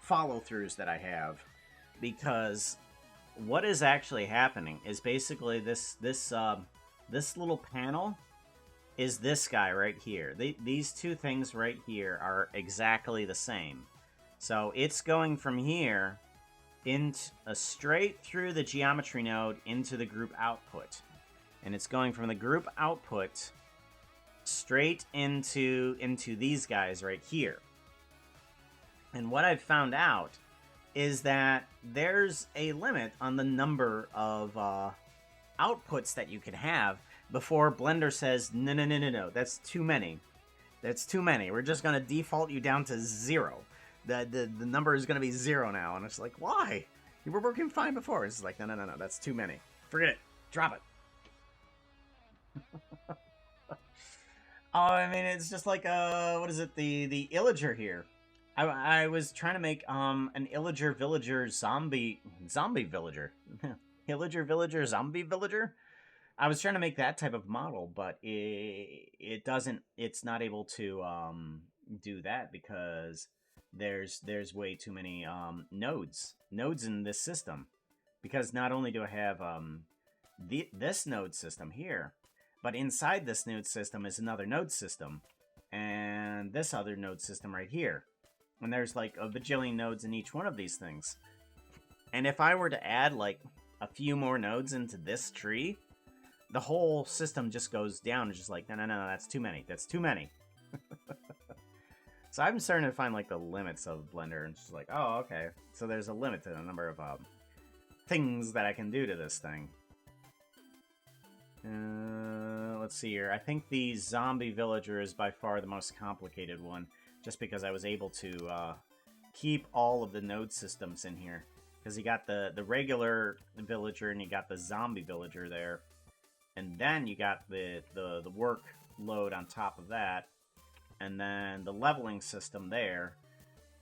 follow-throughs that I have, because what is actually happening is basically this little panel is this guy right here. These two things right here are exactly the same. So it's going from here straight through the geometry node into the group output, and it's going from the group output straight into these guys right here. And what I've found out is that there's a limit on the number of outputs that you can have before Blender says, no, that's too many. That's too many. We're just going to default you down to 0. The number is going to be 0 now. And it's like, why? You were working fine before. It's like, no, that's too many. Forget it. Drop it. Oh, I mean, it's just like, what is it? The Illager here. I was trying to make an Illager villager zombie villager. Illager villager zombie villager. I was trying to make that type of model, but it's not able to do that because there's way too many nodes in this system. Because not only do I have this node system here, but inside this node system is another node system, and this other node system right here. And there's like a bajillion nodes in each one of these things. And if I were to add like a few more nodes into this tree, the whole system just goes down. It's just like, no, that's too many. That's too many. So I'm starting to find like the limits of Blender, and it's just like, oh, okay. So there's a limit to the number of things that I can do to this thing. Let's see here. I think the zombie villager is by far the most complicated one, just because I was able to keep all of the node systems in here. Because you got the regular villager and you got the zombie villager there. And then you got the workload on top of that. And then the leveling system there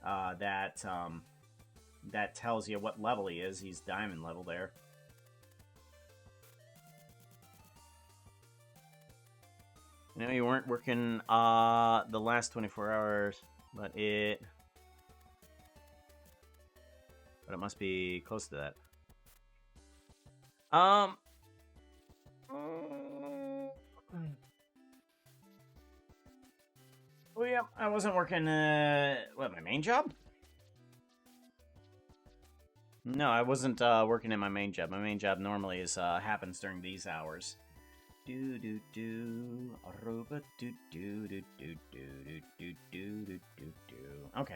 that tells you what level he is. He's diamond level there. You know, you weren't working the last 24 hours, but it must be close to that. Oh yeah, I wasn't working, my main job? No, I wasn't working in my main job. My main job normally happens during these hours. Okay,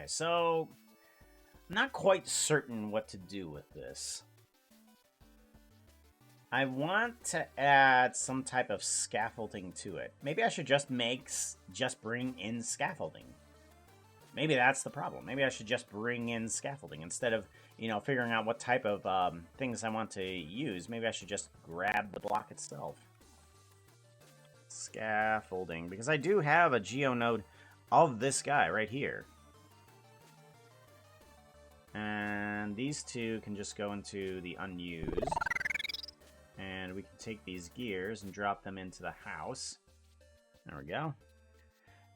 so not quite certain what to do with this. I want to add some type of scaffolding to it. Maybe I should just bring in scaffolding. Maybe that's the problem. Maybe I should just bring in scaffolding instead of, figuring out what type of things I want to use. Maybe I should just grab the block itself. Scaffolding, because I do have a GeoNode of this guy right here. And these two can just go into the unused. And we can take these gears and drop them into the house. There we go.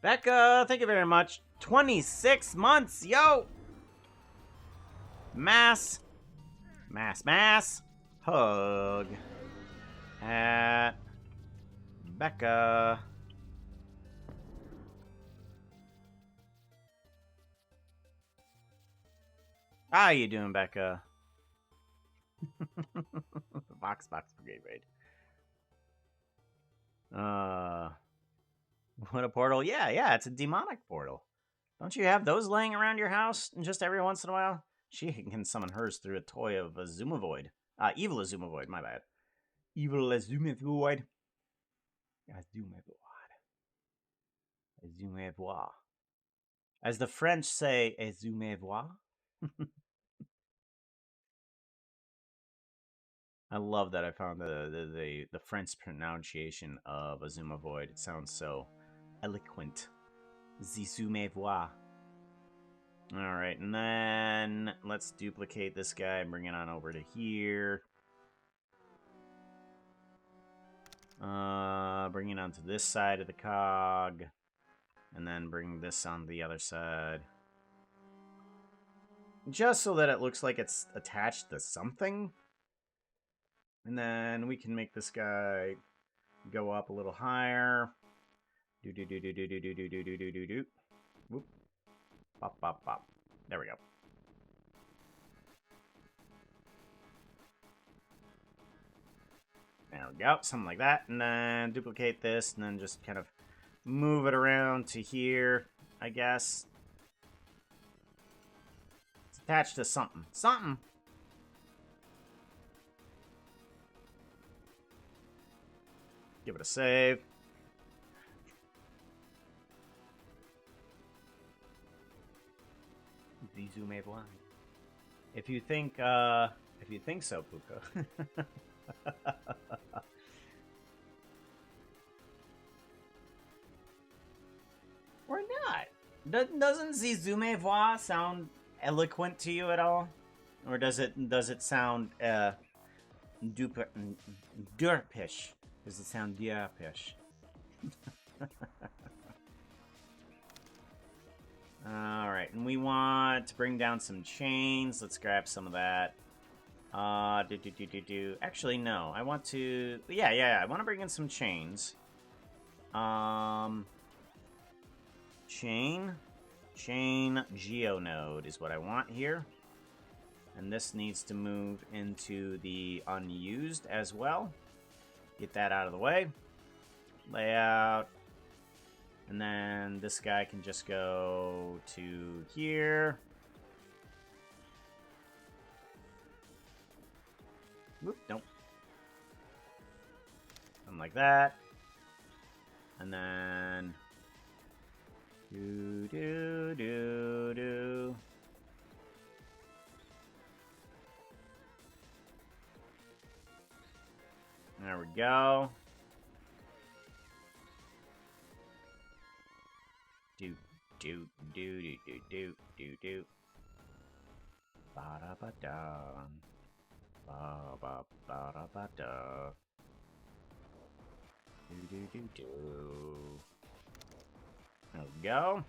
Becca, thank you very much. 26 months, yo! Mass. Mass. Hug. At Becca. How you doing, Becca? Box Brigade raid. What a portal. Yeah, it's a demonic portal. Don't you have those laying around your house just every once in a while? She can summon hers through a toy of a Zumavoid. Evil Azumavoid, my bad. Evil Azumavoid. Azumavoid. As the French say, Azumavoid. I love that I found the French pronunciation of Azumavoid. It sounds so eloquent. Zizumavoid. Alright, and then let's duplicate this guy and bring it on over to here. Bring it onto this side of the cog. And then bring this on the other side. Just so that it looks like it's attached to something. And then we can make this guy go up a little higher. Do. Whoop. Bop. There we go. There we go. Something like that. And then duplicate this and then just kind of move it around to here, I guess. It's attached to something. Something. Give it a save. Zizumavoid. If you think so, Puka. Or not. Doesn't Zizumavoid sound eloquent to you at all? Or does it sound derpish? Does it sound derpish? Alright, and we want to bring down some chains. Let's grab some of that. Actually, no. I want to... Yeah. I want to bring in some chains. Chain geonode is what I want here. And this needs to move into the unused as well. Get that out of the way. Layout. And then this guy can just go to here. Whoop, nope. Something like that. And then... Do. There we go. Do. Ba-da-ba-da. Ba-ba-ba-da-ba-da. Do. There we go.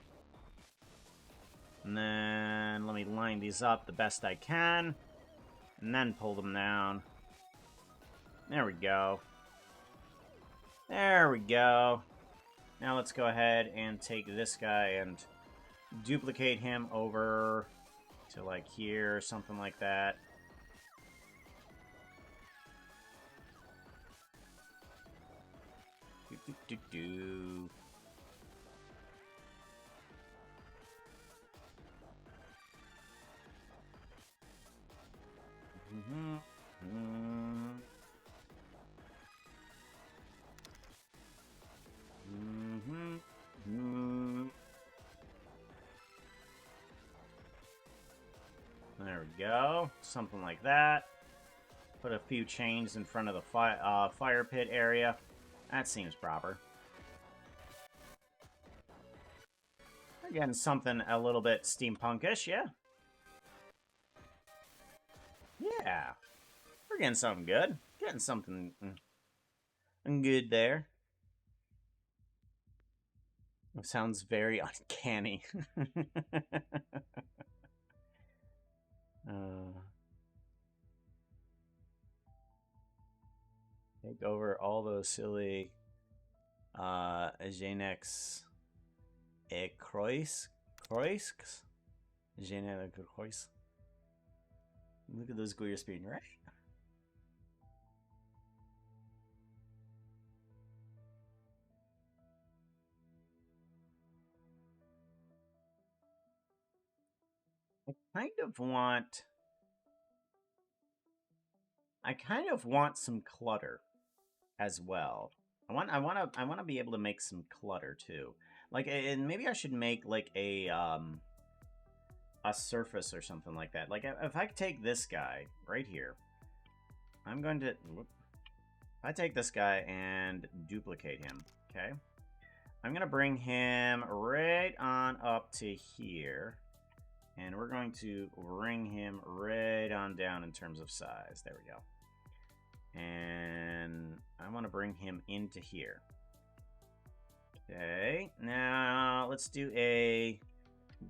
And then let me line these up the best I can. And then pull them down. There we go. There we go. Now let's go ahead and take this guy and duplicate him over to like here or something like that. Do. There we go. Something like that. Put a few chains in front of the fire pit area. That seems proper. Again, something a little bit steampunkish, yeah? Yeah. We're getting something good. Getting something good there. It sounds very uncanny. Take over all those silly Genex Croix. Genex Croix. Look at those Goyer speed, right? I kind of want some clutter as well. I want to be able to make some clutter too. Like, and maybe I should make like a surface or something like that. Like, if I take this guy right here, I'm going to. If I take this guy and duplicate him, okay, I'm gonna bring him right on up to here. And we're going to bring him right on down in terms of size. There we go. And I want to bring him into here. Okay, now let's do a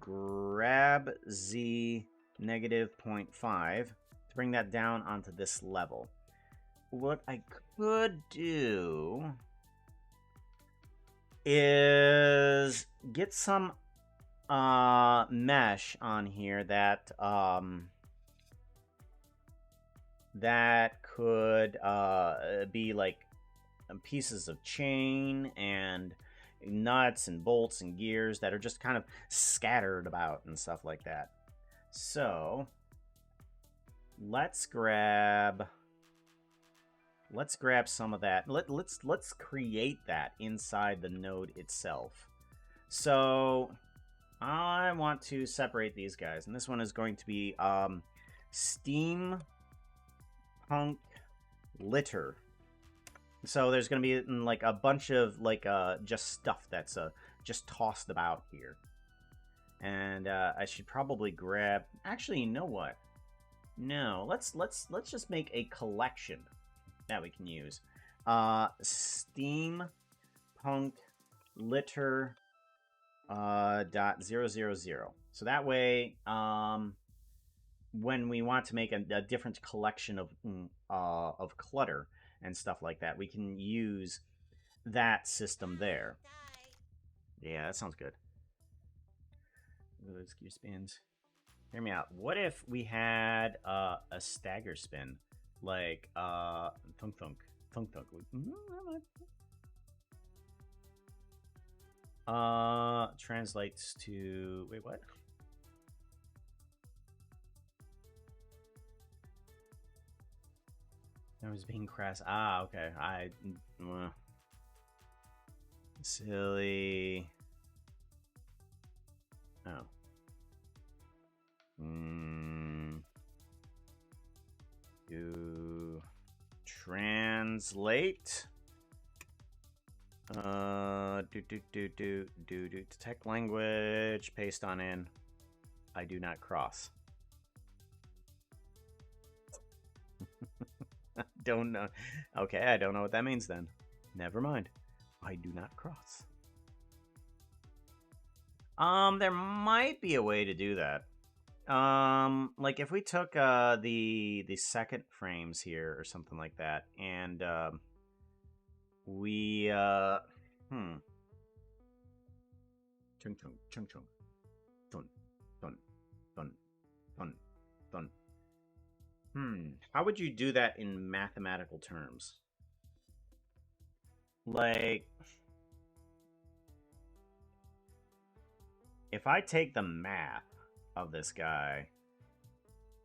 grab Z negative 0.5 to bring that down onto this level. What I could do is get some mesh on here that that could be like pieces of chain and nuts and bolts and gears that are just kind of scattered about and stuff like that. So let's grab some of that. Let's create that inside the node itself. So I want to separate these guys, and this one is going to be steampunk litter. So there's going to be like a bunch of like just stuff that's just tossed about here, and I should probably grab. Actually, you know what? No, let's just make a collection that we can use. Steampunk litter. .000. So that way, when we want to make a different collection of clutter and stuff like that, we can use that system there. Yeah, that sounds good. Those gear spins. Hear me out. What if we had a stagger spin, like thunk thunk thunk thunk? Translates to... Wait, what? I was being crass. Ah, okay. Silly. Oh. Do translate. Detect language, paste on in. I do not cross. Don't know. Okay, I don't know what that means then. Never mind. I do not cross. There might be a way to do that. Like if we took the second frames here or something like that, and we chung chung chung chung dun dun dun dun dun. How would you do that in mathematical terms? Like, if I take the math of this guy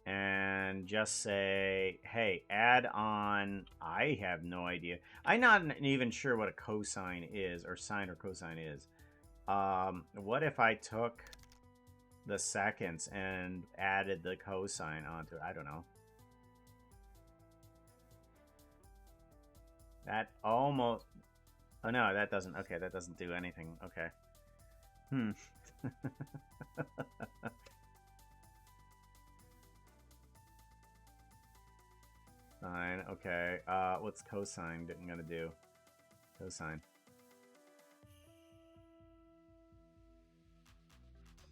and just say, hey, add on, I have no idea. I'm not even sure what a cosine is, or sine or cosine is. What if I took the seconds and added the cosine onto it? I don't know. That almost... Oh, no, that doesn't... Okay, that doesn't do anything. Okay. Sine, okay. What's cosine gonna do? Cosine.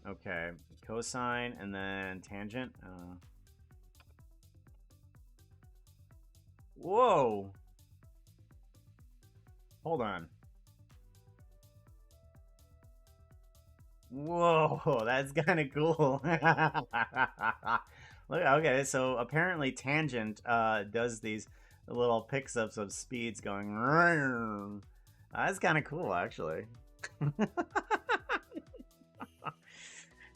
Okay, cosine and then tangent. Whoa. Hold on. Whoa, that's kind of cool. Look, okay, so apparently Tangent does these little picks-ups of speeds going. That's kind of cool, actually.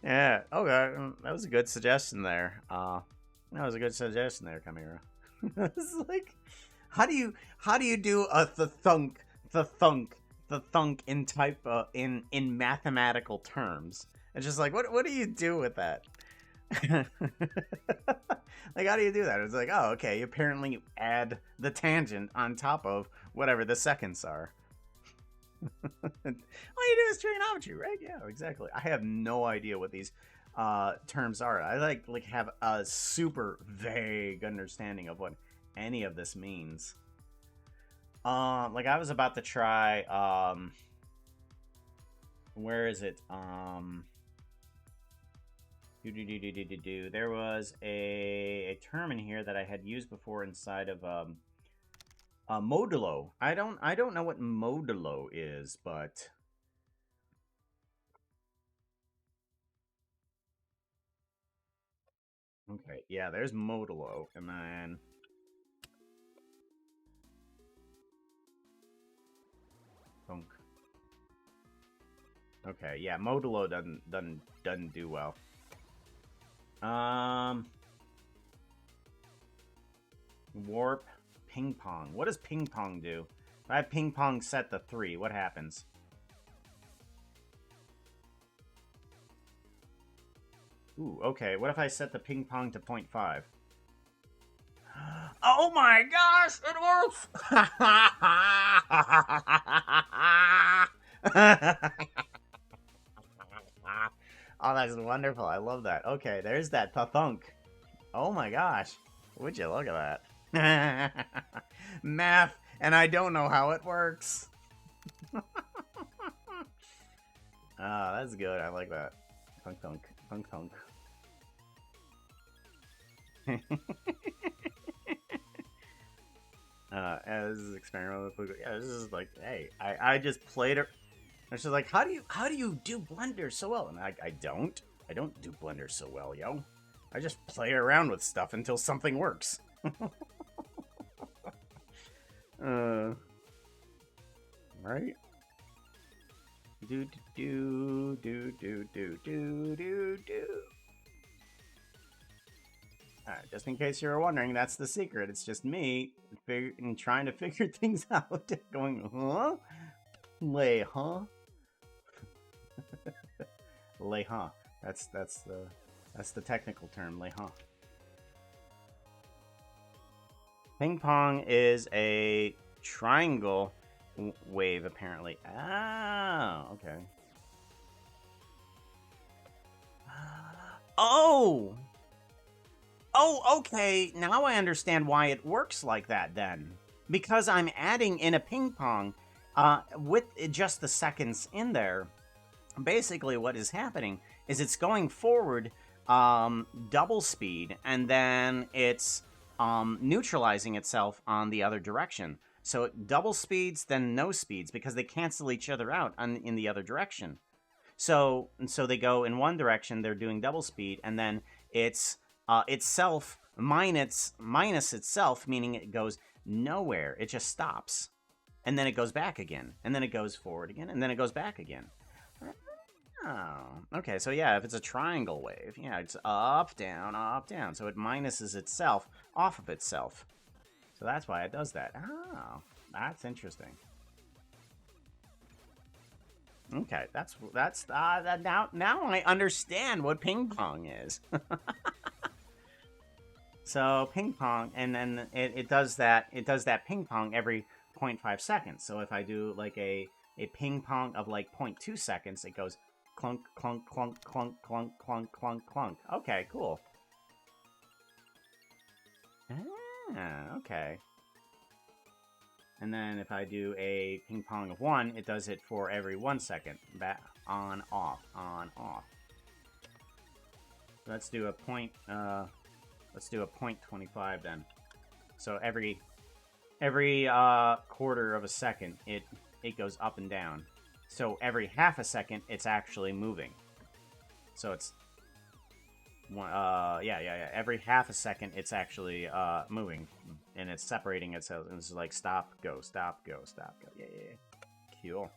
Yeah. Okay, that was a good suggestion there. That was a good suggestion there, Kamira. It's like, how do you do a the thunk in type in mathematical terms? It's just like, what do you do with that? Like, how do you do that? It's like, oh, okay, you apparently add the tangent on top of whatever the seconds are. All you do is trigonometry, right? Yeah, exactly. I have no idea what these terms are. I like have a super vague understanding of what any of this means. Like I was about to try where is it? There was a term in here that I had used before inside of modulo. I don't know what modulo is, but okay, yeah, there's modulo, and then thunk. Okay, yeah, modulo doesn't do well. Warp, ping pong. What does ping pong do? If I have ping pong set to 3, what happens? Ooh, okay. What if I set the ping pong to 0.5? Oh my gosh, it works! Oh, that's wonderful. I love that. Okay, there's that thunk. Oh my gosh. Would you look at that? Math, and I don't know how it works. Ah, that's good. I like that. Thunk thunk. Thunk thunk. This is experimental. Yeah, this is like, hey, I just played it. And she's like, how do you do Blender so well? And I don't do Blender so well, yo. I just play around with stuff until something works. Right? Do do do do do do do do. Alright, just in case you were wondering, that's the secret. It's just me trying to figure things out. Going, huh? Lay, huh? Lay, huh? That's the technical term, lay, huh? Ping pong is a triangle wave, apparently. Ah, okay. Oh! Oh, okay. Now I understand why it works like that then. Because I'm adding in a ping pong with just the seconds in there. Basically, what is happening is it's going forward double speed, and then it's neutralizing itself on the other direction. So it double speeds, then no speeds, because they cancel each other out in the other direction. So they go in one direction, they're doing double speed, and then it's itself minus itself, meaning it goes nowhere. It just stops. And then it goes back again. And then it goes forward again. And then it goes back again. Oh, okay. So yeah, if it's a triangle wave, yeah, it's up, down, up, down. So it minuses itself off of itself. So that's why it does that. Oh, that's interesting. Okay, that's now I understand what ping pong is. So ping pong, and then it does that ping pong every 0.5 seconds. So if I do like a ping pong of like 0.2 seconds, it goes clunk clunk clunk clunk clunk clunk clunk clunk. Okay, cool. Ah, okay. And then if I do a ping pong of 1, it does it for every 1 second. Back on off on off. Let's do a point. Let's do a 0.25 then. So every every quarter of a second, it goes up and down. So every half a second, it's actually moving. So it's yeah. Every half a second, it's actually moving, and it's separating itself. And it's like stop, go, stop, go, stop, go. Yeah. Cool.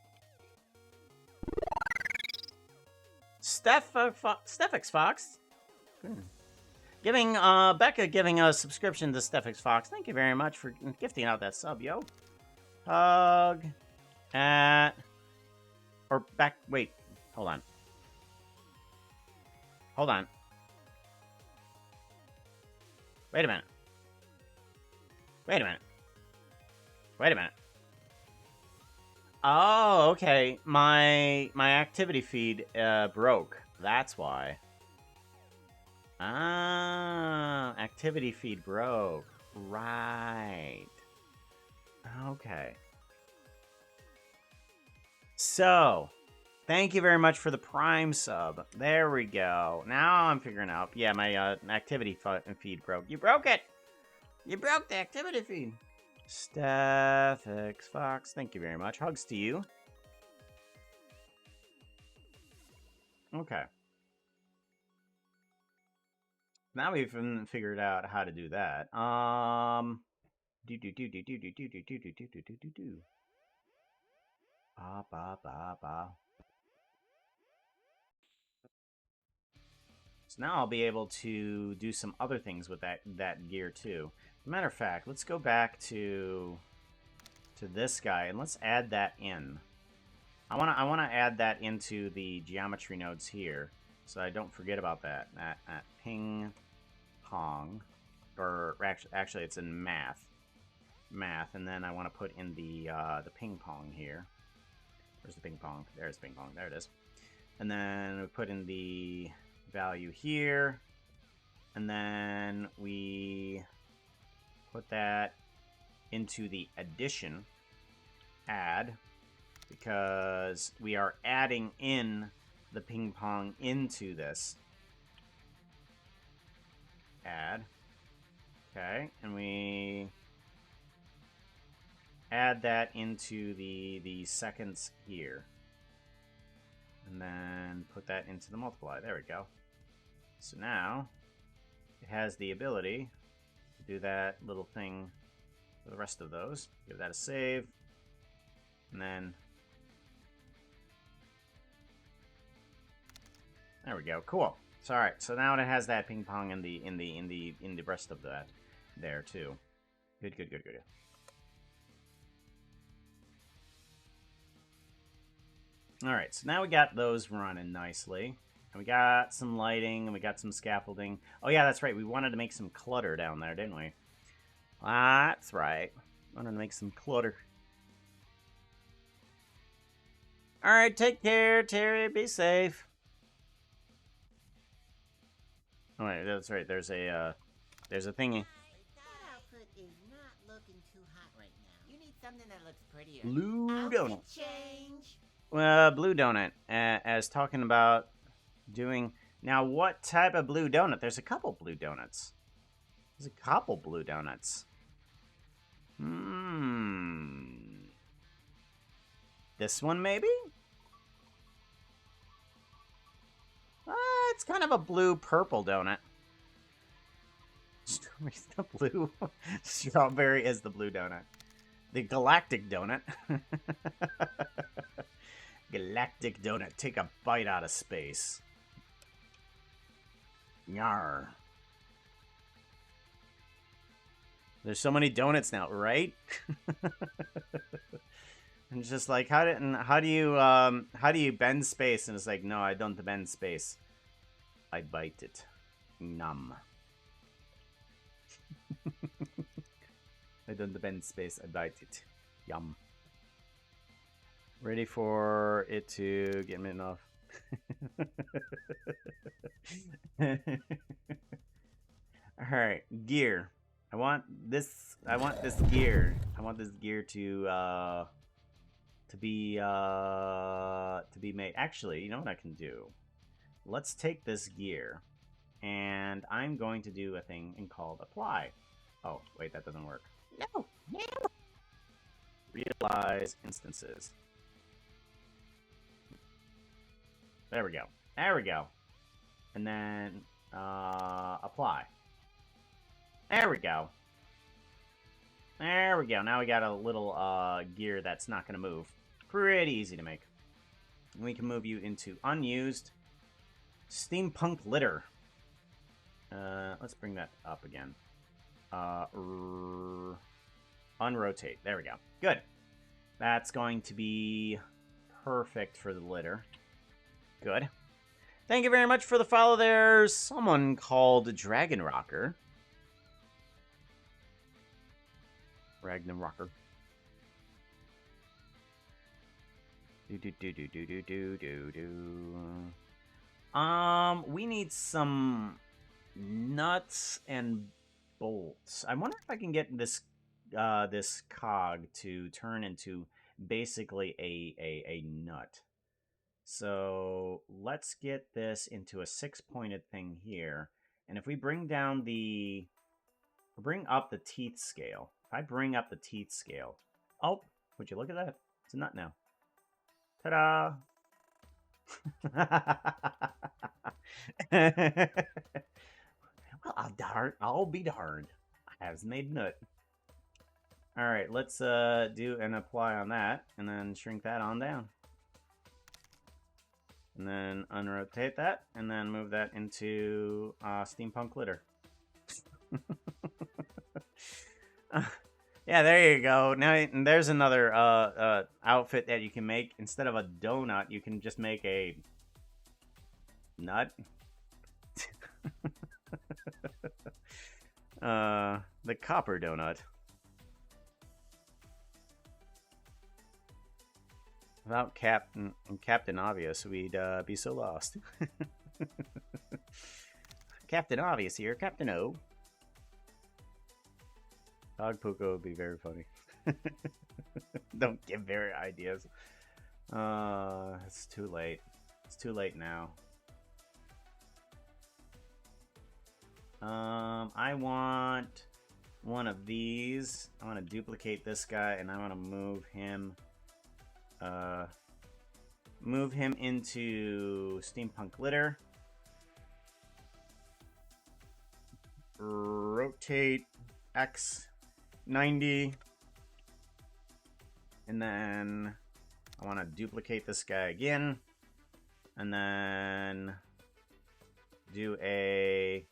Stephix Fox. Giving Becca giving a subscription to Stephix Fox. Thank you very much for gifting out that sub, yo. Hug at or back. Wait, hold on. Hold on. Wait a minute. Wait a minute. Wait a minute. Oh, okay. My activity feed broke. That's why. Ah, activity feed broke. Right. Okay. So, thank you very much for the Prime sub. There we go. Now I'm figuring out. Yeah, my activity feed broke. You broke it! You broke the activity feed. Stephix Fox, thank you very much. Hugs to you. Okay. Now we've figured out how to do that. Ba. So now I'll be able to do some other things with that gear too. As a matter of fact, let's go back to this guy and let's add that in. I wanna add that into the geometry nodes here, so I don't forget about that. At ping pong, or actually it's in math, and then I want to put in the ping pong here. Where's the ping pong? There's ping pong. There it is. And then we put in the value here, and then we put that into the addition add, because we are adding in the ping pong into this add. Okay, and we add that into the seconds here, and then put that into the multiply. There we go. So now it has the ability to do that little thing for the rest of those. Give that a save, and then there we go. Cool. So all right. So now it has that ping pong in the rest of that there too. Good. All right. So now we got those running nicely, and we got some lighting, and we got some scaffolding. Oh yeah, that's right. We wanted to make some clutter down there, didn't we? That's right. Wanted to make some clutter. All right. Take care, Terry. Be safe. Oh wait, that's right. There's a thingy. That outfit is not looking too hot right now. You need something that looks prettier. Blue Outfit donut. change. Blue donut. As talking about doing now. What type of blue donut? There's a couple blue donuts. There's a couple blue donuts. This one maybe. It's kind of a blue-purple donut. Strawberry's the blue. Strawberry is the blue donut. The galactic donut. Galactic donut. Take a bite out of space. Yarr. There's so many donuts now, right? And it's just like, how do you bend space? And it's like, no, I don't bend space. I bite it. Numb. I don't bend space. I bite it. Yum. Ready for it to get me enough. All right, gear. I want this gear. I want this gear to be made. Actually, you know what I can do? Let's take this gear, and I'm going to do a thing called apply. Oh, wait, that doesn't work. No. Realize instances. There we go. There we go. And then apply. There we go. There we go. Now we got a little gear that's not going to move. Pretty easy to make. And we can move you into unused steampunk litter. Let's bring that up again. Unrotate. There we go. Good. That's going to be perfect for the litter. Good. Thank you very much for the follow. There's someone called Dragon Rocker. Ragnar Rocker. We need some nuts and bolts. I wonder if I can get this this cog to turn into basically a nut. So let's get this into a 6-pointed thing here. And if we bring down the bring up the teeth scale. If I bring up the teeth scale. Oh, would you look at that? It's a nut now. Ta-da! Well, I'll be darned. I has made nut. Alright, let's do an apply on that, and then shrink that on down. And then unrotate that, and then move that into steampunk litter. Yeah, there you go. Now there's another outfit that you can make. Instead of a donut, you can just make a nut. The copper donut. Without Captain Obvious, we'd be so lost. Captain Obvious here, Captain O. Dog Puko would be very funny. Don't give very ideas. It's too late. It's too late now. I want one of these. I want to duplicate this guy, and I want to move him into steampunk litter. Rotate X 90, and then I want to duplicate this guy again, and then do a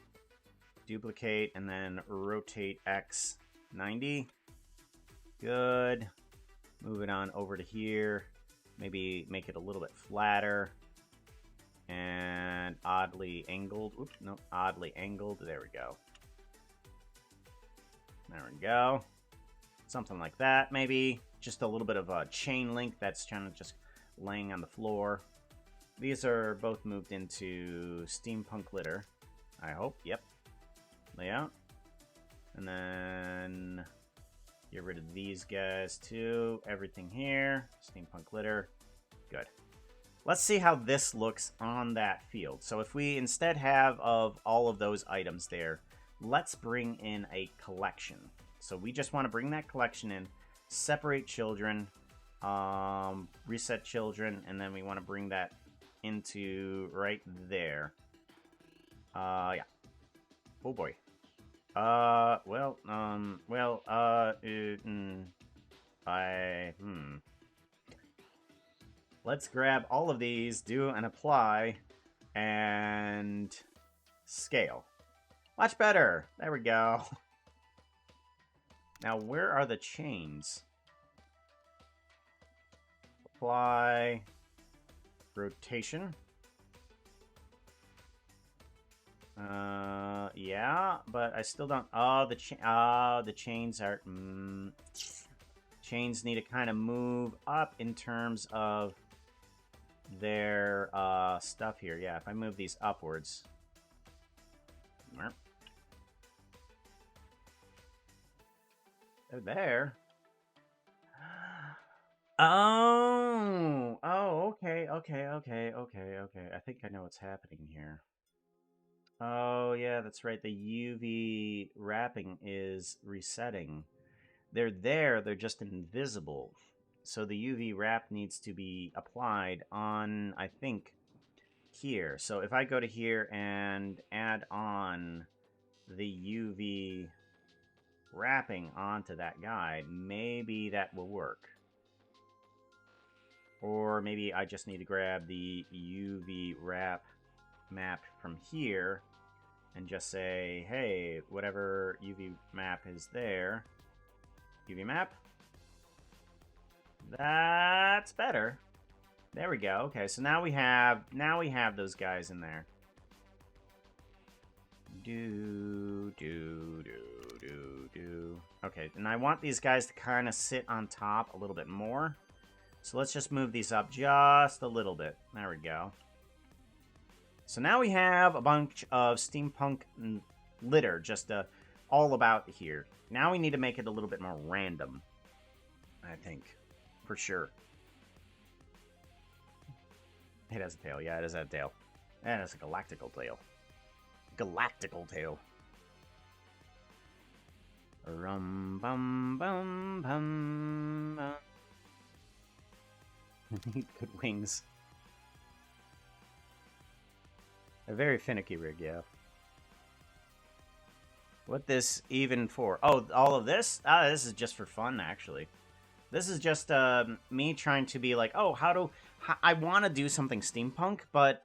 duplicate and then rotate X 90. Good. Move it on over to here. Maybe make it a little bit flatter and oddly angled. Oops, no, oddly angled. There we go. There we go. Something like that, maybe. Just a little bit of a chain link that's kind of just laying on the floor. These are both moved into steampunk litter, I hope. Yep. Layout. And then get rid of these guys too. Everything here. Steampunk litter. Good. Let's see how this looks on that field. So if we instead have of all of those items there, let's bring in a collection. So we just want to bring that collection in, separate children, reset children, and then we want to bring that into right there. Yeah. Oh boy. Let's grab all of these, do an apply, and scale. Much better. There we go. Now, where are the chains? Apply. Rotation. Yeah, but I still don't. Oh, the chains are. Chains need to kind of move up in terms of their stuff here. Yeah, if I move these upwards. They're there. Oh, okay. I think I know what's happening here. Oh, yeah, that's right. The UV wrapping is resetting. they're there, they're just invisible. So the UV wrap needs to be applied on, I think, here. So if I go to here and add on the UV wrapping onto that guy, maybe that will work. Or maybe I just need to grab the UV wrap map from here and just say, hey, whatever UV map is there, UV map, that's better. There we go. Okay, so now we have those guys in there. Do. Okay, and I want these guys to kind of sit on top a little bit more. So let's just move these up just a little bit. There we go. So now we have a bunch of steampunk litter just all about here. Now we need to make it a little bit more random, I think, for sure. It has a tail. Yeah, it has a tail. And it's a galactical tail. Galactical tail. Rum bum bum bum bum. Good wings. A very finicky rig, yeah. What this even for? Oh, all of this? Ah, this is just for fun, actually. This is just me trying to be like, oh, I want to do something steampunk, but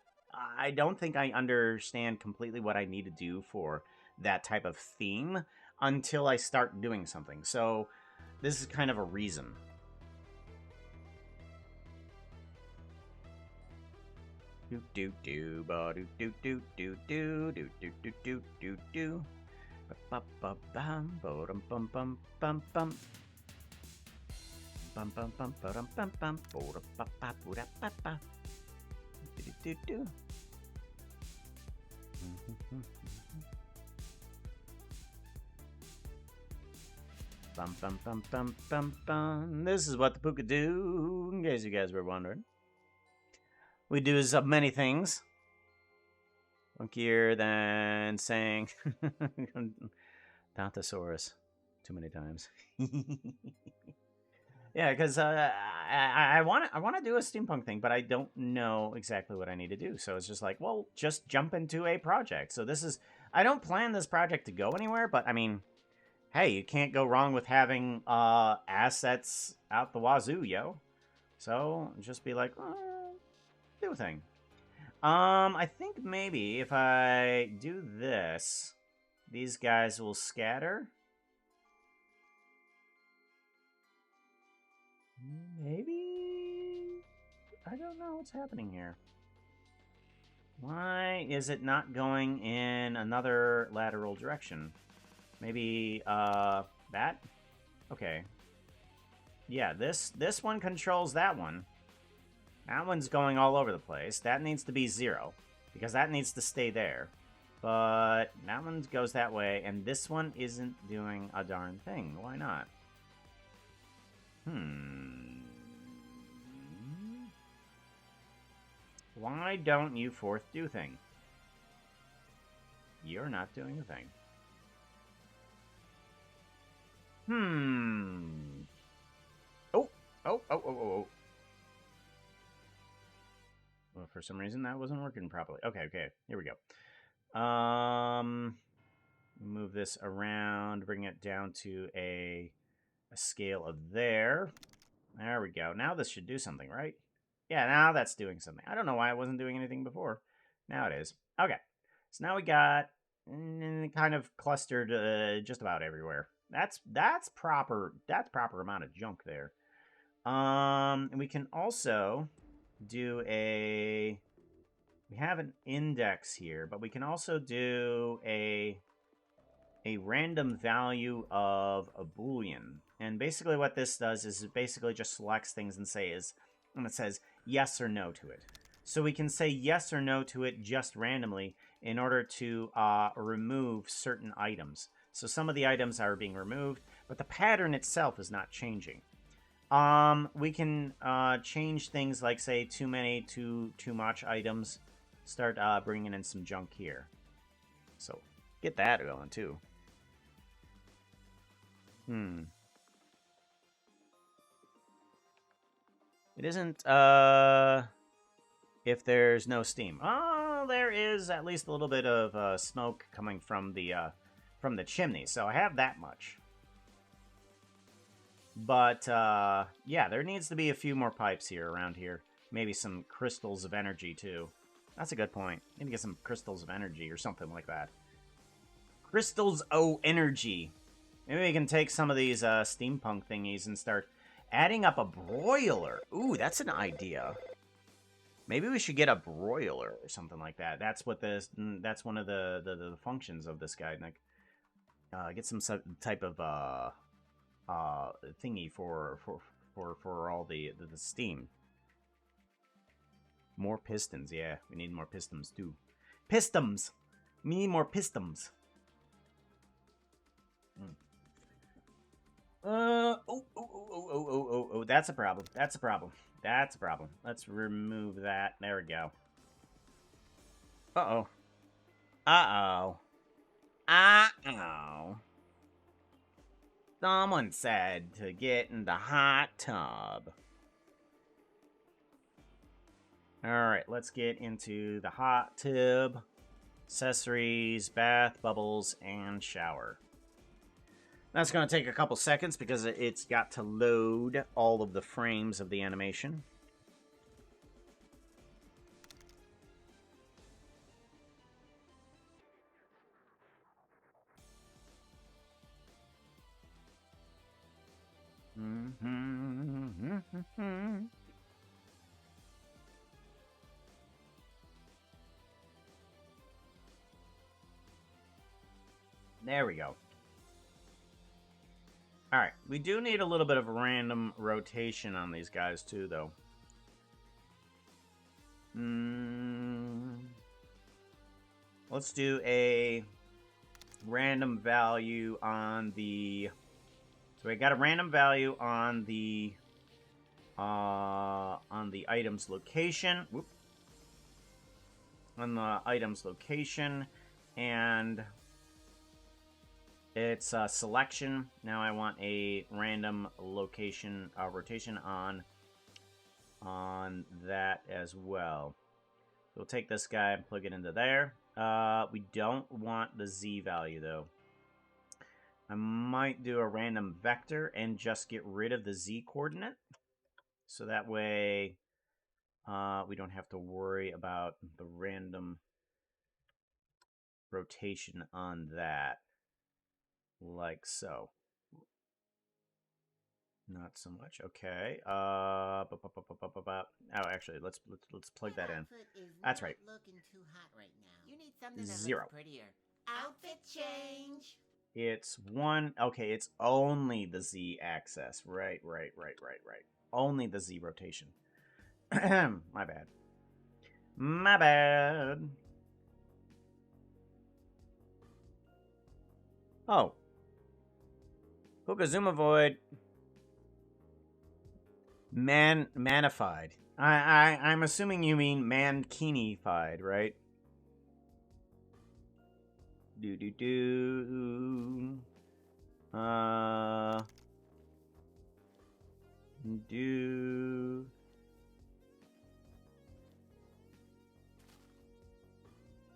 I don't think I understand completely what I need to do for that type of theme until I start doing something. So this is kind of a reason. Do do do ba do do do do do do do do do do do ba ba bam bum bum bum bum bum bum bum bum bum bum bum ba ba ba ba ba do do do. Bum bum bum bum bum bum. This is what the Puka do, in case you guys were wondering. We do so many things. Funkier than saying Dantosaurus too many times. Yeah, because I want to do a steampunk thing, but I don't know exactly what I need to do. So it's just like, well, just jump into a project. So this is, I don't plan this project to go anywhere, but I mean, hey, you can't go wrong with having assets out the wazoo, yo. So just be like, do a thing. I think maybe if I do this, these guys will scatter. Maybe? I don't know what's happening here. Why is it not going in another lateral direction? Maybe, that? Okay. Yeah, this one controls that one. That one's going all over the place. That needs to be 0, because that needs to stay there. But that one goes that way, and this one isn't doing a darn thing. Why not? Why don't you fourth do thing? You're not doing a thing. Oh. Well, for some reason that wasn't working properly. Okay, here we go. Move this around, bring it down to a scale of there. There we go. Now this should do something, right? Yeah, now that's doing something. I don't know why it wasn't doing anything before. Now it is. Okay, so now we got kind of clustered just about everywhere. That's proper. That's proper amount of junk there. And we can also do a. We have an index here, but we can also do a random value of a boolean. And basically what this does is it basically just selects things and it says yes or no to it. So we can say yes or no to it just randomly in order to remove certain items. So some of the items are being removed, but the pattern itself is not changing. We can change things like, say, too many, too much items. Start bringing in some junk here. So get that going too. It isn't, if there's no steam. Oh, there is at least a little bit of smoke coming from the chimney, so I have that much. But, yeah, there needs to be a few more pipes here around here. Maybe some crystals of energy, too. That's a good point. Need to get some crystals of energy or something like that. Crystals o energy. Maybe we can take some of these steampunk thingies and start adding up a broiler. Ooh, that's an idea. Maybe we should get a broiler or something like that. That's what this. That's one of the functions of this guy. Like, get some type of thingy for all the steam. More pistons, yeah. We need more pistons too. Pistons. We need more pistons. Oh, that's a problem. That's a problem. That's a problem. Let's remove that. There we go. Uh-oh. Uh-oh. Uh-oh. Someone said to get in the hot tub. Alright, let's get into the hot tub. Accessories, bath, bubbles, and shower. That's going to take a couple seconds because it's got to load all of the frames of the animation. There we go. Alright, we do need a little bit of random rotation on these guys too, though. Let's do a random value on the... So we got a random value on the item's location. Whoop. On the item's location, and it's selection. Now I want a random location rotation on that as well. So we'll take this guy and plug it into there. We don't want the Z value though. I might do a random vector and just get rid of the Z coordinate. So that way we don't have to worry about the random rotation on that. Like so. Not so much. Okay. Oh, actually, let's plug that in. That's right. Looking too hot right now. You need something that 0. looks prettier. Outfit change. It's 1. Okay, it's only the Z axis. Right. Only the Z rotation. My bad. My bad. Oh. Hookazuma Void. Manified. I'm assuming you mean mankinified, right? Do.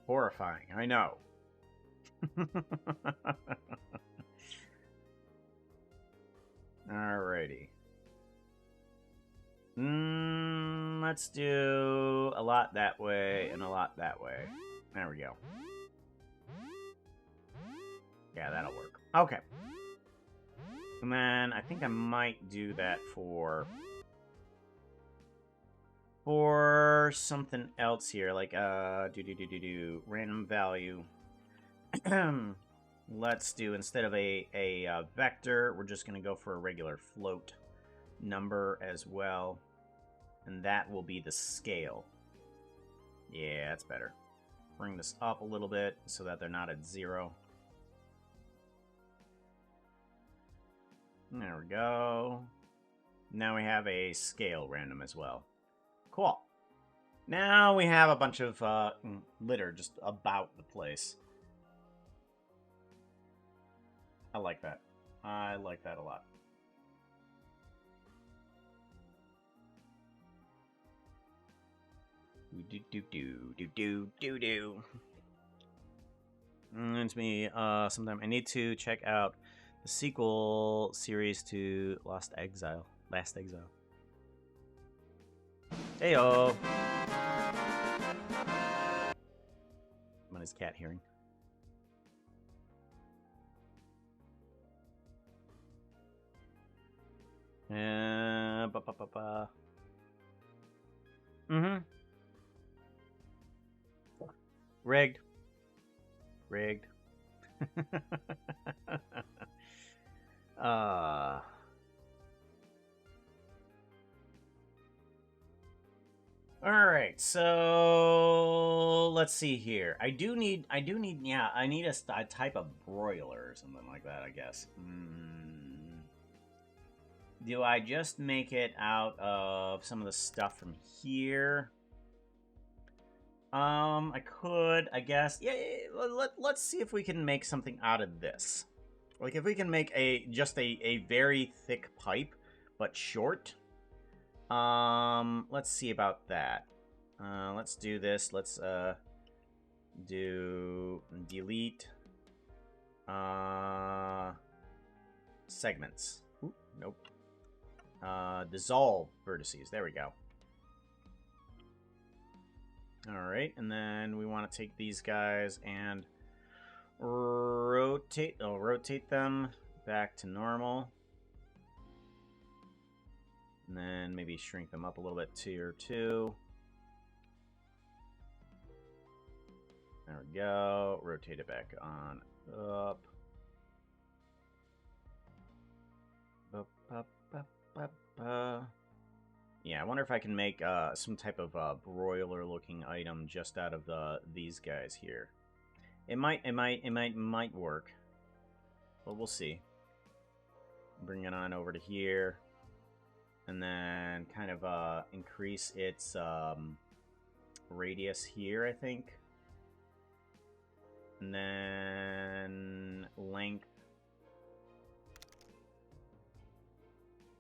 Horrifying, I know. Alrighty. Let's do a lot that way and a lot that way. There we go. Yeah, that'll work. Okay. And then I think I might do that for something else here, like random value. Let's do, instead of a vector, we're just gonna go for a regular float number as well, and that will be the scale. Yeah, that's better. Bring this up a little bit so that they're not at 0. There we go. Now we have a scale random as well. Cool. Now we have a bunch of litter just about the place. I like that. I like that a lot. Do do do do do do do. It's me. Sometime I need to check out the sequel series to Lost Exile. Last Exile. Heyo. I'm on his cat hearing. Ba ba ba ba. Rigged. Rigged. All right, so let's see here. I need, yeah, I need a type of broiler or something like that, I guess. Do I just make it out of some of the stuff from here? I could, I guess. Yeah, let's see if we can make something out of this. Like, if we can make just a very thick pipe, but short. Let's see about that. Let's do this. Let's, do delete, segments. Oop, nope. Dissolve vertices. There we go. Alright, and then we want to take these guys and rotate them back to normal. And then maybe shrink them up a little bit, tier 2. There we go. Rotate it back on up. Yeah, I wonder if I can make some type of broiler-looking item just out of these guys here. It might work, but we'll see. Bring it on over to here, and then kind of increase its radius here, I think, and then length.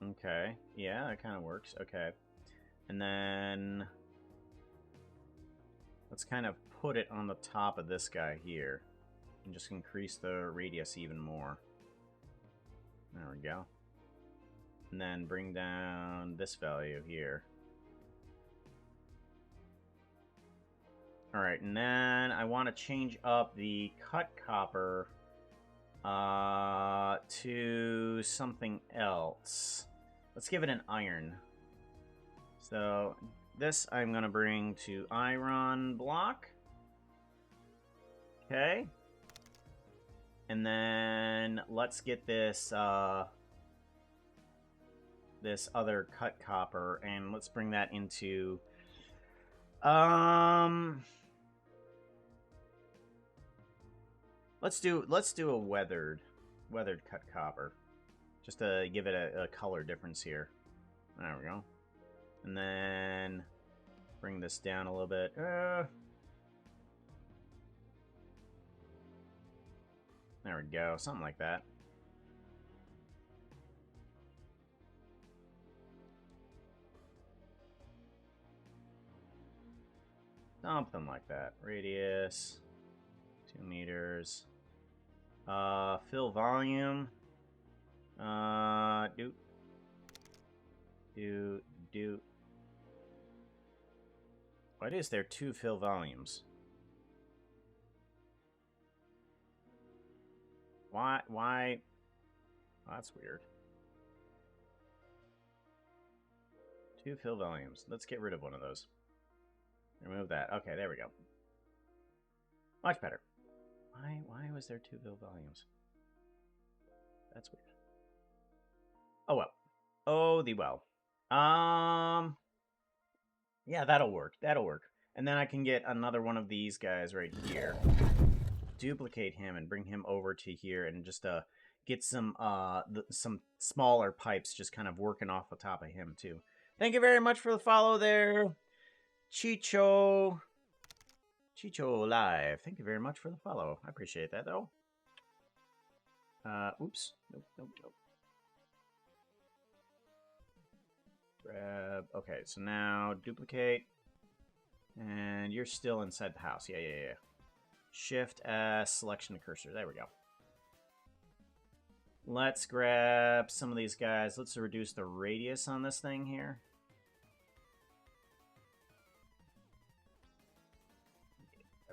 Okay, yeah, that kind of works. Okay, and then let's kind of put it on the top of this guy here and just increase the radius even more. There we go. And then bring down this value here. Alright, and then I want to change up the cut copper to something else. Let's give it an iron. So this I'm going to bring to iron block. Okay. And then let's get this this other cut copper, and let's bring that into let's do a weathered cut copper, just to give it a color difference here. There we go. And then bring this down a little bit. There we go, something like that. Something like that. Radius, 2 meters. Fill volume. Do. Why is there 2 fill volumes? Why? Oh, that's weird. 2 fill volumes. Let's get rid of one of those. Remove that. Okay, there we go. Much better. Why was there 2 fill volumes? That's weird. Oh well. Oh the well. Yeah, that'll work. That'll work. And then I can get another one of these guys right here. Duplicate him and bring him over to here and just get some smaller pipes just kind of working off the top of him too. Thank you very much for the follow there, Chicho Live. Thank you very much for the follow. I appreciate that though. Oops. Nope. Grab. Okay, so now duplicate And you're still inside the house. Yeah. Shift S, selection to cursor. There we go. Let's grab some of these guys. Let's reduce the radius on this thing here.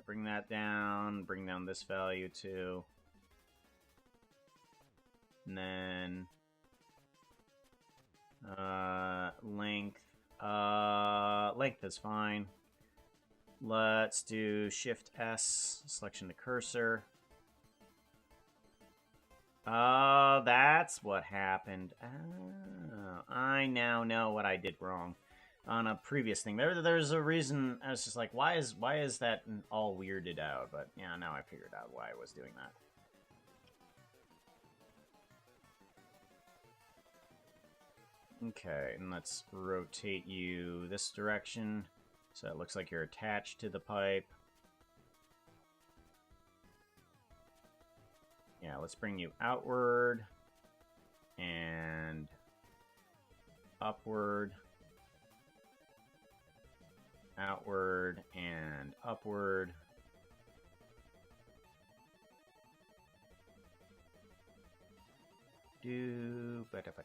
Bring that down. Bring down this value too. And then length. Length is fine. Let's do Shift S, selection to cursor. Oh, that's what happened. Oh, I now know what I did wrong on a previous thing. There's a reason. I was just like, why is that all weirded out? But yeah, now I figured out why I was doing that. Okay, and let's rotate you this direction so it looks like you're attached to the pipe. Yeah, let's bring you outward and upward, outward and upward. Do do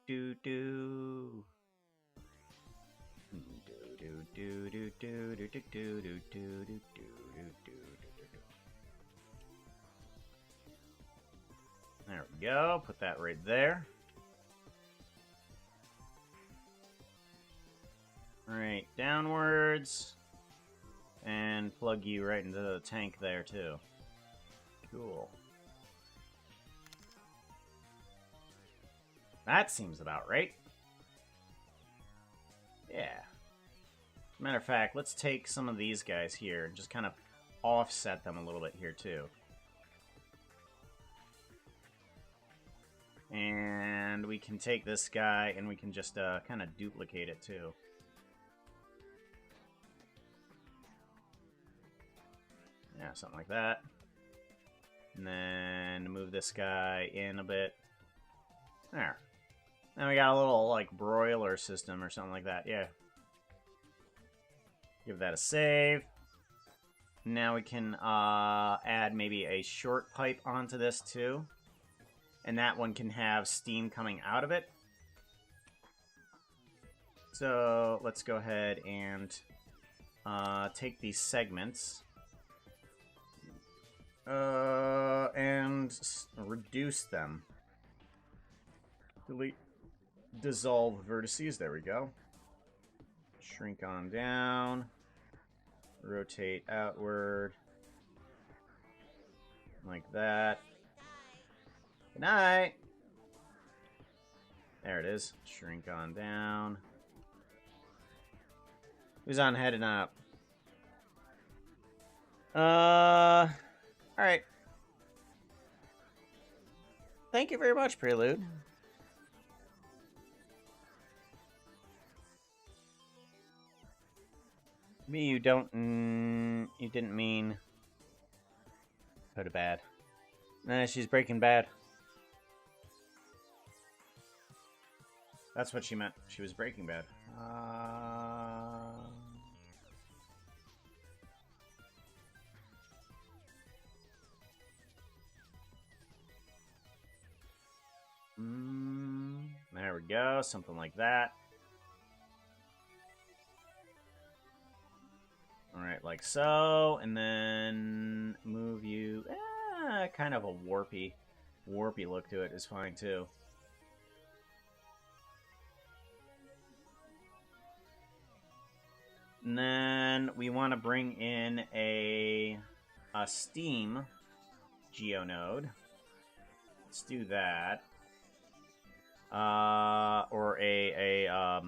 do do do. There we go. Put that right there. Right, downwards. And plug you right into the tank there, too. Cool. That seems about right. Yeah. Matter of fact, let's take some of these guys here and just kind of offset them a little bit here, too. And we can take this guy and we can just kind of duplicate it, too. Yeah, something like that. And then move this guy in a bit. There. Now we got a little, like, broiler system or something like that. Yeah. Give that a save. Now we can add maybe a short pipe onto this, too. And that one can have steam coming out of it. So let's go ahead and take these segments. And reduce them. Delete. Dissolve vertices. There we go. Shrink on down. Rotate outward. Like that. Good night. There it is. Shrink on down. Who's on heading up? Alright. Thank you very much, Prelude. Me, you don't. You didn't mean. Go to bed. Nah, she's Breaking Bad. That's what she meant. She was Breaking Bad. There we go. Something like that. Alright, like so. And then move you. Kind of a warpy look to it is fine too. And then we want to bring in a Steam geonode. Let's do that. Or a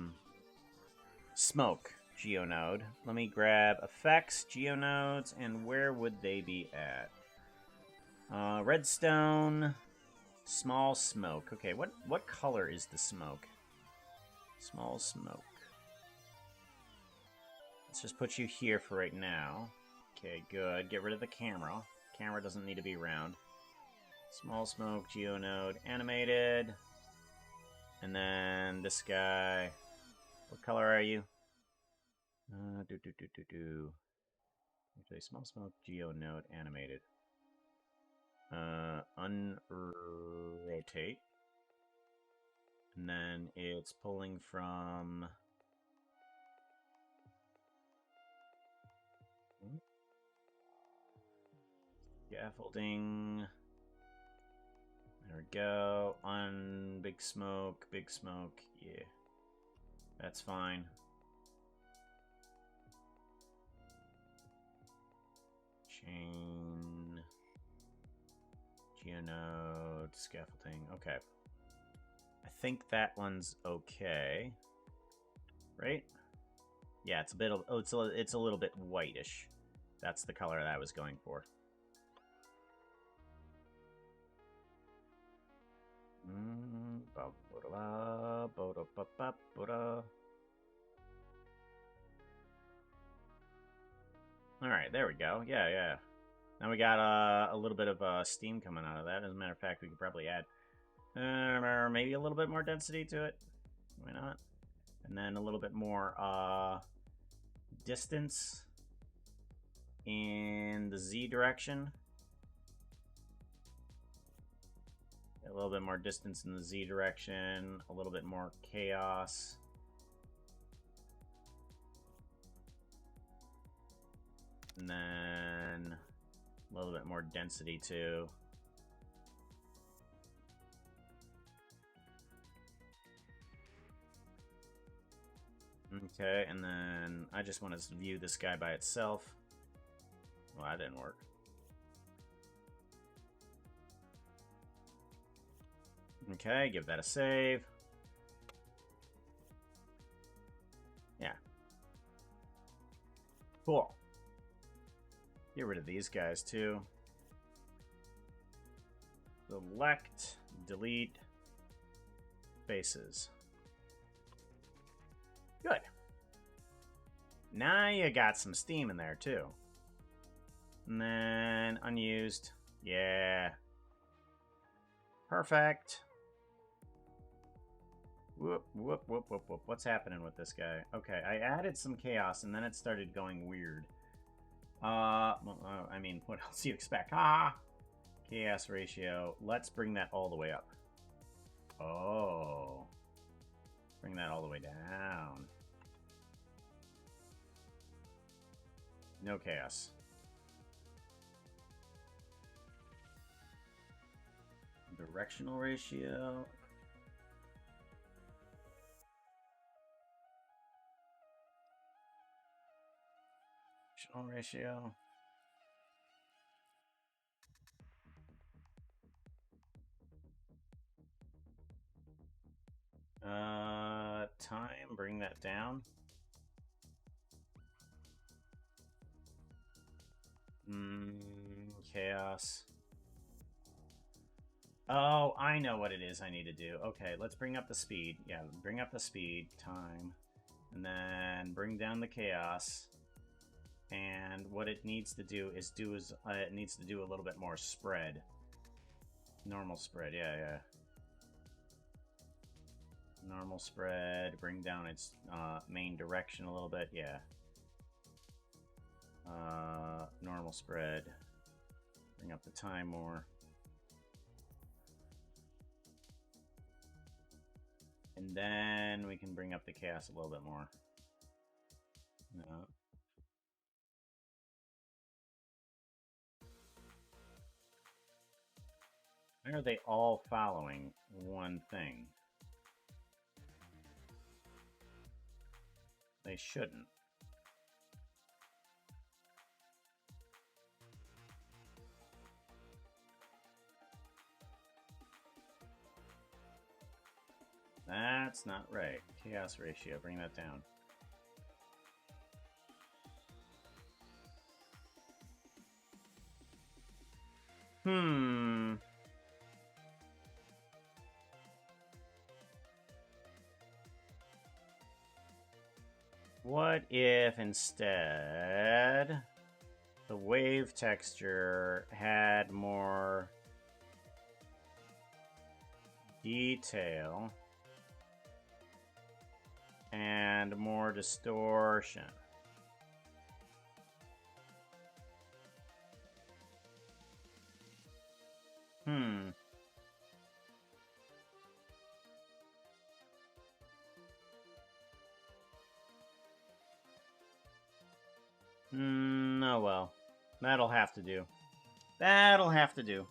smoke geonode. Let me grab effects, geonodes, and where would they be at? Redstone, small smoke. Okay, what color is the smoke? Small smoke. Let's just put you here for right now. Okay, good. Get rid of the camera. camera doesn't need to be round. Small smoke, geonode, animated. And then this guy. What color are you? Actually, small smoke, geonode, animated. Unrotate. And then it's pulling from... Scaffolding. There we go. On big smoke, yeah. That's fine. Chain. Geonode, scaffolding. Okay. I think that one's okay. Right? Yeah, it's a bit of, oh, it's a little bit whitish. That's the color that I was going for. Alright, there we go. Yeah. Now we got a little bit of steam coming out of that. As a matter of fact, we could probably add maybe a little bit more density to it. Why not? And then a little bit more distance in the Z direction. A little bit more distance in the Z direction. A little bit more chaos. And then a little bit more density too. Okay, and then I just want to view this guy by itself. Well, that didn't work. Okay, give that a save. Yeah. Cool. Get rid of these guys too. Select, delete, faces. Good. Now you got some steam in there too. And then unused. Yeah. Perfect. Whoop. What's happening with this guy? Okay, I added some chaos and then it started going weird. I mean, what else do you expect? Chaos ratio. Let's bring that all the way up. Oh. Bring that all the way down. No chaos. Directional ratio. Directional ratio. Time, bring that down. Chaos. Oh, I know what it is I need to do. Okay, let's bring up the speed. Yeah, bring up the speed, time, and then bring down the chaos. And what it needs to do is it needs to do a little bit more spread. Normal spread, yeah. Normal spread, bring down its main direction a little bit, yeah. Normal spread, bring up the time more. And then we can bring up the chaos a little bit more. No. Why are they all following one thing? They shouldn't. That's not right. Chaos ratio, bring that down. What if instead the wave texture had more detail and more distortion. Oh well. That'll have to do. That'll have to do.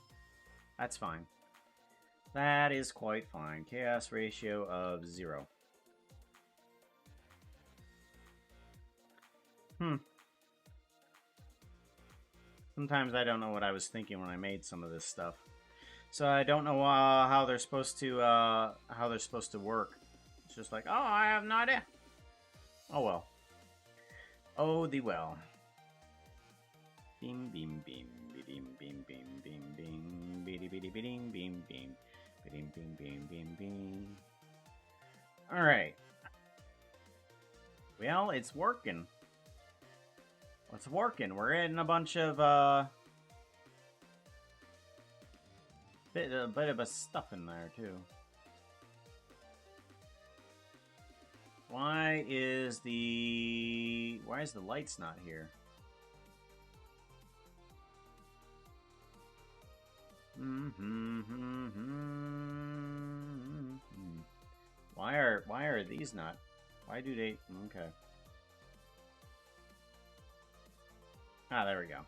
That's fine. That is quite fine. Chaos ratio of 0. Sometimes I don't know what I was thinking when I made some of this stuff. So I don't know how they're supposed to work. It's just like, oh, I have no idea. Oh well. Oh the well. Beam beam beam beam beam beam beam beam beady beady beam beam beam beam beam beam beam beam. All right. Well, it's working. It's working. We're adding a bunch of bit of a stuff in there too. Why is the lights not here? Why are these not? Why do they? Okay. Ah, there we go.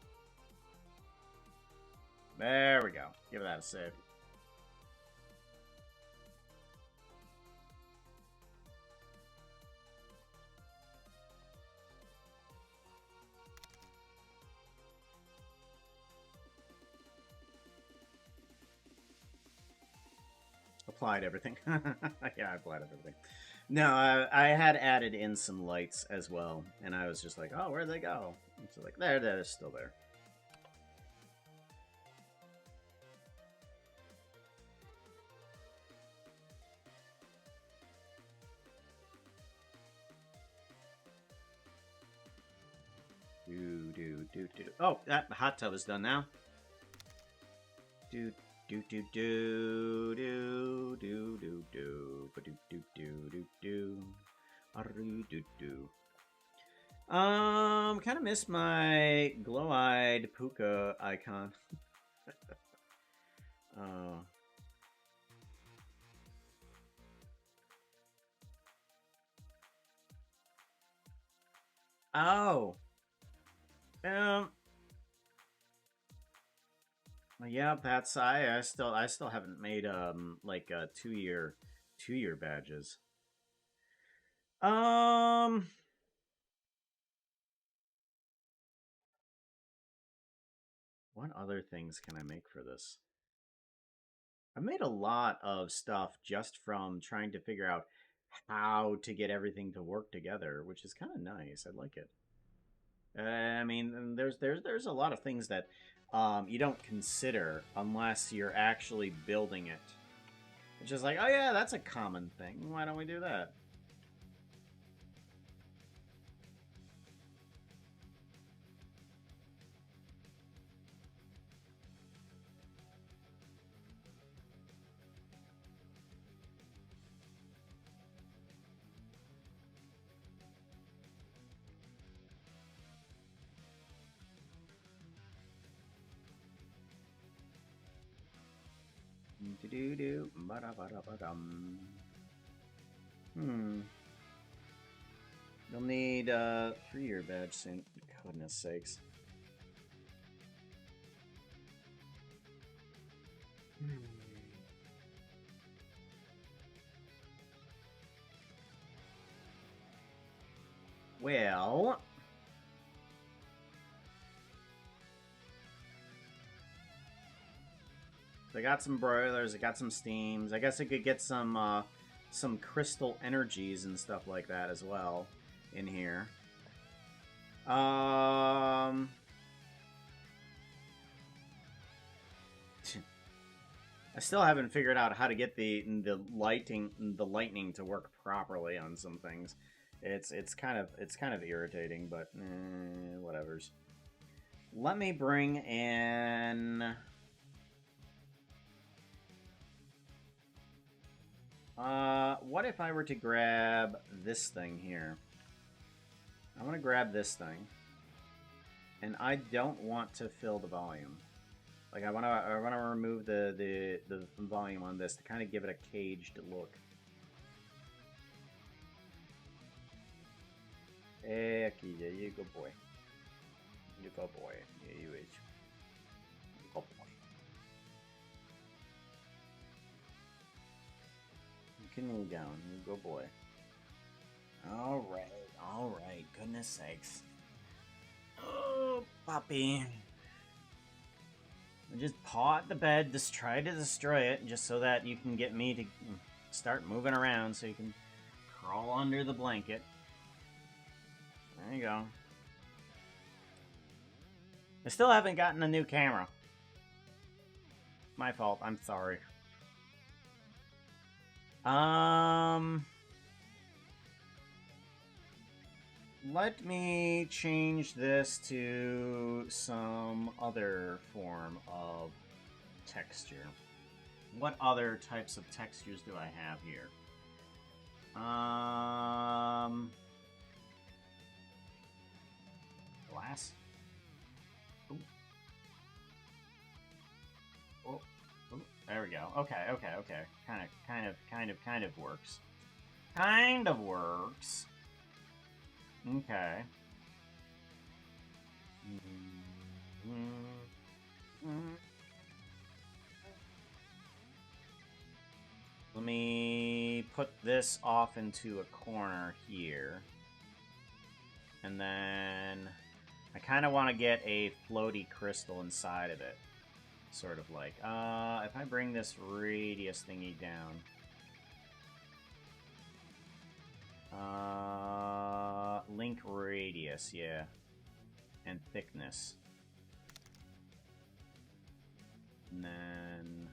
There we go. Give that a save. Applied everything. Yeah, I applied everything. No, I had added in some lights as well, and I was just like, oh, where'd they go? And so like, they're still there. Do. Oh, that hot tub is done now. Do. Kind of miss my glow-eyed puka icon. Oh. Yeah, that's I still haven't made like 2-year badges. What other things can I make for this? I made a lot of stuff just from trying to figure out how to get everything to work together, which is kind of nice. I like it. I mean, there's a lot of things that you don't consider unless you're actually building it. It's just like, oh yeah, that's a common thing. Why don't we do that? Do-do-do, ba-da-ba-da-ba-dum. You'll need a 3-year badge soon. Goodness sakes. Well, I got some broilers, I got some steams. I guess I could get some crystal energies and stuff like that as well in here. I still haven't figured out how to get the lightning to work properly on some things. It's kind of irritating, but whatever's. Let me bring in... what if I were to grab this thing here? I want to grab this thing. And I don't want to fill the volume. Like, I want to remove the volume on this to kind of give it a caged look. Aqui, there you go, boy. You go, boy. Yeah, you is. You go, boy. You can kneel down. You go, boy. All right. Goodness sakes. Oh, puppy. Just paw at the bed, just try to destroy it, just so that you can get me to start moving around so you can crawl under the blanket. There you go. I still haven't gotten a new camera. My fault, I'm sorry. Let me change this to some other form of texture. What other types of textures do I have here? Glass. Ooh. Oh, ooh. There we go. Okay. Kind of works. Kind of works. Okay. Let me put this off into a corner here. And then I kind of want to get a floaty crystal inside of it. Sort of like, if I bring this radius thingy down. Link radius, yeah. And thickness. And then...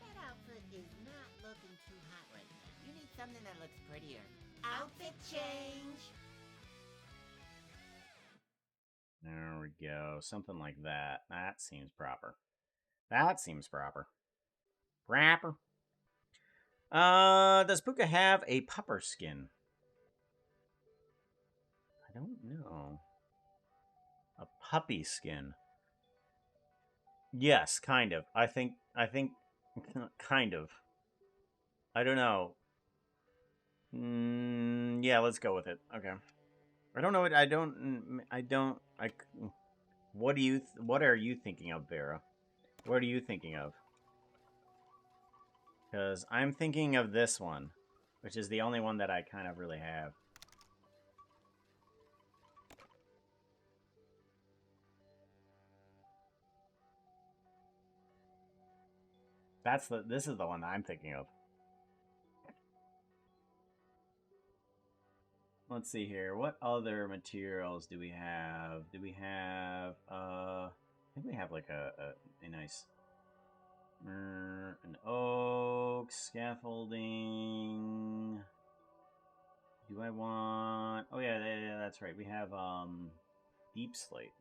That outfit is not looking too hot right now. You need something that looks prettier. Outfit change! There we go. Something like that. That seems proper. That seems proper. Proper. Does Puka have a pupper skin? I don't know. A puppy skin. Yes, kind of. I think kind of. I don't know. Yeah, let's go with it. Okay. I don't know what what are you thinking of, Vera? What are you thinking of? Because I'm thinking of this one, which is the only one that I kind of really have. This is the one that I'm thinking of. Let's see here. What other materials do we have? Do we have I think we have like a nice an oak scaffolding. Do I want... Oh yeah, that's right. We have deep slate.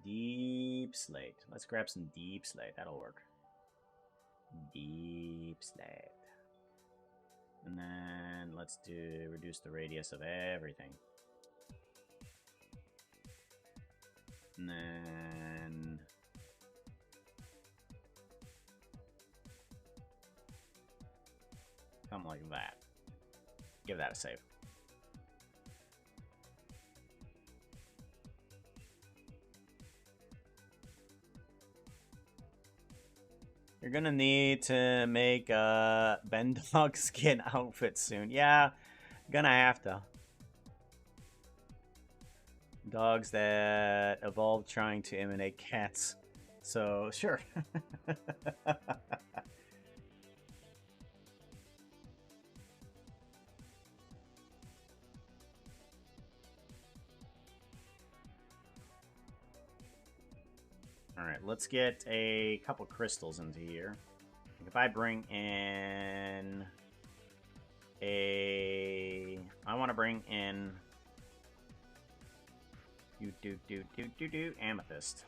Deep slate. Let's grab some deep slate. That'll work. Deep slate. And then let's reduce the radius of everything. And then something like that. Give that a save. You're gonna need to make a Ben Dog skin outfit soon. Yeah, gonna have to. Dogs that evolved trying to imitate cats. So, sure. Alright, let's get a couple crystals into here. If I bring in I want to bring in amethyst.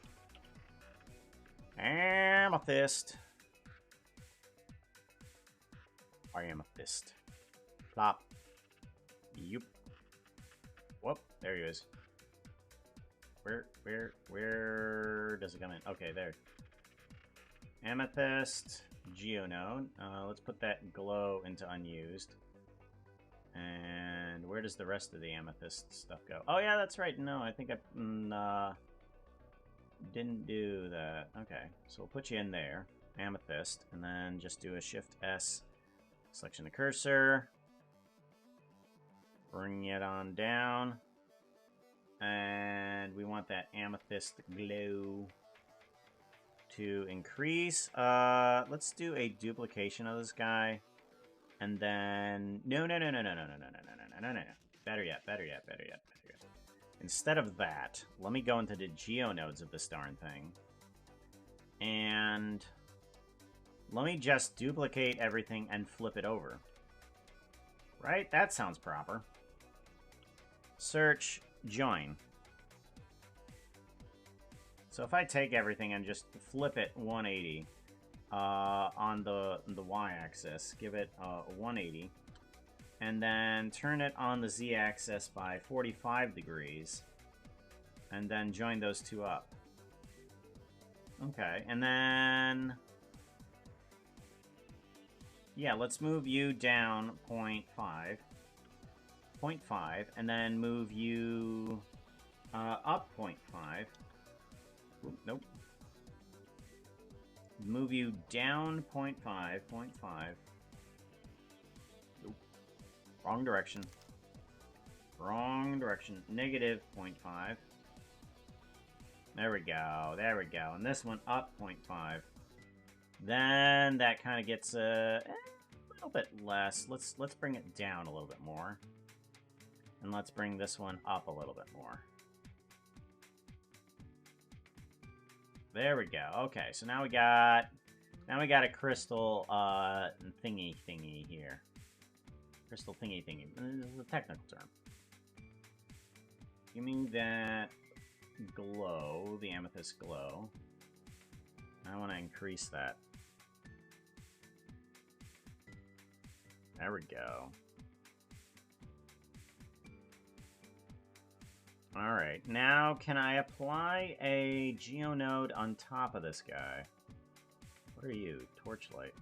Amethyst. Or amethyst. Plop. Yup. Whoop, there he is. Where does it come in? Okay, there. Amethyst, geonode. Let's put that glow into unused. And where does the rest of the amethyst stuff go? Oh yeah, that's right. No, I think I didn't do that. Okay, so we'll put you in there. Amethyst, and then just do a Shift S, selection the cursor. Bring it on down. And we want that amethyst glow to increase. Let's do a duplication of this guy. And then... No. Better yet. Instead of that, let me go into the geonodes of this darn thing. And let me just duplicate everything and flip it over. Right? That sounds proper. Search, join. So if I take everything and just flip it 180 on the y-axis, give it 180, and then turn it on the z-axis by 45 degrees, and then join those two up. Okay, and then... Yeah, let's move you down 0.5, and then move you up 0.5. Nope. Move you down 0.5, 0.5. Nope. Wrong direction. Wrong direction. Negative 0.5. There we go. There we go. And this one up 0.5. Then that kind of gets a little bit less. Let's bring it down a little bit more. And let's bring this one up a little bit more. There we go. Okay, so now we got a crystal thingy here. Crystal thingy. This is a technical term. Give me that glow, the amethyst glow. I want to increase that. There we go. Alright, now can I apply a geonode on top of this guy? What are you? Torchlight.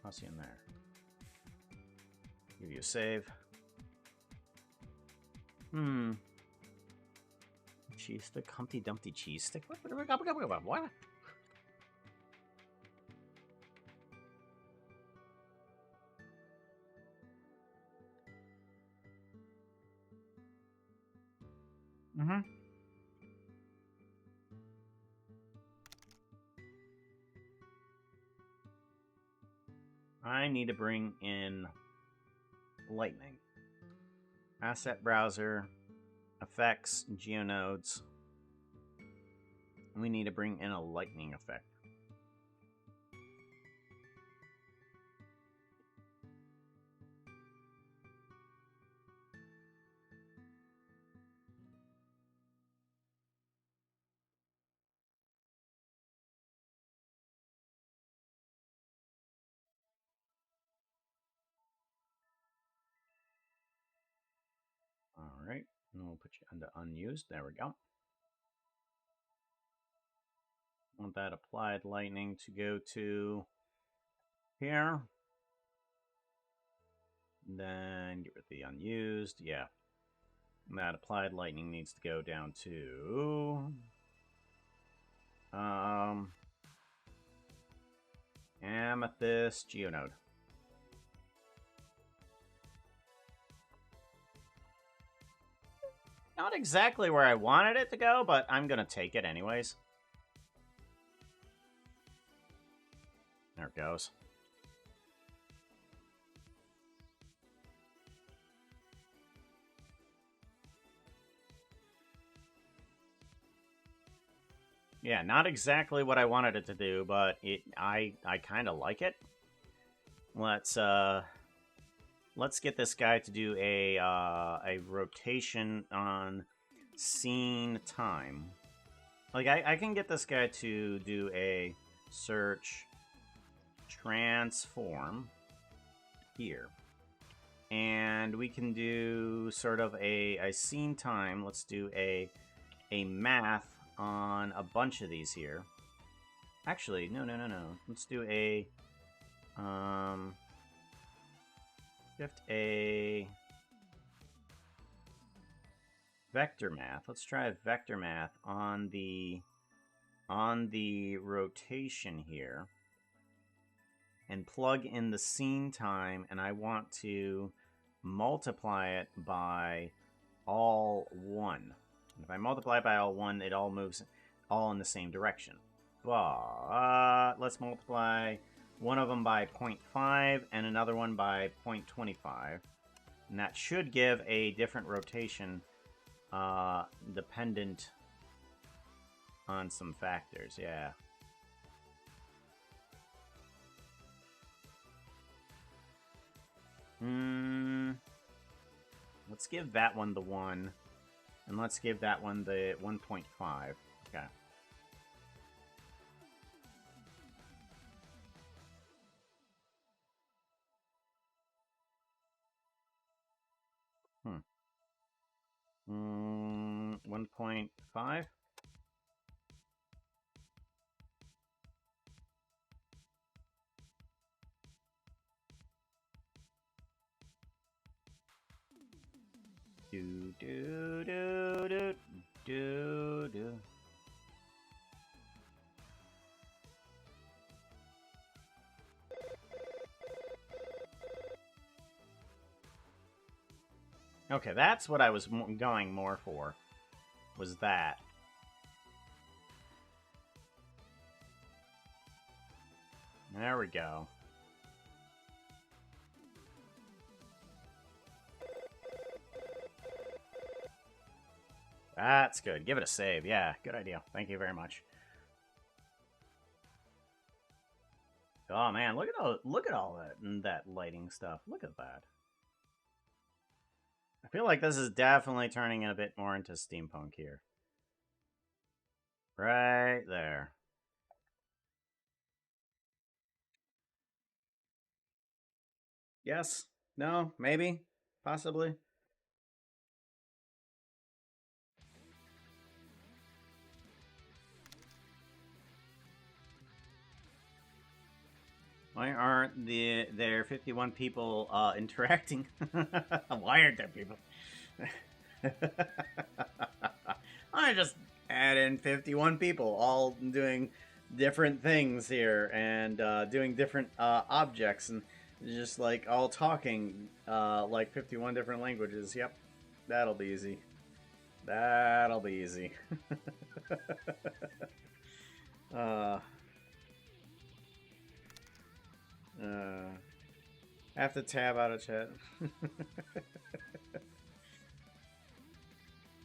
I'll see in there. Give you a save. Cheese stick? Humpty Dumpty cheese stick? What? I need to bring in lightning. Asset browser, effects, geonodes. We need to bring in a lightning effect. Alright, and we'll put you into unused. There we go. Want that applied lightning to go to here. Then get rid of the unused. Yeah. And that applied lightning needs to go down to amethyst geonode. Not exactly where I wanted it to go, but I'm gonna take it anyways. There it goes. Yeah, not exactly what I wanted it to do, but I kind of like it. Let's let's get this guy to do a rotation on scene time. Like, I can get this guy to do a search transform here. And we can do sort of a scene time. Let's do a math on a bunch of these here. Actually, no. Let's do a shift a vector math. Let's try a vector math on the rotation here, and plug in the scene time, and I want to multiply it by all 1. And if I multiply it by all 1, it all moves all in the same direction. But let's multiply one of them by 0.5 and another one by 0.25. And that should give a different rotation dependent on some factors, yeah. Let's give that one the 1. And let's give that one the 1.5. Okay. Hmm. 1.5? Do do do do do do. Okay, that's what I was going more for. Was that. There we go. That's good. Give it a save. Yeah, good idea. Thank you very much. Oh man, look at all that lighting stuff. Look at that. I feel like this is definitely turning a bit more into steampunk here. Right there. Yes? No? Maybe? Possibly? Why aren't there 51 people interacting? Why aren't there people? I just add in 51 people all doing different things here and doing different objects and just like all talking like 51 different languages. Yep, that'll be easy. That'll be easy. I have to tab out of chat.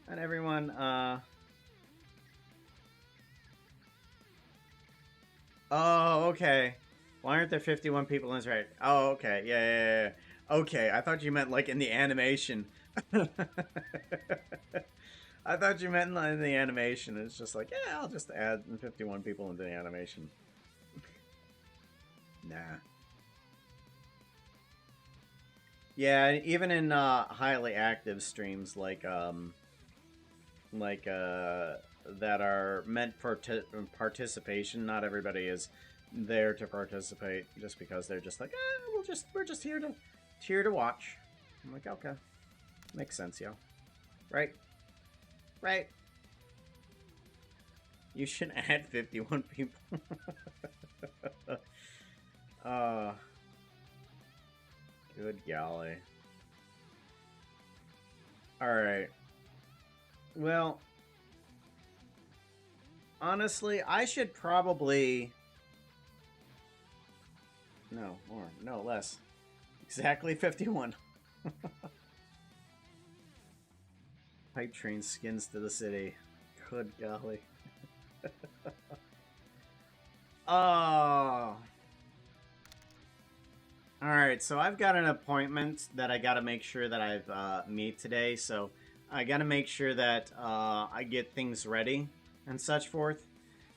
And everyone, oh, okay. Why aren't there 51 people in this right? Oh, okay. Yeah. Okay, I thought you meant like in the animation. I thought you meant in the animation. It's just like, yeah, I'll just add 51 people into the animation. Nah. Yeah, even in highly active streams like that are meant for participation, not everybody is there to participate just because they're just like, we're just here to watch. I'm like, okay, makes sense, yo. Right. You should add 51 people. Good golly. Alright. Well, honestly, I should probably... No, more. No, less. Exactly 51. Pipe train skins to the city. Good golly. Oh. Alright, so I've got an appointment that I gotta make sure that I've meet today, so I gotta make sure that I get things ready and such forth.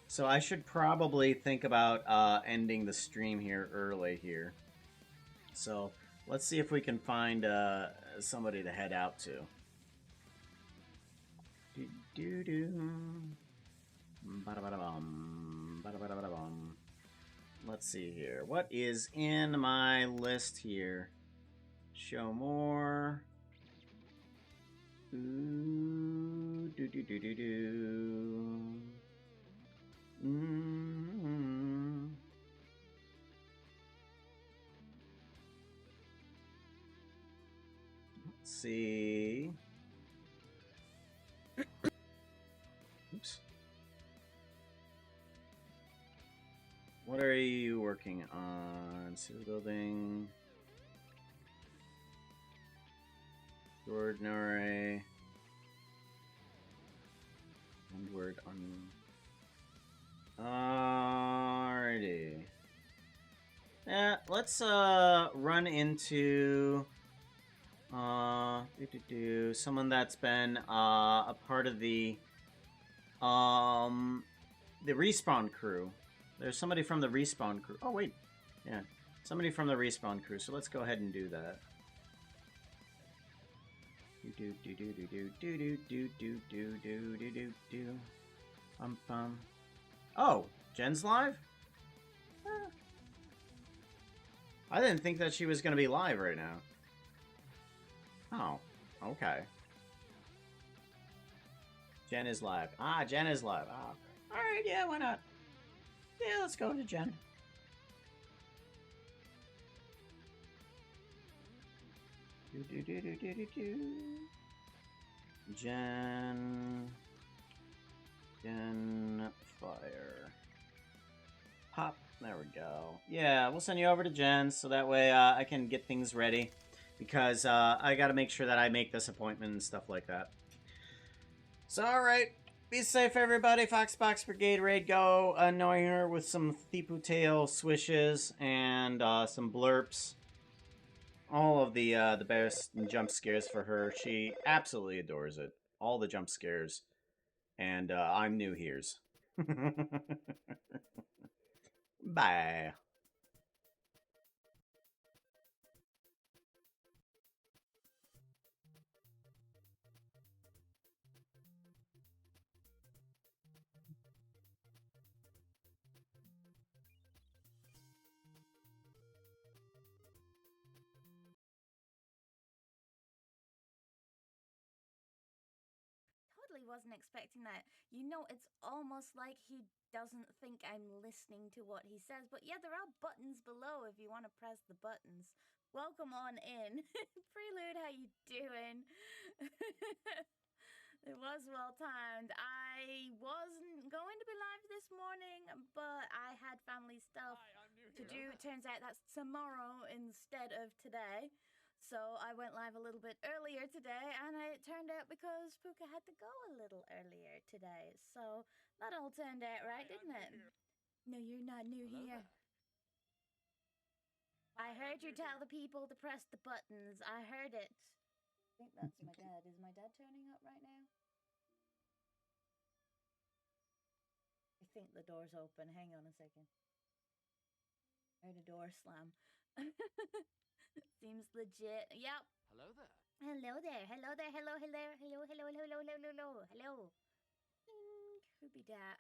So I should probably think about ending the stream here early here. So let's see if we can find somebody to head out to. Do do do. Ba-da-ba-da-bum. Ba-da-ba-da-ba-da-bum. Let's see here. What is in my list here? Show more. Ooh, do do do do do. Mm-hmm. Let's see. Oops. What are you working on? Civil building. Ordinary. One word on. Alrighty. Yeah, let's run into someone that's been a part of the respawn crew. There's somebody from the respawn crew. Oh wait, yeah, somebody from the respawn crew. So let's go ahead and do that. Do do do do do do do do do do do do do do. Bum. Oh, Jen's live? I didn't think that she was going to be live right now. Oh, okay. Jen is live. Ah, Jen is live. Ah, alright, yeah, why not? Yeah, let's go to Jen. Do do do do do do do. Jen Fire. Pop. There we go. Yeah, we'll send you over to Jen so that way I can get things ready. Because I gotta make sure that I make this appointment and stuff like that. So, alright. Be safe, everybody. Foxbox Brigade Raid go. Annoy her with some Thipu Tail swishes and some blurps. All of the best jump scares for her. She absolutely adores it. All the jump scares. And I'm new here's. Bye. Totally wasn't expecting that. You know, it's almost like he doesn't think I'm listening to what he says. But yeah, there are buttons below if you want to press the buttons. Welcome on in. Prelude, how you doing? It was well timed. I wasn't going to be live this morning, but I had family stuff to do. It turns out that's tomorrow instead of today. So I went live a little bit earlier today, and it turned out because Puka had to go a little earlier today. So that all turned out right, didn't it? No, you're not new here. I heard you tell the people to press the buttons. I heard it. I think that's my dad. Is my dad turning up right now? I think the door's open. Hang on a second. I heard a door slam. Seems legit. Yep. Hello there. Hello there. Hello there. Hello, hello, hello, hello, hello, hello, hello, hello, hello. Ding. Who be that?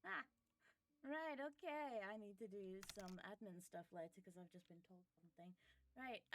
Ah, right, okay. I need to do some admin stuff later because I've just been told something. Right,